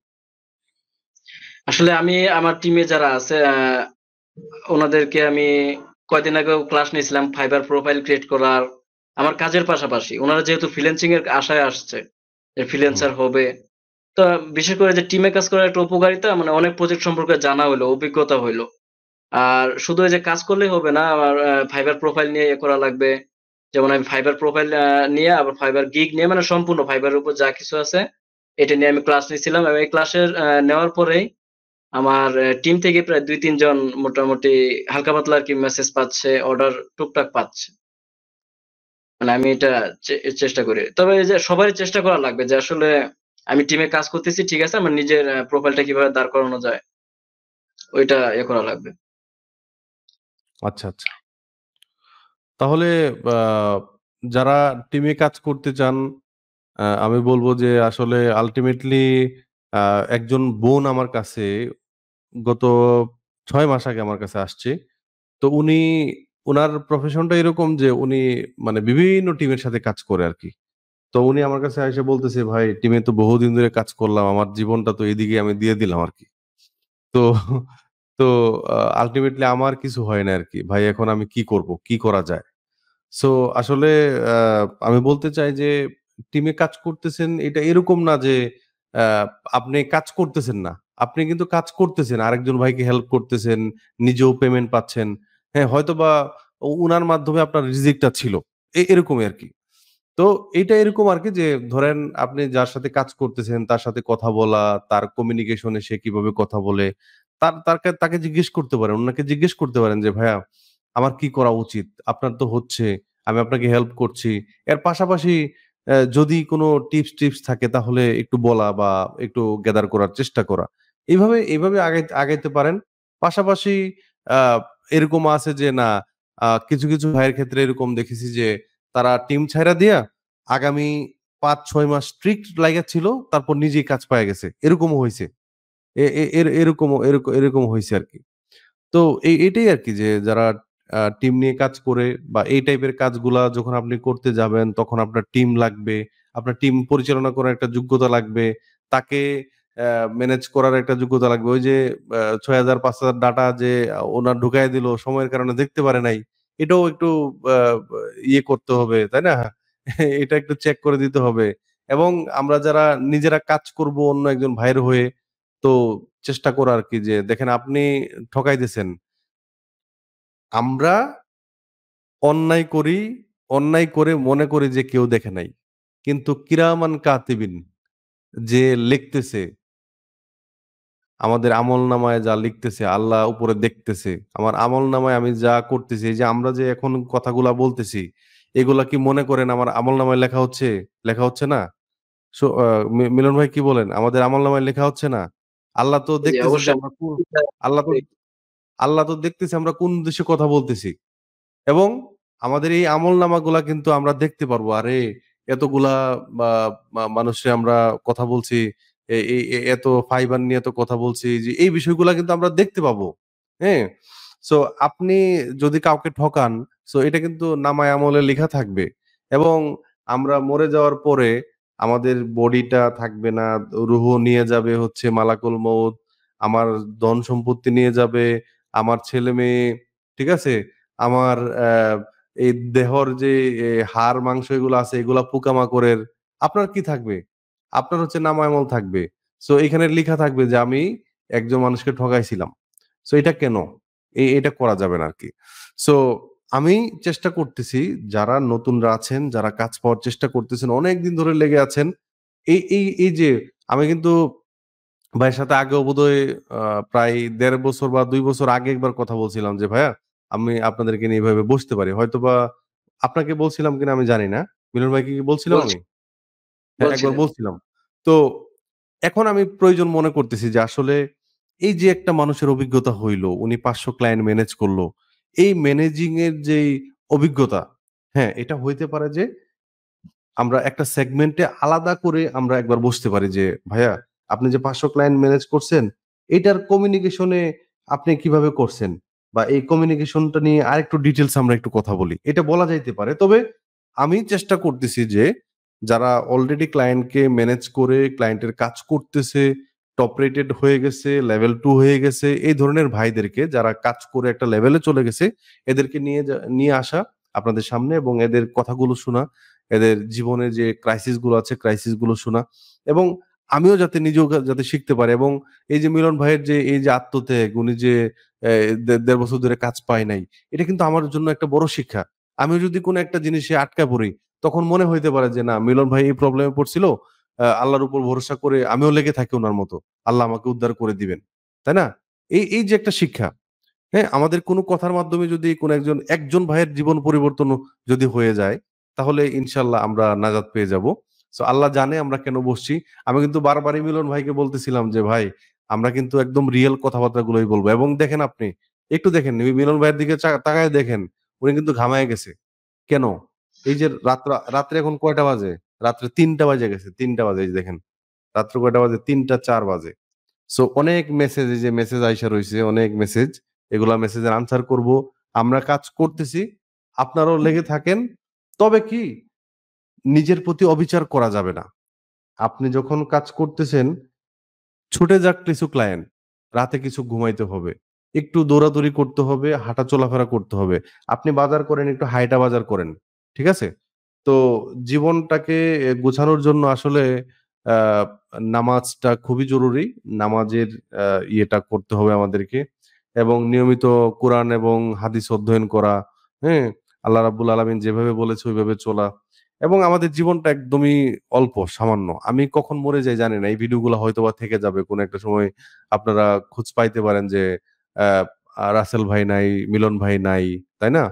আসলে আমি আমার টিমে যারা আছে ওনাদেরকে আমি কয়দিন আগেও ক্লাস নিয়েছিলাম ফাইবার প্রোফাইল ক্রিয়েট করার। আমার কাজের পাশাপাশি উনারা যেহেতু ফ্রিল্যান্সিং এর আশায় আসছে, যে হুম, ফ্রিল্যান্সার হবে। তো বিশেষ করে যে টিমে কাজ করার একটা উপকারিতা মানে অনেক প্রজেক্ট সম্পর্কে জানা হইলো, অভিজ্ঞতা হইলো। আর শুধু এই যে কাজ করলেই হবে না, আমার ফাইবার প্রোফাইল নিয়ে করা লাগবে। যেমন আমি ফাইবার প্রোফাইল নিয়ে আবার ফাইবার গিগ নিয়ে মানে সম্পূর্ণ ফাইবারের উপর যা কিছু আছে, এটা নিয়ে আমি ক্লাস নিছিলাম এবং এই ক্লাসের নেওয়ার পরেই আমার টিম থেকে প্রায় ২-৩ জন মোটামুটি হালকা পাতলা আরকি মেসেজ পাচ্ছে, অর্ডার টুকটাক পাচ্ছে। মানে আমি এটা চেষ্টা করি। তবে এই যে সবারই চেষ্টা করা লাগবে যে আসলে আমি টিমে কাজ করতেছি ঠিক আছে, আমার নিজের প্রোফাইলটা কিভাবে দাঁড় করানো যায় ওইটা করা লাগবে। আচ্ছা, আচ্ছা। তাহলে আ যারা টিমে কাজ করতে চান, আমি বলব যে আসলে আল্টিমেটলি আ একজন বোন আমার কাছে গত ৬ মাস আগে আমার কাছে আসছে। তো উনার প্রফেশনটা এরকম যে উনি মানে বিভিন্ন টিমের সাথে কাজ করে আরকি। তো উনি আমার কাছে আইসা বলতেছে, "ভাই টিমে তো বহুদিন ধরে কাজ করলাম। আমার জীবনটা তো এদিকে আমি দিয়ে দিলাম আরকি।" তো তো আল্টিমেটলি আমার কিছু হয় না আরকি। ভাই এখন আমি কি করব? কি করা যায়? সো আসলে আ আমি বলতে চাই যে টিমে কাজ করতেছেন এটা এরকম না যে আ আপনি কাজ করতেছেন না। আপনি কিন্তু কাজ করতেছেন। আরেকজন ভাইকে হেল্প করতেছেন, নিজেও পেমেন্ট পাচ্ছেন। হ্যাঁ, হয়তোবা উনার মাধ্যমে আপনার রিজিকটা ছিল। এরকমই আরকি। তো এইটা এরকম আরকি যে ধরেন আপনি যার সাথে কাজ করতেছেন তার সাথে কথা বলা, তার কমিউনিকেশন এ সে কিভাবে কথা বলে, তাকে জিজ্ঞেস করতে পারেন। উনাকে জিজ্ঞেস করতে পারেন যে, "ভাইয়া আমার কি করা উচিত? আপনার তো হচ্ছে, আমি আপনাকে হেল্প করছি।" এর পাশাপাশি যদি কোনো টিপস থাকে তাহলে একটু বলা বা একটু গেদার করার চেষ্টা করা। এভাবে আগাইতে পারেন। পাশাপাশি আ এরকম আছে যে না কিছু ভাইয়ের ক্ষেত্রে এরকম দেখেছি যে তারা টিম ছাইড়া দিয়া আগামী ৫-৬ মাস স্ট্রিক্ট লাইগা ছিল, তারপর নিজেই কাজ পাইয়া গেছে। এরকমও হইছে। এ এ এর এরকম হইছে আরকি। তো এটাই আরকি যে যারা টিম নিয়ে কাজ করে বা এই টাইপের কাজগুলা যখন আপনি করতে যাবেন তখন আপনার টিম লাগবে। আপনার টিম পরিচালনা করার একটা যোগ্যতা লাগবে। তাকে ম্যানেজ করার একটা যোগ্যতা লাগবে। ওই যে ৬,০০০ ৫,০০০ ডাটা যে ওনার ঢুকাইয়া দিল, সময়ের কারণে দেখতে পারে নাই। এটাও একটু আ ইয়ে করতে হবে, তাই না? এটা একটু চেক করে দিতে হবে। এবং আমরা যারা নিজেরা কাজ করব অন্য একজন ভাইয়ের হয়ে, তো চেষ্টা করা আরকি যে দেখেন আপনি ঠকাইতেছেন। আমরা অন্যায় করি, অন্যায় করে মনে করি যে কেউ দেখে নাই। কিন্তু কিরামান কাতিবিন যে লিখতেছে, আমাদের আমলনামায় যা লিখতেছে আল্লাহ উপরে দেখতেছে। আমার আমলনামায় আমি যা করতেছি, এই যে আমরা যে এখন কথাগুলা বলতেছি, এগুলা কি মনে করেন আমার আমলনামায় লেখা হচ্ছে? লেখা হচ্ছে না? সো মিলন ভাই কি বলেন? আমাদের আমলনামায় লেখা হচ্ছে না? আল্লাহ তো জি, দেখতেছে যে অবশ্যই। আমরা আল্লাহ তো আল্লাহ তো দেখতেছে আমরা কোন উদ্দেশ্যে কথা বলতেছি। এবং আমাদের এই আমলনামাগুলা কিন্তু আমরা দেখতে পারবো। আরে এতগুলা বা মানুষে আমরা কথা বলছি। এত ফাইবার নিয়ে এত কথা বলছি যে এই বিষয়গুলা কিন্তু আমরা দেখতে পাবো। হ্যাঁ? সো আপনি যদি কাউকে ঠকান, সো এটা কিন্তু নামায় আমলে লিখা থাকবে। এবং আমরা মরে যাওয়ার পরে আমাদের বডিটা থাকবে না। রুহ নিয়ে যাবে হচ্ছে মালাকুল মউত। আমার ধন সম্পত্তি নিয়ে যাবে, আমার ছেলে-মেয়ে, ঠিক আছে? আমার এই দেহর যে হাড় মাংস এগুলো আছে এগুলা পোকামাকড়ের আপনার কি থাকবে? আপনার হচ্ছে নামায়-আমল থাকবে। সো এখানে লিখা থাকবে যে আমি একজন মানুষকে ঠকাইছিলাম। সো এটা কেন? এটা করা যাবে না আরকি। সো আমি চেষ্টা করতেছি যারা নতুনরা আছেন, যারা কাজ পাওয়ার চেষ্টা করতেছেন, অনেকদিন ধরে লেগে আছেন। এই যে আমি কিন্তু ভাইয়ের সাথে আগেও বোধহয় আ প্রায় ১.৫ বছর বা ২ বছর আগে একবার কথা বলছিলাম যে, "ভাইয়া আমি আপনাদেরকে নিয়ে এভাবে বসতে পারি।" হয়তোবা আপনাকে বলছিলাম কিনা আমি জানি না। মিলন ভাইকে কি বলছিলাম বলছি আমি? হ্যাঁ, একবার বলছিলেন। বলছিলাম। তো এখন আমি প্রয়োজন মনে করতেছি যে আসলে এই যে একটা মানুষের অভিজ্ঞতা হইলো, উনি ৫০০ ক্লায়েন্ট ম্যানেজ করলো। এই ম্যানেজিং এর যেই অভিজ্ঞতা, হ্যাঁ, এটা হইতে পারে যে আমরা একটা সেগমেন্টে আলাদা করে আমরা একবার বসতে পারি যে, "ভাইয়া আপনি যে ৫০০ ক্লায়েন্ট ম্যানেজ করছেন, এটার কমিউনিকেশন এ আপনি কিভাবে করছেন? বা এই কমিউনিকেশনটা নিয়ে আরেকটু ডিটেইলস আমরা একটু কথা বলি।" এটা বলা যাইতে পারে। তবে আমি চেষ্টা করতেছি যে, যারা অলরেডি ক্লায়েন্টকে ম্যানেজ করে ক্লায়েন্টের কাজ করতেছে, টপ রেটেড হয়ে গেছে, লেভেল 2 হয়ে গেছে, এই ধরনের ভাইদেরকে যারা কাজ করে একটা লেভেলে চলে গেছে, এদেরকে নিয়ে আসা আপনাদের সামনে এবং এদের কথাগুলো শোনা। এদের জীবনে যে ক্রাইসিস গুলো আছে, ক্রাইসিস গুলো শোনা এবং আমিও যাতে নিজেও যাতে শিখতে পারি এবং এই যে মিলন ভাইয়ের যে এই যে আত্মত্যাগ, উনি যে ১.৫ বছর ধরে কাজ পায় নাই, এটা কিন্তু আমার জন্য একটা বড় শিক্ষা। আমিও যদি কোনো একটা জিনিসে আটকা পড়ি, তখন মনে হইতে পারে যে না মিলন ভাই এই প্রবলেমে পড়ছিল, আল্লাহর উপর ভরসা করে আমিও লেগে থাকি উনার মতো। আল্লাহ আমাকে উদ্ধার করে দিবেন। তাই না? এই যে একটা শিক্ষা, হ্যাঁ? আমাদের কোনো কথার মাধ্যমে যদি কোনো একজন ভাইয়ের জীবন পরিবর্তন যদি হয়ে যায়, তাহলে ইনশাআল্লাহ আমরা নাজাত পেয়ে যাবো। সো আল্লাহ জানে আমরা কেন বসছি। আমি কিন্তু বারবারই মিলন ভাইকে বলতেছিলাম যে, "ভাই, আমরা কিন্তু একদম রিয়াল কথাবার্তাগুলোই বলবো" এবং দেখেন আপনি, একটু দেখেন মিলন ভাইয়ের দিকে তাকায় দেখেন, উনি কিন্তু ঘামায়ে গেছে। কেন? এই যে রাত্রে এখন কয়টা বাজে? রাত্রে ৩টা বাজে গেছে। ৩টা বাজে এই যে দেখেন। রাত্র কয়টা বাজে? ৩টা ৪ বাজে। সো অনেক মেসেজ এই যে মেসেজ আইসা রইছে, অনেক মেসেজ। এগুলা মেসেজের আনসার করব। আমরা কাজ করতেছি। আপনারাও লেগে থাকেন। তবে কি নিজের প্রতি অবিচার করা যাবে না। আপনি যখন কাজ করতেছেন, ছুটে যাক কিছু ক্লায়েন্ট। রাতে কিছু ঘুমাইতে হবে। একটু দৌড়াদৌড়ি করতে হবে, হাঁটা চলাফেরা করতে হবে। আপনি বাজার করেন, একটু হাইটা বাজার করেন। ঠিক আছে? তো জীবনটাকে গোছানোর জন্য আসলে আ নামাজটা খুবই জরুরি। নামাজের আ ইয়েটা করতে হবে আমাদেরকে এবং নিয়মিত কোরআন এবং হাদিস অধ্যয়ন করা, হ্যাঁ? আল্লাহ রাব্বুল আলামিন যেভাবে বলেছে ওইভাবে চলা এবং আমাদের জীবনটা একদমই অল্প, সামান্য। আমি কখন মরে যাই জানি না। এই ভিডিওগুলা হয়তোবা থেকে যাবে। কোন একটা সময় আপনারা খোঁজ পাইতে পারেন যে অ্যা রাসেল ভাই নাই, মিলন ভাই নাই, তাই না?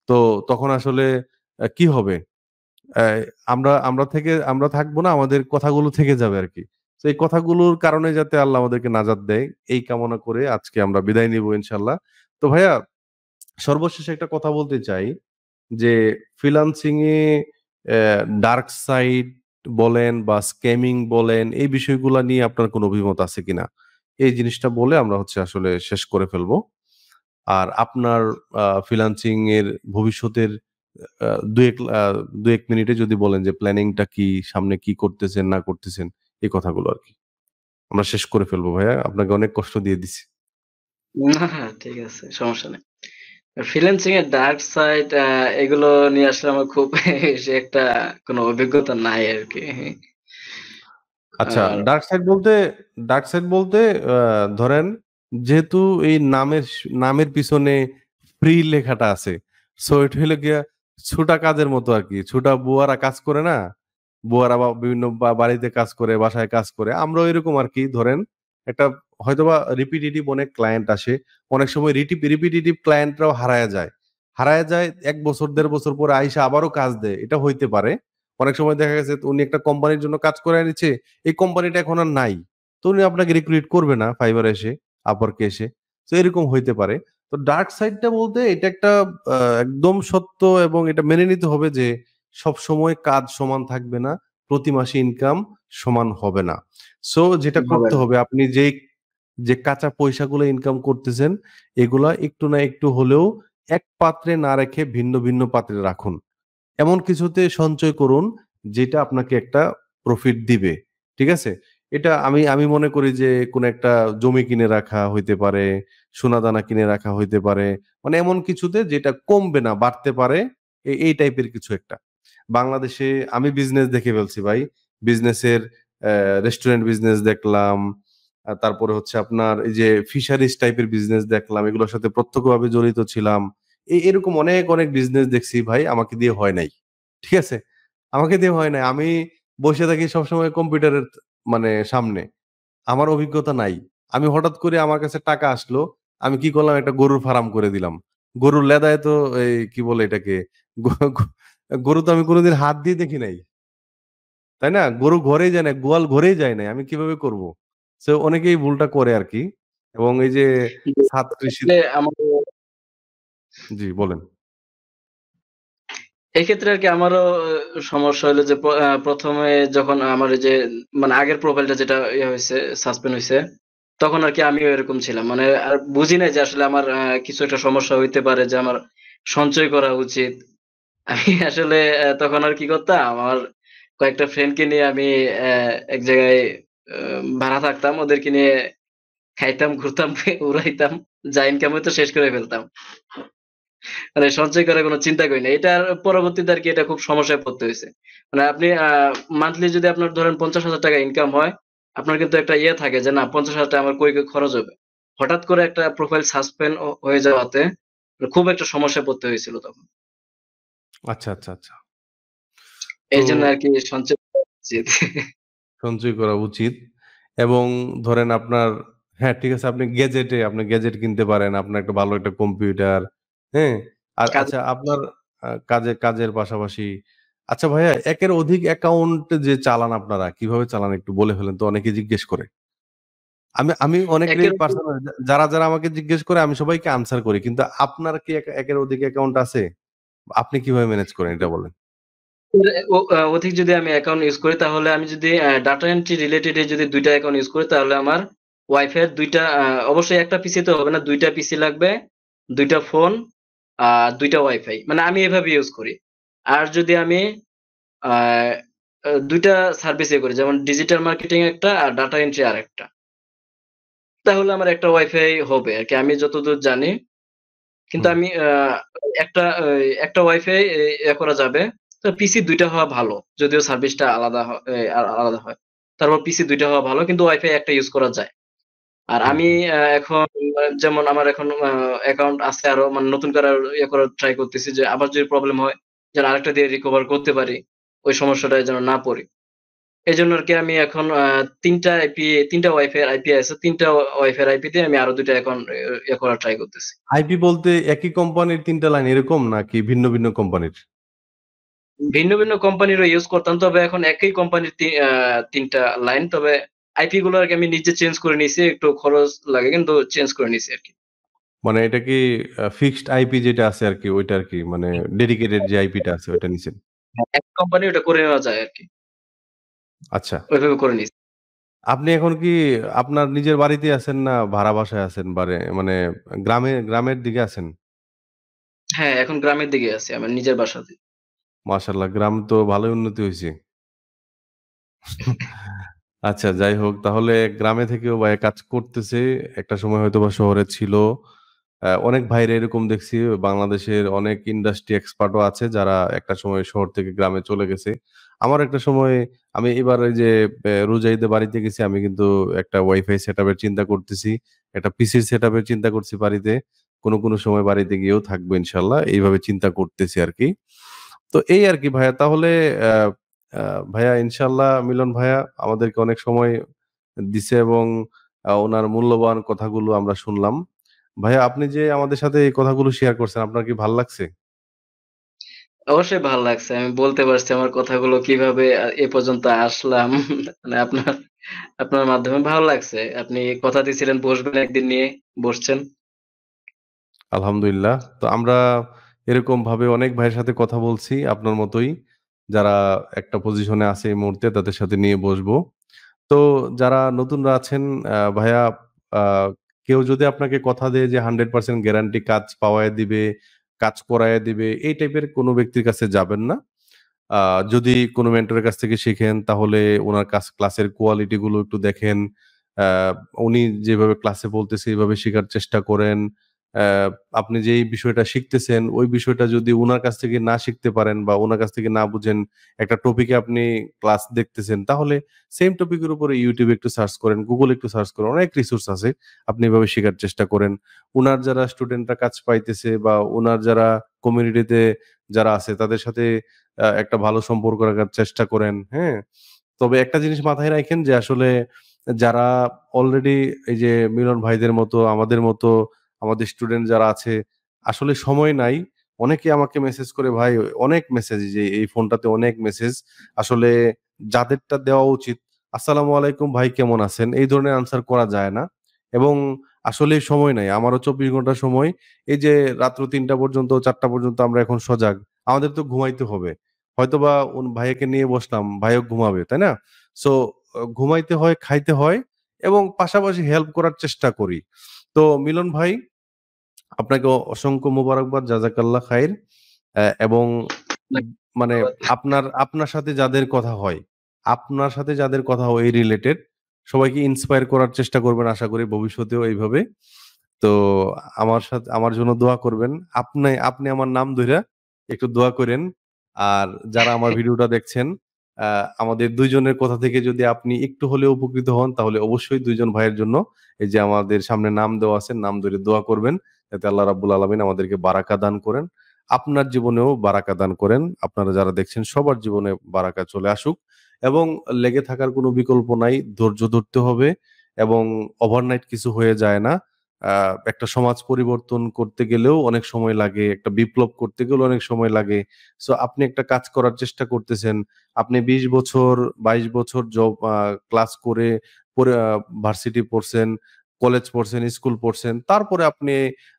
তো তখন আসলে কি হবে? অ্যা আমরা থাকবো না, আমাদের কথাগুলো থেকে যাবে আরকি। তো এই কথাগুলোর কারণে যাতে আল্লাহ আমাদেরকে নাজাত দেয়, এই কামনা করে আজকে আমরা বিদায় নিবো ইনশাআল্লাহ। তো ভাইয়া সর্বশেষে একটা কথা বলতে চাই যে ফ্রিল্যান্সিং এ ডার্ক সাইড বলেন বা স্ক্যামিং বলেন, এই বিষয়গুলা নিয়ে আপনার কোনো অভিমত আছে কিনা? এই জিনিসটা বলে আমরা হচ্ছে আসলে শেষ করে ফেলবো। আর আপনার ফ্রিল্যান্সিং এর ভবিষ্যতের আ ২-১ মিনিটে যদি বলেন যে প্ল্যানিংটা কি? সামনে কি করতেছেন না করতেছেন? এই কথাগুলো আরকি। আমরা শেষ করে ফেলবো ভাইয়া। আপনাকে অনেক কষ্ট দিয়ে দিছি। না, ঠিক আছে, সমস্যা নেই। ফ্রিল্যান্সিং এর ডার্ক সাইড এগুলো নিয়ে আসলে আমার খুব বেশি একটা কোনো অভিজ্ঞতা নাই আরকি। আচ্ছা, আর ডার্ক সাইড বলতে আ ধরেন যেহেতু এই নামের পিছনে ফ্রি লেখাটা আছে। সো এটা হইলো গিয়া ছুটা কাজের মতো আরকি। ছুটা বুয়ারা কাজ করে না? বুয়ারা বিভিন্ন বাড়িতে কাজ করে, বাসায় কাজ করে। আমরাও এরকম আরকি ধরেন একটা হয়তোবা রিপিটিটিভ অনেক ক্লায়েন্ট আসে। অনেক সময় রিপিটিটিভ ক্লায়েন্টরাও হারায়া যায়। হারায়া যায় ১ বছর ১.৫ বছর পরে আইসা আবারও কাজ দেয়। এটা হইতে পারে। অনেক সময় দেখা গেছে উনি একটা কোম্পানির জন্য কাজ করে নিচ্ছে। এই কোম্পানিটা এখন আর নাই। তো উনি আপনাকে রিক্রুইট করবে না Fiverr এ এসে, Upwork এ এসে। তো এরকম হইতে পারে। তো ডার্ক সাইডটা বলতে এটা একটা একদম সত্য এবং এটা মেনে নিতে হবে যে সবসময় কাজ সমান থাকবে না। প্রতি মাসে ইনকাম সমান হবে না। সো যেটা হবে করতে না। হবে আপনি যে কাঁচা পয়সাগুলো ইনকাম করতেছেন, এগুলা একটু না একটু হলেও এক পাত্রে না রেখে ভিন্ন, ভিন্ন পাত্রে রাখুন। এমন কিছুতে সঞ্চয় করুন যেটা আপনাকে একটা প্রফিট দিবে। ঠিক আছে? এটা আমি আমি মনে করি যে কোন একটা জমি কিনে রাখা হইতে পারে, সোনাদানা কিনে রাখা হইতে পারে। মানে এমন কিছুতে যেটা কমবে না, বাড়তে পারে। এই টাইপের কিছু একটা। বাংলাদেশে আমি বিজনেস দেখে ফেলছি ভাই। বিজনেসের রেস্টুরেন্ট বিজনেস দেখলাম। তারপরে হচ্ছে আপনার এই যে ফিশারিজ টাইপের বিজনেস দেখলাম। এগুলোর সাথে প্রত্যক্ষভাবে জড়িত ছিলাম। এরকম অনেক বিজনেস দেখছি ভাই আমাকে দিয়ে হয় নাই। ঠিক আছে? আমাকে দিয়ে হয় নাই। আমি বইসে থাকি সবসময় কম্পিউটারের মানে সামনে। আমার অভিজ্ঞতা নাই। আমি হঠাৎ করে আমার কাছে টাকা আসলো। আমি কি করলাম? একটা গরুর ফার্ম করে দিলাম। গরুর লেদায় তো এই কি বলে এটাকে? গ গ গরু তো আমি কোনদিন হাত দিয়ে দেখি নাই। তাই না? গরু ঘরেই যায় না, গোয়াল ঘরেই যায় নাই। আমি কিভাবে করব? সো অনেকেই এই ভুলটা করে আরকি। এবং এই যে জি, ছাদ কৃষি আসলে আমারও জি বলেন। এক্ষেত্রে আরকি আমারও সমস্যা হইলো যে ১ম এ যখন আমার এই যে মানে আগের প্রোফাইলটা যেটা হইছে, সাসপেন্ড হইছে, তখন আরকি আমিও এরকম ছিলাম। মানে আর বুঝি নাই যে আসলে আমার কিছু একটা সমস্যা হইতে পারে, যে আমার সঞ্চয় করা উচিত। আমি আসলে তখন আর কি করতাম, আমার কয়েকটা ফ্রেন্ডকে নিয়ে আমি এক জায়গায় আ ভাড়া থাকতাম। ওদেরকে নিয়ে খাইতাম, ঘুরতাম, উড়াইতাম। যা ইনকাম হইতো শেষ করে ফেলতাম। মানে সঞ্চয় করার কোন চিন্তা করি নাই। এটার পরবর্তীতে আরকি এটা খুব সমস্যায় পড়তে হইছে। মানে আপনি মান্থলি যদি আপনার ধরেন ৳৫০,০০০ ইনকাম হয়, আপনার কিন্তু একটা ইয়ে থাকে যে না ৳৫০,০০০ আমার কই খরচ হবে। হঠাৎ করে একটা প্রোফাইল সাসপেন্ড হয়ে যাওয়াতে খুব একটা সমস্যায় পড়তে হয়েছিল তখন। আচ্ছা। তো এইজন্য আরকি সঞ্চয় করা উচিত। সঞ্চয় করা উচিত এবং ধরেন আপনার হ্যাঁ, ঠিক আছে আপনি গ্যাজেট কিনতে পারেন। আপনার একটা ভালো একটা কম্পিউটার, হ্যাঁ? আর কাজে আচ্ছা আপনার কাজের পাশাপাশি আচ্ছা ভাইয়া একের অধিক অ্যাকাউন্ট যে চালান আপনারা কিভাবে চালান একটু বলে ফেলেন তো অনেকে জিজ্ঞেস করে। আমি অনেকেরই একের পার্সোনাল যারা আমাকে জিজ্ঞেস করে আমি সবাইকে আনসার করি। কিন্তু আপনার কি একের অধিক অ্যাকাউন্ট আছে? আপনি কিভাবে ম্যানেজ করেন এটা বলেন? অধিক যদি আমি অ্যাকাউন্ট ইউজ করি, তাহলে আমি যদি ডাটা এন্ট্রি রিলেটেড এ যদি ২ টা অ্যাকাউন্ট ইউজ করি, তাহলে আমার ওয়াইফাই এর ২ টা অবশ্যই একটা পিসি তে হবে না, ২ টা পিসি লাগবে, ২ টা ফোন, ২ টা ওয়াইফাই। মানে আমি এভাবে ইউজ করি। আর যদি আমি আ ২ টা সার্ভিস করি, যেমন ডিজিটাল মার্কেটিং একটা আর ডাটা এন্ট্রি আরেকটা। তাহলে আমার একটা ওয়াইফাই হবে আরকি, আমি যতদূর জানি। কিন্তু হুম। আমি একটা ওয়াইফাই করা যাবে। তো পিসি ২ টা হওয়া ভালো। যদিও সার্ভিসটা আলাদা হ এ আ আলাদা হয়। তারপর পিসি ২ টা হওয়া ভালো, কিন্তু ওয়াইফাই একটা ইউজ করা যায়। আর হুম, আমি হুম। এখন যেমন আমার এখন অ্যাকাউন্ট আছে আরো, মানে নতুন করে আর করার ট্রাই করতেছি যে আবার যদি প্রবলেম হয় যেন আরেকটা দিয়ে রিকভার করতে পারি। ওই সমস্যাটায় যেন না পড়ি। এজন্য আরকি আমি এখন ৩ টা ৩ টা ওয়াইফাই এর আইপি আছে। ৩ টা ওয়াইফাই এর আইপি দিয়ে আমি আরো ২ টা অ্যাকাউন্ট করার ট্রাই করতেছি। আইপি বলতে একই কোম্পানির ৩ টা লাইন এরকম নাকি ভিন্ন কোম্পানির? ভিন্ন, ভিন্ন কোম্পানিরও ইউজ করতাম। তবে এখন একই কোম্পানির ৩ টা লাইন। তবে আইপি গুলো আরকি আমি নিজে চেঞ্জ করে নিছি। একটু খরচ লাগে কিন্তু চেঞ্জ করে নিছি আরকি। মানে এটা কি ফিক্সড আইপি যেটা আছে আরকি ওইটা আরকি মানে ডেডিকেটেড যে আইপিটা আছে ওইটা নিছেন। হ্যাঁ, এক কোম্পানি ওটা করে নেওয়া যায় আরকি। আচ্ছা। ওইভাবে করে নিছি। আপনি এখন কি আপনার নিজের বাড়িতে আছেন না ভাড়া বাসায় আছেন? মানে গ্রামের দিকে আছেন? হ্যাঁ, এখন গ্রামের দিকে আছি আমার নিজের বাসাতে। মাশাআল্লাহ গ্রাম তো ভালোই উন্নতি হইছে। আচ্ছা যাই হোক তাহলে গ্রামে থেকেও ভাইয়া কাজ করতেছে। একটা সময় হয়তোবা শহরে ছিল। অনেক ভাইরা এরকম দেখছি বাংলাদেশের অনেক ইন্ডাস্ট্রি এক্সপার্টও আছে যারা একটা সময় শহর থেকে গ্রামে চলে গেছে। আমার একটা সময় আমি এবার ওই যে রোজা ঈদে বাড়িতে গেছি আমি কিন্তু একটা ওয়াইফাই সেটআপ এর চিন্তা করতেছি। একটা পিসির সেটআপ এর চিন্তা করছি বাড়িতে। কোনো সময় বাড়িতে গিয়েও থাকবো ইনশাআল্লাহ। এইভাবে চিন্তা করতেছি আরকি। তো এই আরকি ভাইয়া তাহলে আ আ ভাইয়া ইনশাআল্লাহ মিলন ভাইয়া আমাদেরকে অনেক সময় দিছে এবং উনার মূল্যবান কথাগুলো আমরা শুনলাম। ভাইয়া আপনি যে আমাদের সাথে এই কথাগুলো শেয়ার করছেন আপনার কি ভাল লাগছে? অবশ্যই ভাল লাগছে। আমি বলতে পারছি আমার কথাগুলো কিভাবে এ পর্যন্ত আসলাম। মানে আপনার মাধ্যমে ভালো লাগছে। আপনি কথা দিয়েছিলেন বসবেন একদিন নিয়ে, বসছেন। আলহামদুলিল্লাহ। তো আমরা এরকমভাবে অনেক ভাইয়ের সাথে কথা বলছি আপনার মতোই। যারা একটা পজিশনে আছে এই মুহূর্তে তাদের সাথে নিয়ে বসবো। তো যারা নতুনরা আছেন ভাইয়া আ কেউ যদি আপনাকে কথা দেয় যে 100% গ্যারান্টি কাজ পাওয়ায় দিবে, কাজ করাইয়া দিবে, এই টাইপের কোন ব্যক্তির কাছে যাবেন না। আ যদি কোন মেন্টরের কাছ থেকে শিখেন তাহলে উনার ক্লাসের কোয়ালিটি গুলো একটু দেখেন। আ উনি যেভাবে ক্লাসে বলতেছে এভাবে শিখার চেষ্টা করেন। আপনি যেই বিষয়টা শিখতেছেন ওই বিষয়টা যদি উনার কাছ থেকে না শিখতে পারেন বা উনার কাছ থেকে না বুঝেন, একটা টপিকে আপনি ক্লাস দেখতেছেন তাহলে সেম টপিকের উপরে YouTube এ একটু সার্চ করেন, Google এ একটু সার্চ করেন। অনেক রিসোর্স আছে। আপনি এভাবে শিখার চেষ্টা করেন। উনার যারা স্টুডেন্টরা কাজ পাইতেছে বা উনার যারা কমিউনিটিতে যারা আছে তাদের সাথে একটা ভালো সম্পর্ক রাখার চেষ্টা করেন, হ্যাঁ? তবে একটা জিনিস মাথায় রাইখেন যে আসলে যারা অলরেডি এই যে মিলন ভাইদের মতো, আমাদের মতো, আমাদের স্টুডেন্ট যারা আছে, আসলে সময় নাই। অনেকে আমাকে মেসেজ করে, "ভাই অনেক মেসেজ যে এই ফোনটাতে অনেক মেসেজ। আসলে যাদেরটা দেওয়া উচিত, 'আসসালামু আলাইকুম ভাই কেমন আছেন?' এই ধরনের আনসার করা যায় না। এবং আসলেই সময় নাই। আমারও ২৪ ঘন্টা সময়। এই যে রাত্র ৩টা পর্যন্ত ৪টা পর্যন্ত আমরা এখন সজাগ। আমাদের তো ঘুমাইতে হবে। হয়তোবা ভাইয়াকে নিয়ে বসলাম, ভাইও ঘুমাবে, তাই না? সো ঘুমাইতে হয়, খাইতে হয় এবং পাশাপাশি হেল্প করার চেষ্টা করি। তো মিলন ভাই আপনাকে অসংখ্য মোবারকবাদ। জাযাকাল্লাহ খাইর। এবং মানে আপনার সাথে যাদের কথা হয়, আপনার সাথে যাদের কথা হয় এই রিলেটেড সবাইকে ইন্সপায়ার করার চেষ্টা করবেন আশা করি ভবিষ্যতেও এইভাবে। তো আমার জন্য দোয়া করবেন। আপনি আমার নাম ধইরা একটু দোয়া কইরেন। আর যারা আমার ভিডিওটা দেখছেন, আ আমাদের ২ জনের কথা থেকে যদি আপনি একটু হলেও উপকৃত হন, তাহলে অবশ্যই ২ জন ভাইয়ের জন্য এই যে আমাদের সামনে নাম দেওয়া আছে, নাম ধরে দোয়া করবেন। যাতে আল্লাহ রাব্বুল আলামিন আমাদেরকে বারাকা দান করেন। আপনার জীবনেও বারাকা দান করেন। আপনারা যারা দেখছেন সবার জীবনে বারাকা চলে আসুক এবং লেগে থাকার কোনো বিকল্প নাই। ধৈর্য ধরতে হবে এবং ওভারনাইট কিছু হয়ে যায় না। আ একটা সমাজ পরিবর্তন করতে গেলেও অনেক সময় লাগে। একটা বিপ্লব করতে গেলেও অনেক সময় লাগে। সো আপনি একটা কাজ করার চেষ্টা করতেছেন। আপনি ২০ বছর, ২২ বছর ক্লাস করে পরে ভার্সিটি পড়ছেন, কলেজ পড়ছেন, স্কুল পড়ছেন। তারপরে আপনি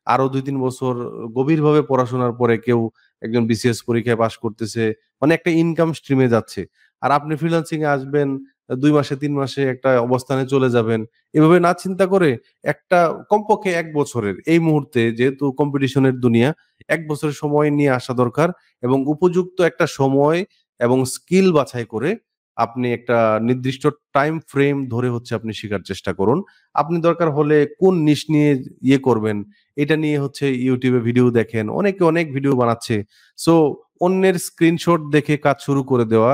আরো ২-৩ বছর গভীরভাবে পড়াশোনার পরে কেউ একজন বিসিএস পরীক্ষায় পাস করতেছে। মানে একটা ইনকাম স্ট্রিম এ যাচ্ছে। আর আপনি ফ্রিল্যান্সিং এ আসবেন, ২ মাসে ৩ মাসে একটা অবস্থানে চলে যাবেন। এভাবে না চিন্তা করে একটা কমপক্ষে ১ বছরের এই মুহূর্তে যেহেতু কম্পিটিশনের দুনিয়া, ১ বছরের সময় নিয়ে আসা দরকার এবং উপযুক্ত একটা সময় এবং স্কিল বাছাই করে আপনি একটা নির্দিষ্ট টাইম ফ্রেম ধরে হচ্ছে আপনি শিখার চেষ্টা করুন। আপনি দরকার হলে কোন নিশ নিয়ে করবেন, এটা নিয়ে হচ্ছে YouTube এ ভিডিও দেখেন। অনেকে অনেক ভিডিও বানাচ্ছে। সো অন্যের স্ক্রিনশট দেখে কাজ শুরু করে দেওয়া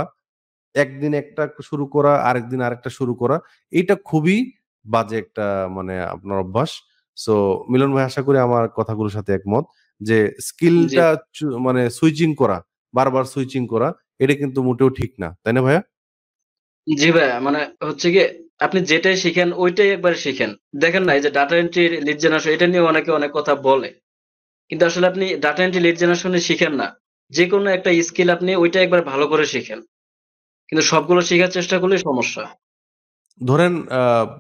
একদিন একটা শুরু করা, আরেকদিন আরেকটা শুরু করা। এইটা খুবই বাজে একটা মানে আপনার অভ্যাস। সো মিলন ভাই আশা করি আমার কথাগুলোর সাথে একমত। যে জি, স্কিলটা মানে সুইচিং করা, বারবার সুইচিং করা এটা কিন্তু মোটেও ঠিক না। তাই না ভাইয়া? জি ভাইয়া মানে হচ্ছে গিয়ে আপনি যেটাই শিখেন ঐটাই একবার শিখেন। দেখেন না এই যে ডাটা এন্ট্রি, লিড জেনারেশন এটা নিয়ে অনেকে অনেক কথা বলে। কিন্তু আসলে আপনি ডাটা এন্ট্রি, লিড জেনারেশন শিখেন না। যেকোনো একটা স্কিল আপনি ওইটা একবার ভালো করে শিখেন। কিন্তু সবগুলো শিখার চেষ্টা করলেই সমস্যা। ধরেন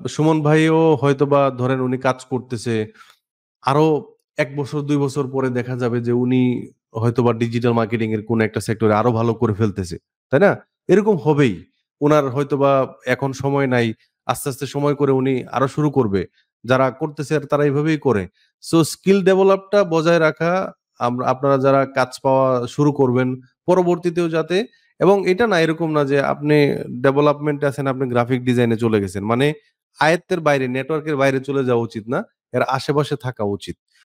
সুমন ভাইও হয়তোবা ধরেন উনি কাজ করতেছে। আরো ১ বছর ২ বছর পরে দেখা যাবে যে উনি হয়তোবা ডিজিটাল মার্কেটিং এর কোন একটা সেক্টরে আরো ভালো করে ফেলতেছে। তাই না? এরকম হবেই। উনার হয়তোবা এখন সময় নাই। আস্তে, আস্তে সময় করে উনি আরো শুরু করবে। যারা করতেছে তারা এভাবেই করে। সো স্কিল ডেভেলপটা বজায় রাখা আপনারা যারা কাজ পাওয়া শুরু করবেন, পরবর্তীতেও যাতে এবং এটা না এরকম না যে আপনি ডেভেলপমেন্ট এ আছেন, আপনি গ্রাফিক ডিজাইনে চলে গেছেন। মানে আয়ত্তের বাইরে, নেটওয়ার্কের বাইরে চলে যাওয়া উচিত না। এর আশেপাশে থাকা উচিত।